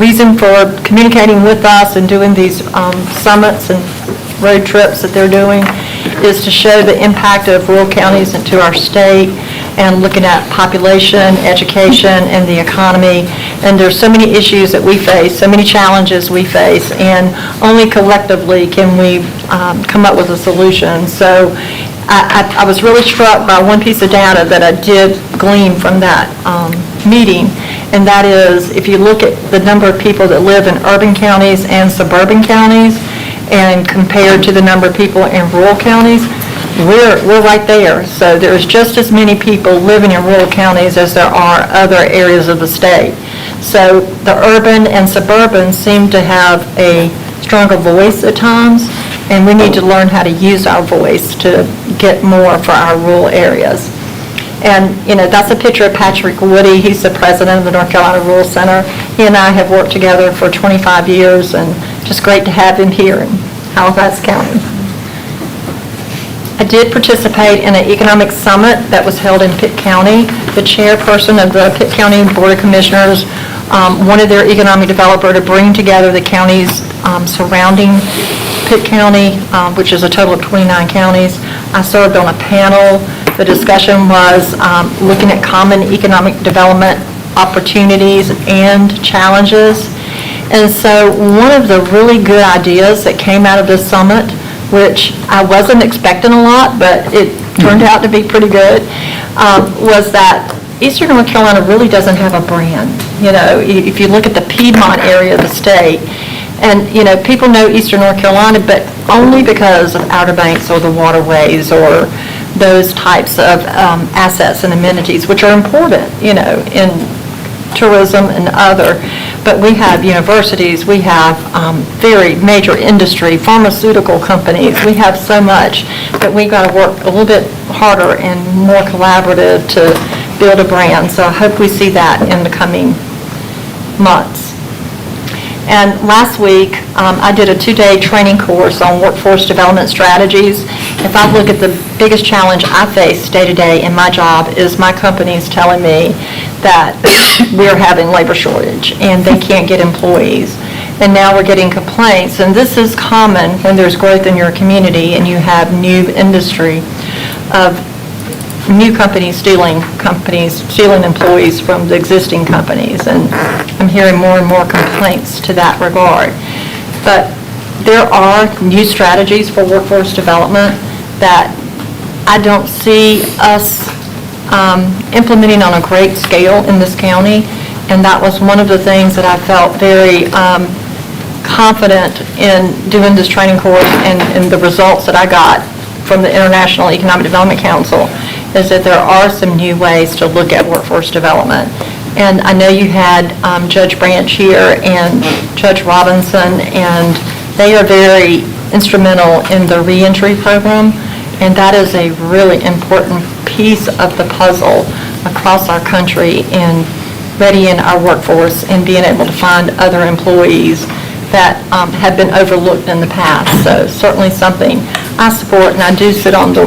reason for communicating with us and doing these summits and road trips that they're doing is to show the impact of rural counties into our state and looking at population, education, and the economy. And there's so many issues that we face, so many challenges we face, and only collectively can we come up with a solution. So I was really struck by one piece of data that I did glean from that meeting, and that is, if you look at the number of people that live in urban counties and suburban counties, and compared to the number of people in rural counties, we're right there. So there's just as many people living in rural counties as there are other areas of the state. So the urban and suburban seem to have a stronger voice at times, and we need to learn how to use our voice to get more for our rural areas. And, you know, that's a picture of Patrick Woody. He's the president of the North Carolina Rural Center. He and I have worked together for 25 years, and just great to have him here in Halifax County. I did participate in an economic summit that was held in Pitt County. The chairperson of the Pitt County Board of Commissioners wanted their economic developer to bring together the counties surrounding Pitt County, which is a total of 29 counties. I served on a panel. The discussion was looking at common economic development opportunities and challenges. And so one of the really good ideas that came out of this summit, which I wasn't expecting a lot, but it turned out to be pretty good, was that Eastern North Carolina really doesn't have a brand. You know, if you look at the Piedmont area of the state, and, you know, people know Eastern North Carolina, but only because of Outer Banks or the waterways or those types of assets and amenities, which are important, in tourism and other. But we have universities, we have very major industry, pharmaceutical companies. We have so much that we've got to work a little bit harder and more collaborative to build a brand. So I hope we see that in the coming months. And last week, I did a 2-day training course on workforce development strategies. If I look at the biggest challenge I face day to day in my job is my company's telling me that we're having labor shortage and they can't get employees. And now we're getting complaints. And this is common when there's growth in your community and you have new industry of new companies stealing employees from the existing companies, and I'm hearing more and more complaints to that regard. But there are new strategies for workforce development that I don't see us implementing on a great scale in this county, and that was one of the things that I felt very confident in doing this training course and the results that I got from the International Economic Development Council, is that there are some new ways to look at workforce development. And I know you had Judge Branch here and Judge Robinson, and they are very instrumental in the reentry program, and that is a really important piece of the puzzle across our country in readying our workforce and being able to find other employees that have been overlooked in the past. So certainly something I support, and I do sit on the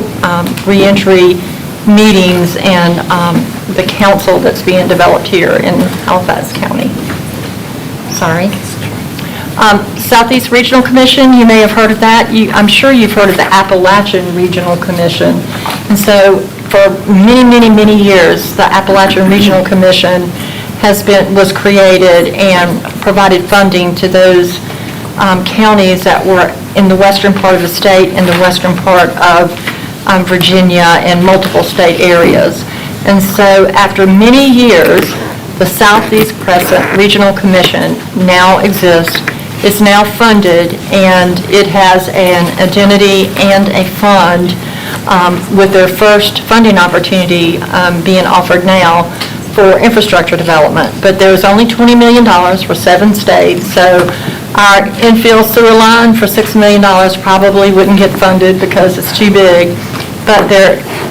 reentry meetings and the council that's being developed here in Halifax County. Sorry. Southeast Regional Commission, you may have heard of that. I'm sure you've heard of the Appalachian Regional Commission. And so for many, many, many years, the Appalachian Regional Commission was created and provided funding to those counties that were in the western part of the state and the western part of Virginia and multiple state areas. And so after many years, the Southeast Crescent Regional Commission now exists. It's now funded, and it has an identity and a fund with their first funding opportunity being offered now for infrastructure development. But there's only $20 million for 7 states, so our infill sewer line for $6 million probably wouldn't get funded because it's too big. But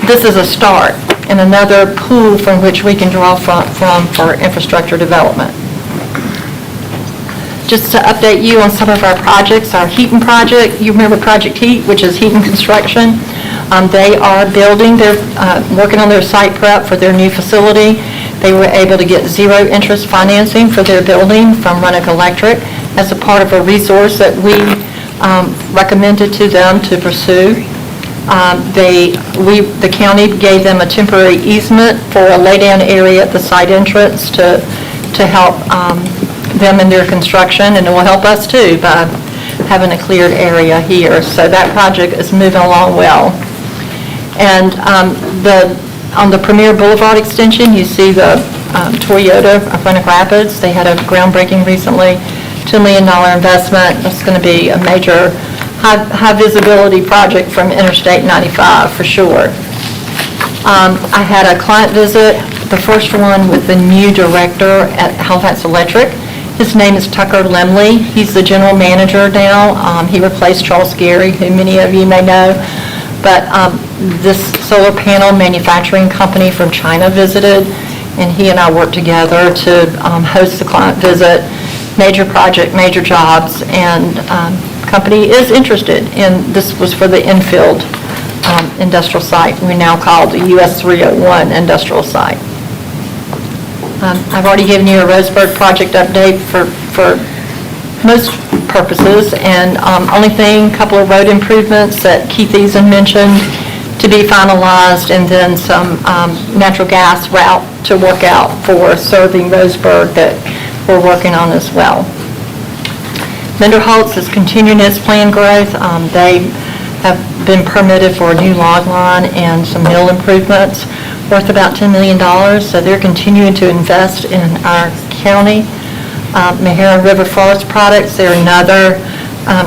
this is a start and another pool from which we can draw from for infrastructure development. Just to update you on some of our projects, our Heaton project, you remember Project Heat, which is Heaton Construction. They are building, they're working on their site prep for their new facility. They were able to get zero interest financing for their building from Runnick Electric as a part of a resource that we recommended to them to pursue. The county gave them a temporary easement for a laydown area at the site entrance to help them in their construction, and it will help us too by having a cleared area here. So that project is moving along well. And on the Premier Boulevard extension, you see the Toyota of Runnick Rapids. They had a groundbreaking recently, $2 million investment. That's going to be a major high visibility project from Interstate 95 for sure. I had a client visit, the first one with the new director at Halifax Electric. His name is Tucker Lemley. He's the general manager now. He replaced Charles Gary, who many of you may know. But this solar panel manufacturing company from China visited, and he and I worked together to host the client visit. Major project, major jobs, and company is interested in, this was for the infield industrial site, we now call the US 301 industrial site. I've already given you a Roseburg project update for most purposes, and only thing, couple of road improvements that Keith Eason mentioned to be finalized, and then some natural gas route to work out for serving Roseburg that we're working on as well. Linderholtz is continuing its planned growth. They have been permitted for a new log line and some mill improvements worth about $10 million, so they're continuing to invest in our county. Mahara River Forest Products, they're another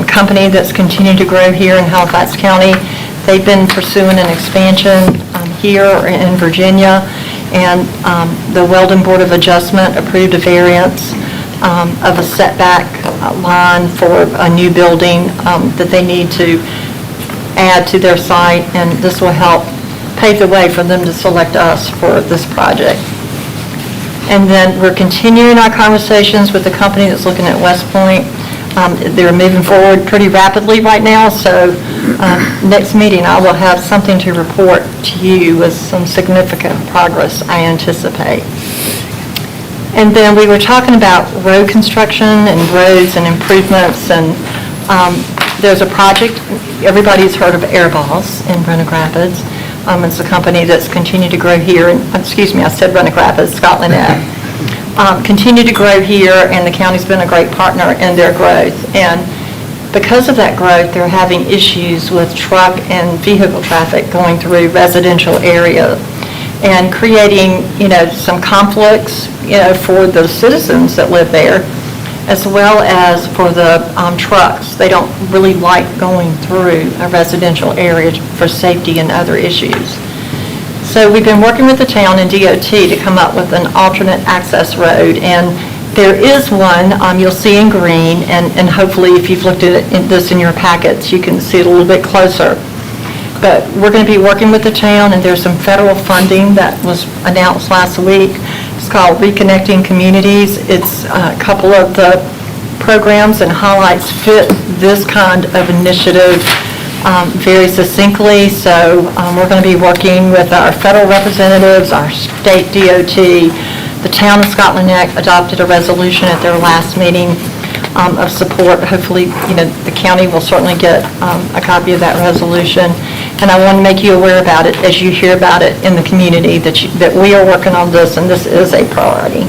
company that's continued to grow here in Halifax County. They've been pursuing an expansion here in Virginia, and the Weldon Board of Adjustment approved a variance of a setback line for a new building that they need to add to their site, and this will help pave the way for them to select us for this project. And then we're continuing our conversations with the company that's looking at West Point. They're moving forward pretty rapidly right now, so next meeting I will have something to report to you with some significant progress I anticipate. And then we were talking about road construction and roads and improvements, and there's a project, everybody's heard of Airballs in Renwick Rapids. It's a company that's continued to grow here, I said Renwick Rapids, Scotland Ave. Continue to grow here, and the county's been a great partner in their growth. And because of that growth, they're having issues with truck and vehicle traffic going through residential areas and creating, some conflicts, for the citizens that live there, as well as for the trucks. They don't really like going through a residential area for safety and other issues. So we've been working with the town and DOT to come up with an alternate access road, and there is one you'll see in green, and hopefully if you've looked at this in your packets, you can see it a little bit closer. But we're going to be working with the town, and there's some federal funding that was announced last week. It's called Reconnecting Communities. It's a couple of the programs and highlights fit this kind of initiative very succinctly. So we're going to be working with our federal representatives, our state DOT. The town of Scotland Neck adopted a resolution at their last meeting of support. Hopefully, the county will certainly get a copy of that resolution. And I want to make you aware about it as you hear about it in the community, that we are working on this, and this is a priority.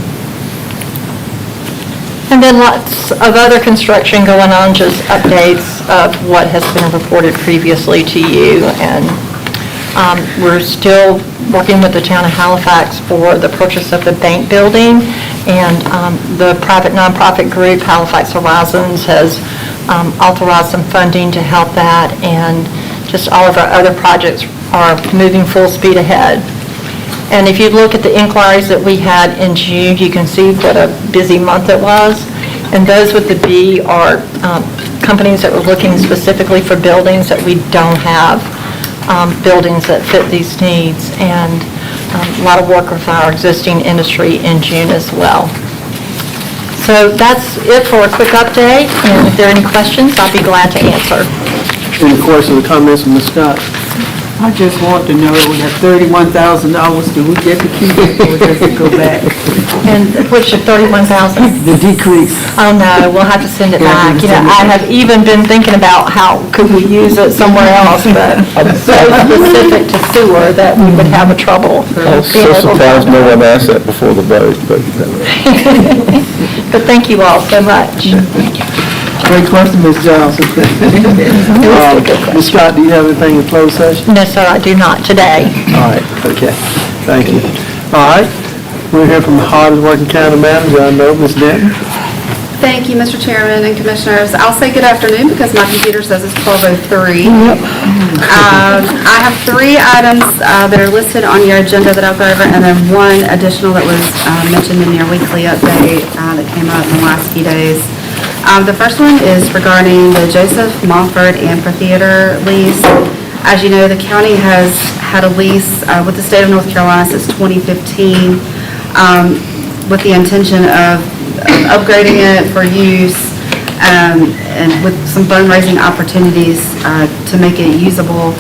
And then lots of other construction going on, just updates of what has been reported previously to you. And we're still working with the town of Halifax for the purchase of the bank building, and the private nonprofit group Halifax Horizons has authorized some funding to help that, and just all of our other projects are moving full speed ahead. And if you look at the inquiries that we had in June, you can see what a busy month it was. And those with the B are companies that were looking specifically for buildings that we don't have, buildings that fit these needs, and a lot of work with our existing industry in June as well. So that's it for a quick update, and if there are any questions, I'll be glad to answer. Any questions or comments from Ms. Scott? I just want to know, we have $31,000, do we get to keep it, or does it go back? And which of 31,000? The decrease. Oh, no, we'll have to send it back. I have even been thinking about how could we use it somewhere else, but so specific to sewer that we would have a trouble. I was so surprised no one asked that before the vote, but... But thank you all so much. Great question, Ms. Johnson. Ms. Scott, do you have anything in closed session? No, sir, I do not today. All right, okay, thank you. All right, we're here from the hardest working county manager I know, Ms. Denton. Thank you, Mr. Chairman and Commissioners. I'll say good afternoon because my computer says it's 12:03. I have 3 items that are listed on your agenda that I'll go over, and then one additional that was mentioned in your weekly update that came out in the last few days. The first one is regarding the Joseph Mofford Amphitheater lease. As you know, the county has had a lease with the state of North Carolina since 2015 with the intention of upgrading it for use and with some fundraising opportunities to make it usable.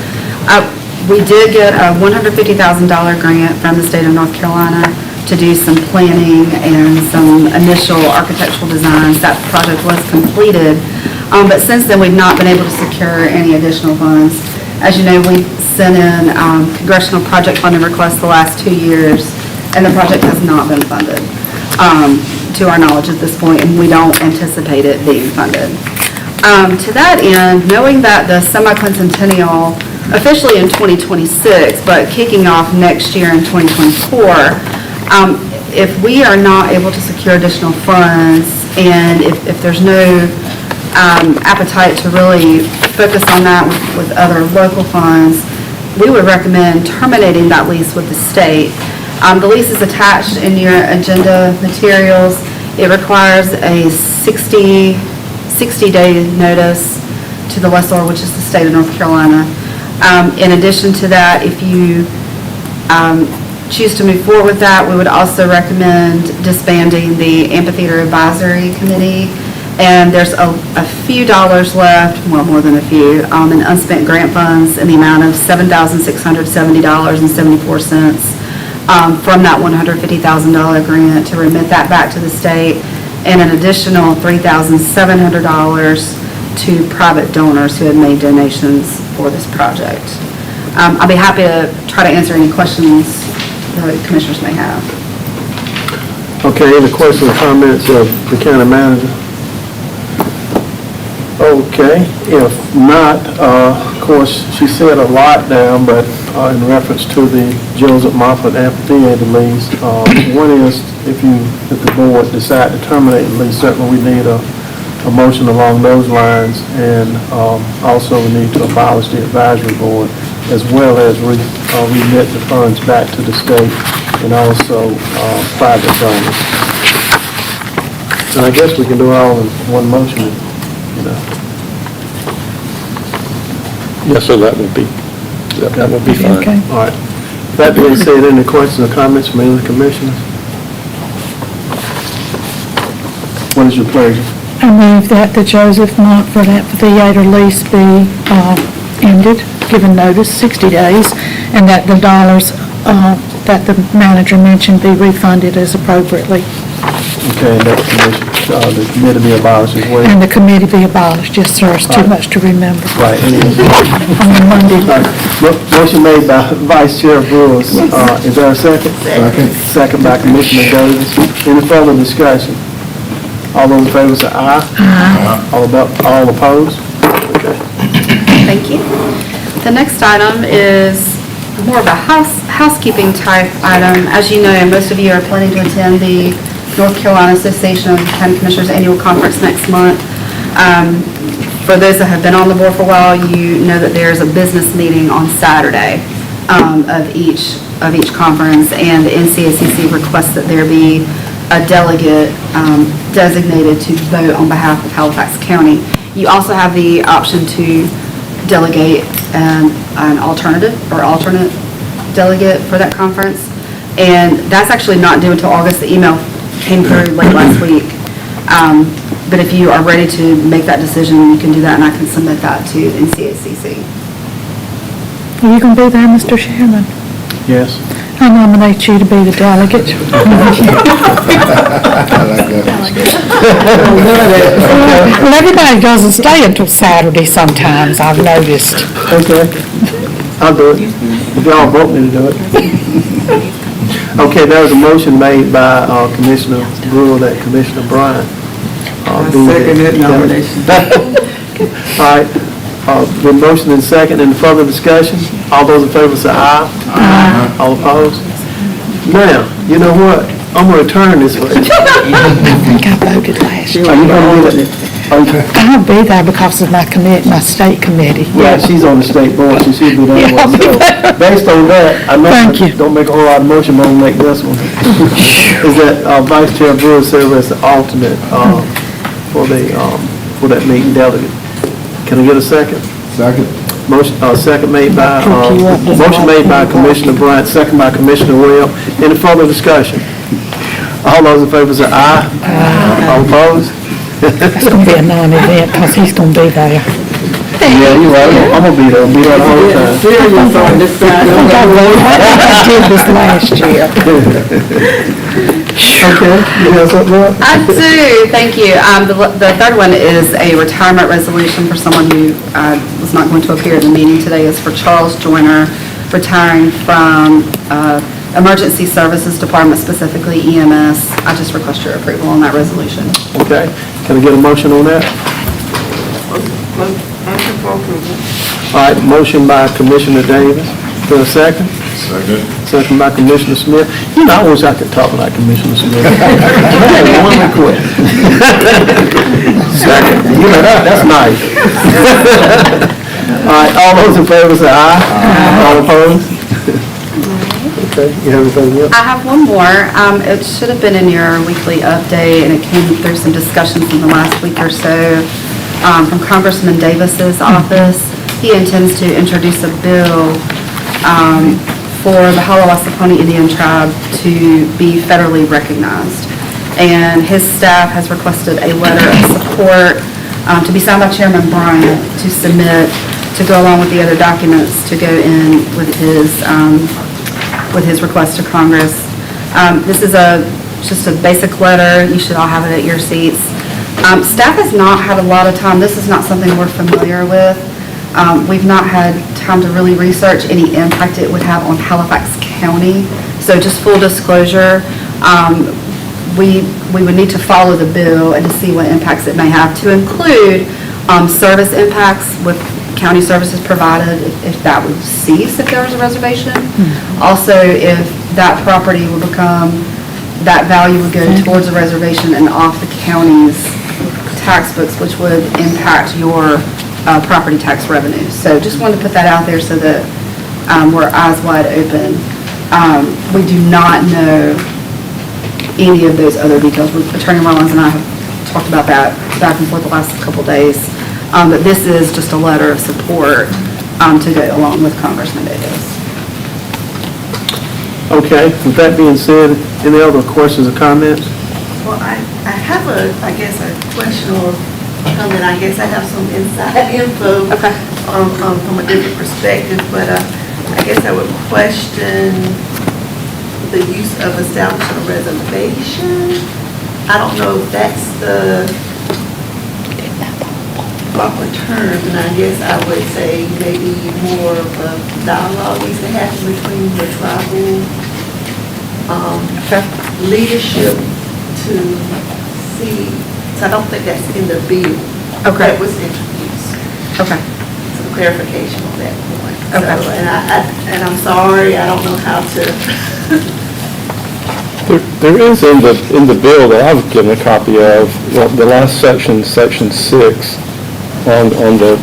We did get a $150,000 grant from the state of North Carolina to do some planning and some initial architectural designs. That project was completed, but since then we've not been able to secure any additional funds. As you know, we sent in congressional project funding requests the last 2 years, and the project has not been funded to our knowledge at this point, and we don't anticipate it being funded. To that end, knowing that the semi-quincentennial officially in 2026, but kicking off next year in 2024, if we are not able to secure additional funds, and if there's no appetite to really focus on that with other local funds, we would recommend terminating that lease with the state. The lease is attached in your agenda materials. It requires a 60-day notice to the lessor, which is the state of North Carolina. In addition to that, if you choose to move forward with that, we would also recommend disbanding the Amphitheater Advisory Committee. And there's a few dollars left, well, more than a few, in unspent grant funds in the amount of $7,670.74 from that $150,000 grant to remit that back to the state, and an additional $3,700 to private donors who had made donations for this project. I'll be happy to try to answer any questions the commissioners may have. Okay, any questions or comments of the county manager? Okay, if not, of course, she said a lot down, but in reference to the Joseph Moffett Amphitheater lease, one is if the board decide to terminate the lease, certainly we need a motion along those lines, and also we need to abolish the advisory board, as well as remit the funds back to the state and also private donors. And I guess we can do it all in one motion. Yes, sir, that would be fine. Okay. All right. That being said, any questions or comments from any of the commissioners? What is your pleasure? I move that the Joseph Montford Amphitheater lease be ended, given notice, 60 days, and that the dollars that the manager mentioned be refunded as appropriately. Okay, and that the committee be abolished as well. And the committee be abolished. Yes, sir, it's too much to remember. Right. On Monday. Motion made by Vice Chair Brewers. Is there a second? Second. Second by Commissioner Davis. Any further discussion? All those in favor say aye. Aye. All opposed? Okay. Thank you. The next item is more of a housekeeping type item. As you know, most of you are planning to attend the North Carolina Association of County Commissioners Annual Conference next month. For those that have been on the board for a while, you know that there's a business meeting on Saturday of each conference, and the NCACC requests that there be a delegate designated to vote on behalf of Halifax County. You also have the option to delegate an alternate delegate for that conference, and that's actually not due until August. The email came through late last week. But if you are ready to make that decision, you can do that, and I can submit that to NCACC. Are you going to be there, Mr. Chairman? Yes. I nominate you to be the delegate. Well, everybody doesn't stay until Saturday sometimes, I've noticed. Okay. I'll do it. If y'all vote me to do it. Okay, there was a motion made by Commissioner Brewer that Commissioner Bryant be second that nomination. All right, the motion and second, and further discussion. All those in favor say aye. Aye. All opposed? Now, you know what? I'm going to return this way. I think I voted last year. Are you going to be there? I'll be there because of my state committee. Yeah, she's on the state board, so she'll be there. Yeah, I'll be So, based on that, I know Thank you. don't make a whole lot of motion, but I'm going to make this one. Is that Vice Chair Brewer serve as the alternate for that meeting delegate. Can I get a second? Second. Motion, second made by, motion made by Commissioner Bryant, second by Commissioner Webb. Any further discussion? All those in favor say aye. Aye. All opposed? It's going to be a non-event because he's going to be there. Yeah, you're right. I'm going to be there. I'll be there the whole time. Serious on this side. I did this last year. Okay, you have something else? I do, thank you. The third one is a retirement resolution for someone who was not going to appear at the meeting today. It's for Charles Joyner, retiring from Emergency Services Department, specifically EMS. I just request your approval on that resolution. Okay, can I get a motion on that? All right, motion by Commissioner Davis. For a second? Second. Second by Commissioner Smith. You know, I wish I could talk like Commissioner Smith. I have one request. Second. You know, that's nice. All right, all those in favor say aye. All opposed? Okay, you have anything else? I have one more. It should have been in your weekly update, and it came through some discussions in the last week or so from Congressman Davis's office. He intends to introduce a bill for the Halifax Indian Tribe to be federally recognized. And his staff has requested a letter of support to be signed by Chairman Bryant to submit to go along with the other documents to go in with his request to Congress. This is just a basic letter. You should all have it at your seats. Staff has not had a lot of time. This is not something we're familiar with. We've not had time to really research any impact it would have on Halifax County. So just full disclosure, we would need to follow the bill and to see what impacts it may have, to include service impacts with county services provided, if that would cease if there was a reservation. Also, if that property would become, that value would go towards a reservation and off the county's tax books, which would impact your property tax revenue. So just wanted to put that out there so that we're eyes wide open. We do not know any of those other details. Attorney Rollins and I have talked about that back and forth the last couple days. But this is just a letter of support to go along with Congressman Davis. Okay, with that being said, any other questions or comments? Well, I have a question or comment. I guess I have some inside info from a different perspective, but I guess I would question the use of establishing a reservation. I don't know if that's the proper term, and I guess I would say maybe more of a dialogue needs to happen between the tribal leadership to see, so I don't think that's in the bill. Okay. That was introduced. Okay. Some clarification on that point. Okay. So, and I'm sorry, I don't know how to. There is in the bill that I've given a copy of, the last section, section 6, on in the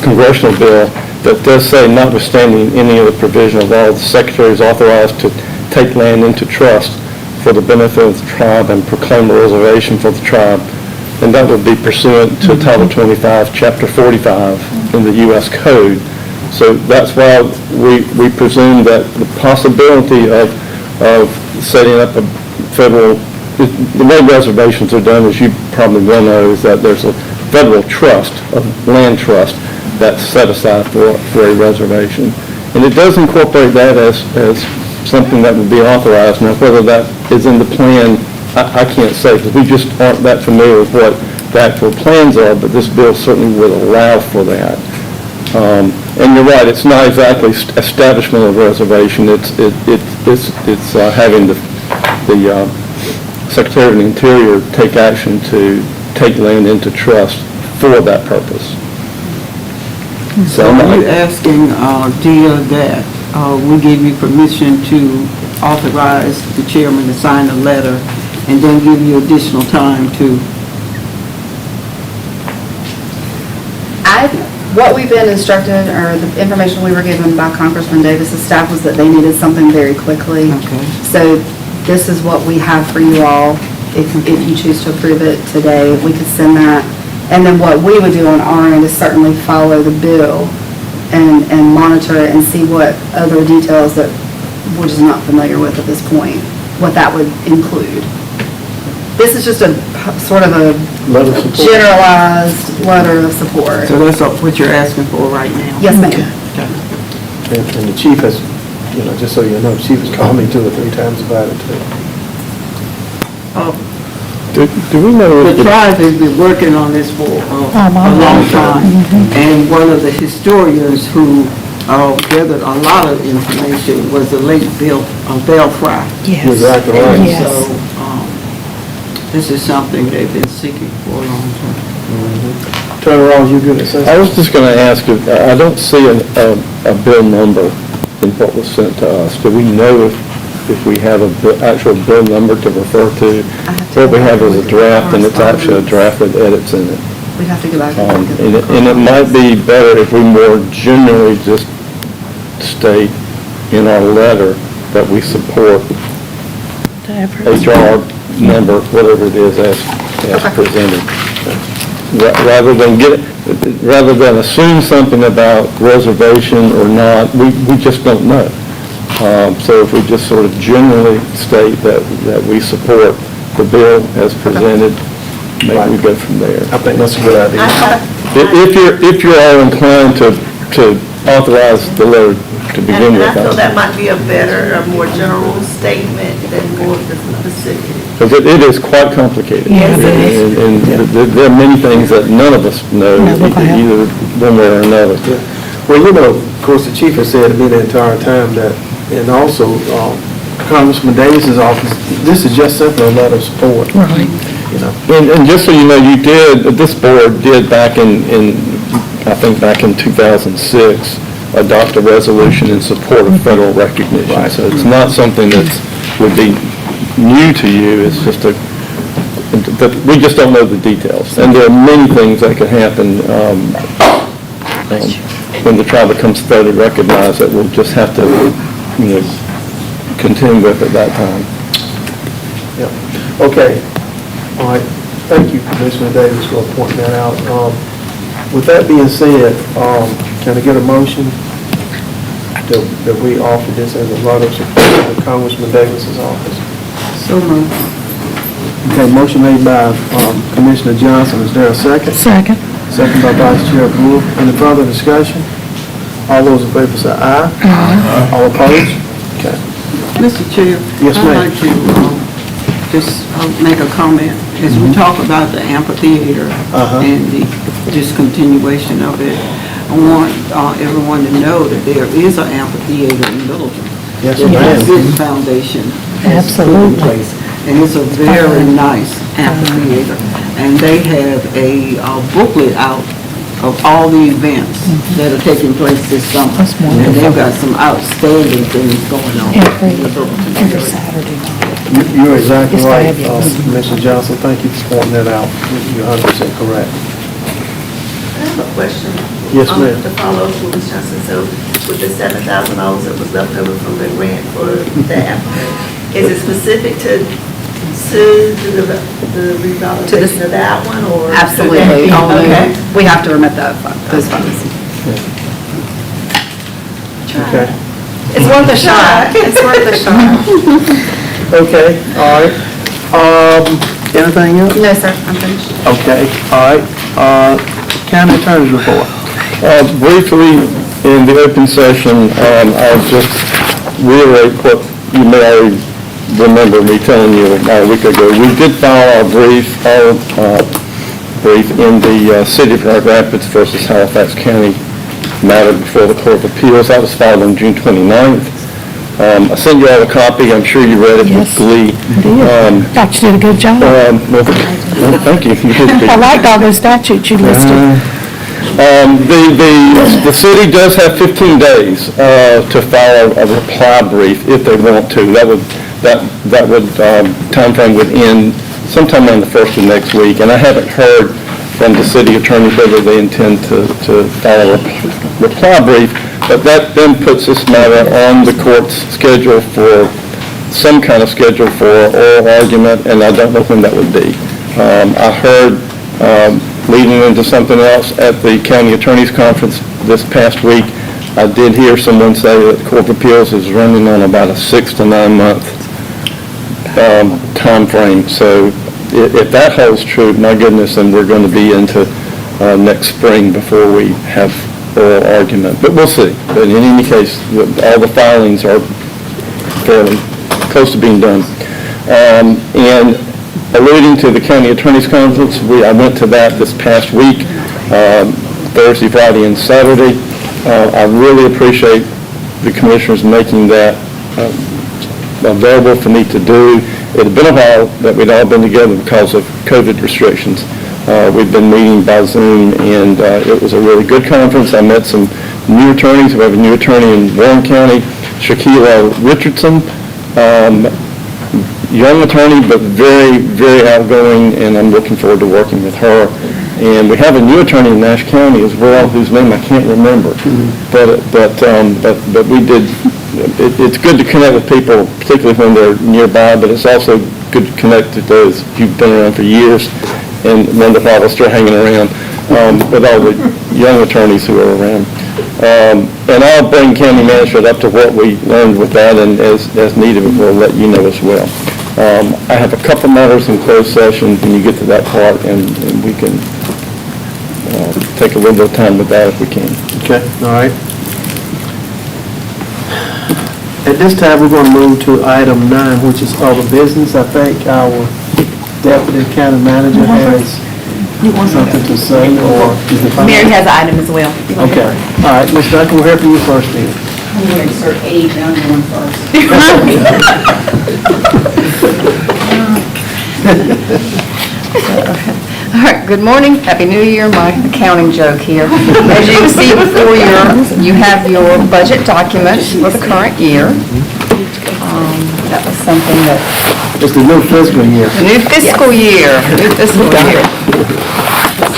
congressional bill, that does say, notwithstanding any of the provision of law, the Secretary is authorized to take land into trust for the benefit of the tribe and proclaim a reservation for the tribe. And that would be pursuant to Title 25, Chapter 45 in the U.S. Code. So that's why we presume that the possibility of setting up a federal, the way reservations are done, as you probably well know, is that there's a federal trust, a land trust, that's set aside for a reservation. And it does incorporate that as something that would be authorized. Now, whether that is in the plan, I can't say, because we just aren't that familiar with what the actual plans are, but this bill certainly would allow for that. And you're right, it's not exactly establishment of reservation, it's having the Secretary of the Interior take action to take land into trust for that purpose. So are you asking, Dia, that we give you permission to authorize the chairman to sign a letter and then give you additional time to? What we've been instructed, or the information we were given by Congressman Davis's staff, was that they needed something very quickly. Okay. So this is what we have for you all. If you choose to approve it today, we could send that. And then what we would do on our end is certainly follow the bill and monitor it and see what other details that we're just not familiar with at this point, what that would include. This is just a sort of a generalized letter of support. So that's what you're asking for right now? Yes, ma'am. And the chief has, just so you know, the chief has called me 2 or 3 times about it too. Do we know if The tribe has been working on this for a long time. And one of the historians who gathered a lot of information was the late Bell Fry. Yes. Exactly right. And so this is something they've been seeking for a long time. Attorney Rollins, you good at saying? I was just going to ask, I don't see a bill number in what was sent to us. Do we know if if we have actual bill number to refer to. What we have is a draft, and it's actually a draft with edits in it. We'd have to go back and look at And the it might be better if we more generally just state in our letter that we support HR number, whatever it is, as presented. Rather than assume something about reservation or not, we just don't know. So if we just sort of generally state that we support the bill as presented, maybe we go from there. I think that's a good idea. If you're all inclined to authorize the letter to begin And with. I feel that might be a better, a more general statement than more of the specific. Because it is quite complicated. Yes, it is. And there are many things that none of us know, either one way or another. Well, of course, the chief has said to me the entire time that, and also Congressman Davis's office, this is just simply a letter of support. Right. And just so you know, this board did back in I think back in 2006, adopt a resolution in support of federal recognition. So it's not something that would be new to you, it's just we just don't know the details. And there are many things that could happen when the trial becomes federally recognized that we'll just have to, contend with at that time. Yeah. Okay. All right. Thank you, Commissioner Davis, for pointing that out. With that being said, can I get a motion that we offer this as a letter of support to Congressman Davis's office? So moved. Okay, motion made by Commissioner Johnson. Is there a second? Second. Second by Vice Chair Brewer. Any further discussion? All those in favor say aye. Aye. All opposed? Okay. Mr. Chair? Yes, ma'am. I'd like to just make a comment. As we talk about the amphitheater and the discontinuation of it, I want everyone to know that there is an amphitheater in Littleton. Yes, that ma'am. the City Foundation has put in place. And it's a very nice amphitheater. And they have a booklet out of all the events that are taking place this summer. And they've got some outstanding things going on. Every Saturday night. You're exactly It's right, fabulous. Commissioner Johnson. Thank you for pointing that out. You're 100% correct. I have a question. Yes, ma'am. To follow up with Ms. Johnson, so with the $7,000 that was left over from the grant for that, is it specific to the revitalization of that one, or? Absolutely. Okay. We have to remit those funds. Okay. It's worth a shot. It's worth a shot. Okay, all right. Anything else? No, sir, I'm finished. Okay, all right. County Attorney's report. Briefly, in the open session, I'll just reiterate what you may already remember me telling you about a week ago. We did file our brief in the City of Grand Rapids versus Halifax County matter before the Court of Appeals. That was filed on June 29th. I sent you all a copy. I'm sure you read it with glee. Thought you did a good job. Well, thank you. You did. I liked all those statutes you listed. The city does have 15 days to file a reply brief if they want to. That would timeframe would end sometime on the first of next week, and I haven't heard from the city attorney whether they intend to file a reply brief, but that then puts this matter on the court's schedule for some kind of schedule for oral argument, and I don't know when that would be. I heard leading into something else at the county attorney's conference this past week, I did hear someone say that the Court of Appeals is running on about a 6 to 9 month time frame. So if that holds true, my goodness, then we're going to be into next spring before we have oral argument. But we'll see. But in any case, all the filings are fairly close to being done. And alluding to the county attorney's conference, I went to that this past week, Thursday, Friday, and Saturday. I really appreciate the commissioners making that available for me to do. It had been a while that we'd all been together because of COVID restrictions. We've been meeting by Zoom, and it was a really good conference. I met some new attorneys. We have a new attorney in Warren County, Shaquila Richardson, Young attorney, but very, very outgoing, and I'm looking forward to working with her. And we have a new attorney in Nash County as well, whose name I can't remember. But we did, it's good to connect with people, particularly when they're nearby, but it's also good to connect to those who've been around for years and wonder why they're still hanging around, with all the young attorneys who are around. And I'll bring county manager up to what we learned with that, and as needed, we'll let you know as well. I have a couple matters in closed session when you get to that part, and we can take a little bit of time with that if we can. Okay, all right. At this time, we're going to move to item 9, which is other business. I think our deputy county manager has something to say, or... Mary has an item as well. Okay, all right, Ms. Duncan, we'll hear from you first then. I'm going to insert A down one first. All right, good morning, Happy New Year, my accounting joke here. As you can see before you have your budget documents for the current year. That was something that... It's the new fiscal year. The new fiscal year,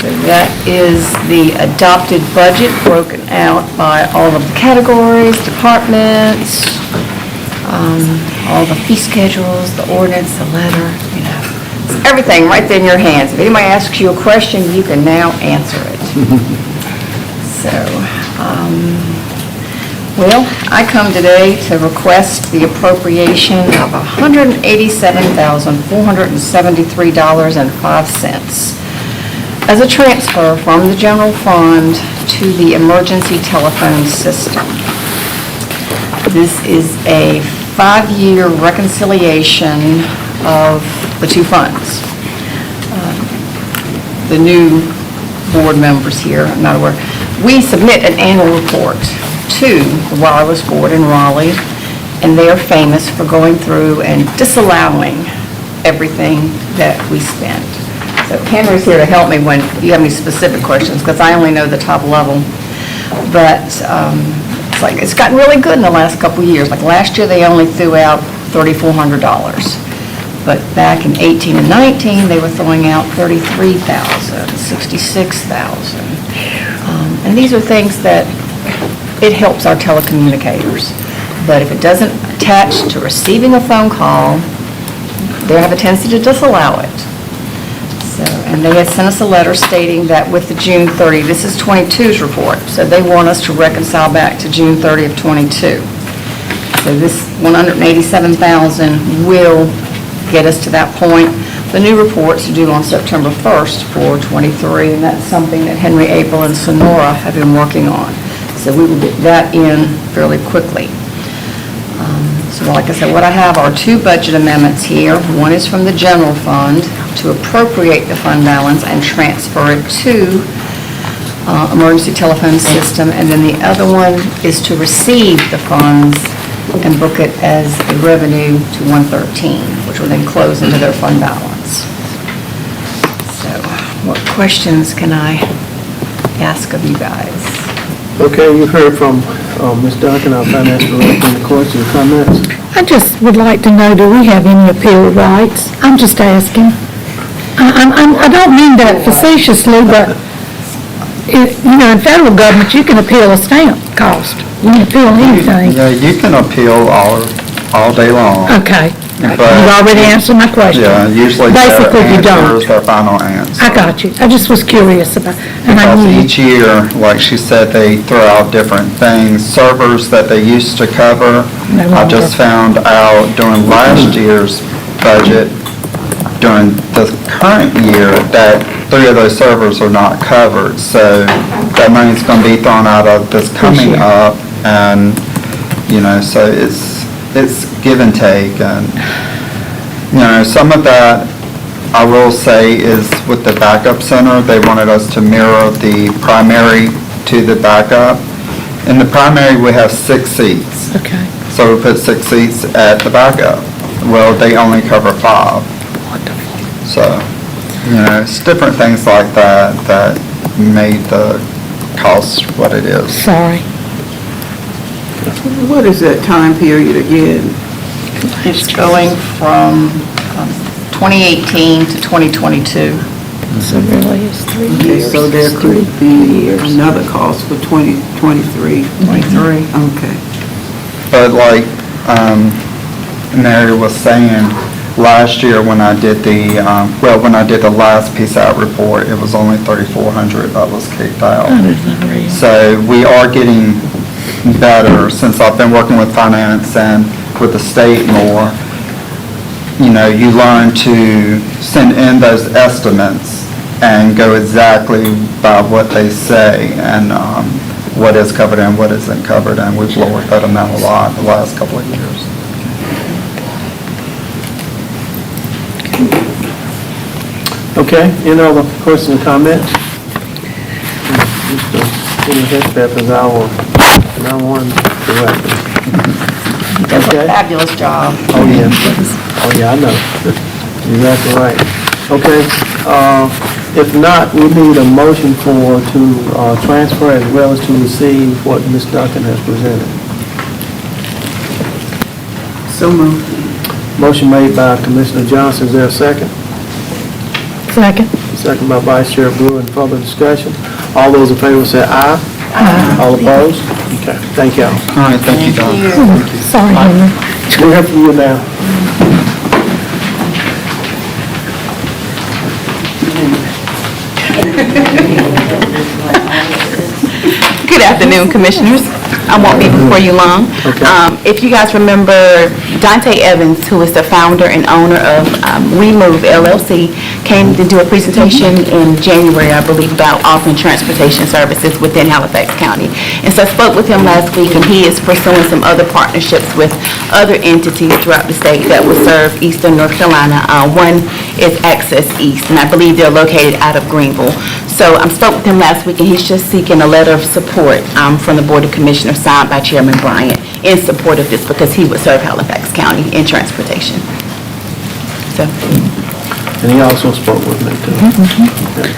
So that is the adopted budget broken out by all of the categories, departments, all the fee schedules, the ordinance, the letter, It's everything right there in your hands. If anybody asks you a question, you can now answer it. So, well, I come today to request the appropriation of $187,473.05 as a transfer from the general fund to the emergency telephone system. This is a 5-year reconciliation of the two funds. The new board members here, I'm not aware, we submit an annual report to the wireless board in Raleigh, and they are famous for going through and disallowing everything that we spend. So Henry's here to help me when you have any specific questions, because I only know the top level. But it's gotten really good in the last couple of years. Like last year, they only threw out $3,400. But back in 18 and 19, they were throwing out $33,000, $66,000. And these are things that it helps our telecommunicators. But if it doesn't attach to receiving a phone call, they have a tendency to disallow it. So, and they had sent us a letter stating that with the June 30, this is 22's report, so they want us to reconcile back to June 30 of 22. So this $187,000 will get us to that point. The new report's due on September 1st for 23, and that's something that Henry, April, and Sonora have been working on. So we will get that in fairly quickly. So like I said, what I have are two budget amendments here. One is from the general fund to appropriate the fund balance and transfer it to emergency telephone system, and then the other one is to receive the funds and book it as a revenue to 113, which will then close into their fund balance. So what questions can I ask of you guys? Okay, you've heard from Ms. Duncan, our finance director. Any questions or comments? I just would like to know, do we have any appeal rights? I'm just asking. I don't mean that facetiously, but, in federal government, you can appeal a stamp cost. You can appeal anything. Yeah, you can appeal all day long. Okay. But- You've already answered my question. Yeah, usually Basically, you don't. their final answer. I got you. I just was curious about, and I Because knew. each year, like she said, they throw out different things. Servers that they used to cover, No I longer. just found out during last year's budget, during the current year, that 3 of those servers are not covered. So that money's going to be thrown out of this coming year. up, and, so it's give and take, and, some of that, I will say, is with the backup center. They wanted us to mirror the primary to the backup. In the primary, we have 6 seats. Okay. So we put 6 seats at the backup. Well, they only cover 5. So, it's different things like that that made the cost what it is. Sorry. What is that time period again? It's going from 2018 to 2022. So really, it's 3 Okay, years. so there could be another cost for 2023. 23. Okay. But like Mary was saying, last year when I did the, when I did the last PSAT report, it was only 3,400 that was kicked out. So we are getting better since I've been working with finance and with the state more. You know, you learn to send in those estimates and go exactly by what they say and what is covered and what isn't covered, and we've lowered that amount a lot the last couple of years. Okay, any other questions or comments? Mr. Hedgepeth is our one director. Okay? Fabulous job. Oh, yeah. Oh, yeah, I know. Exactly right. Okay, if not, we need a motion to transfer as well as to receive what Ms. Duncan has presented. So moved. Motion made by Commissioner Johnson, is there a second? Second. Second by Vice Chair Brewer, and further discussion. All those in favor say aye. Aye. All opposed? Okay, thank y'all. All right, thank you, Don. Sorry, Henry. We'll hear from you now. Good afternoon, Commissioners. I won't be before you long. If you guys remember, Dante Evans, who is the founder and owner of Remove LLC, came to do a presentation in January, I believe, about offering transportation services within Halifax County. And so I spoke with him last week, and he is pursuing some other partnerships with other entities throughout the state that will serve eastern North Carolina. One is Access East, and I believe they're located out of Greenville. So I spoke with him last week, and he's just seeking a letter of support from the Board of Commissioners signed by Chairman Bryant in support of this because he would serve Halifax County in transportation. So, And he also spoke with me too. Okay.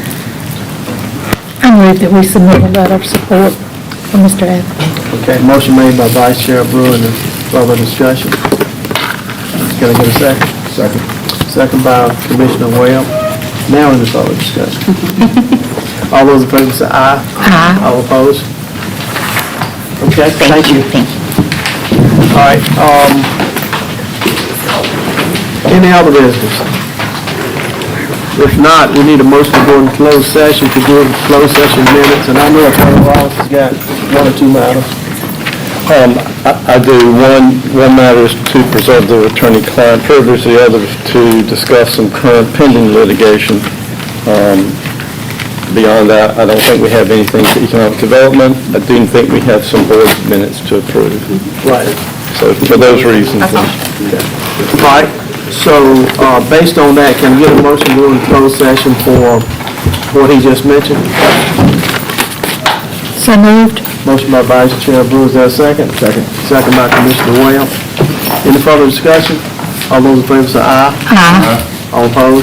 I move that we submit a letter of support for Mr. Evans. Okay, motion made by Vice Chair Brewer, and further discussion. Can I get a second? Second. Second by Commissioner Webb. Now in the further discussion. All those in favor say aye. Aye. All opposed? Okay, thank you. thank you. All right, any other business? If not, we need a motion to go in closed session to do closed session minutes, and I know Attorney Wallace has got one or two matters. I do. One matter is to preserve the attorney-client privilege, the other is to discuss some current pending litigation. Beyond that, I don't think we have anything for economic development. I do think we have some board minutes to approve. Right. So for those reasons. All right, so based on that, can we get a motion to go in closed session for what he just mentioned? So moved. Motion by Vice Chair Brewer, is there a second? Second. Second by Commissioner Webb. Any further discussion? All those in favor say aye. Aye. All opposed?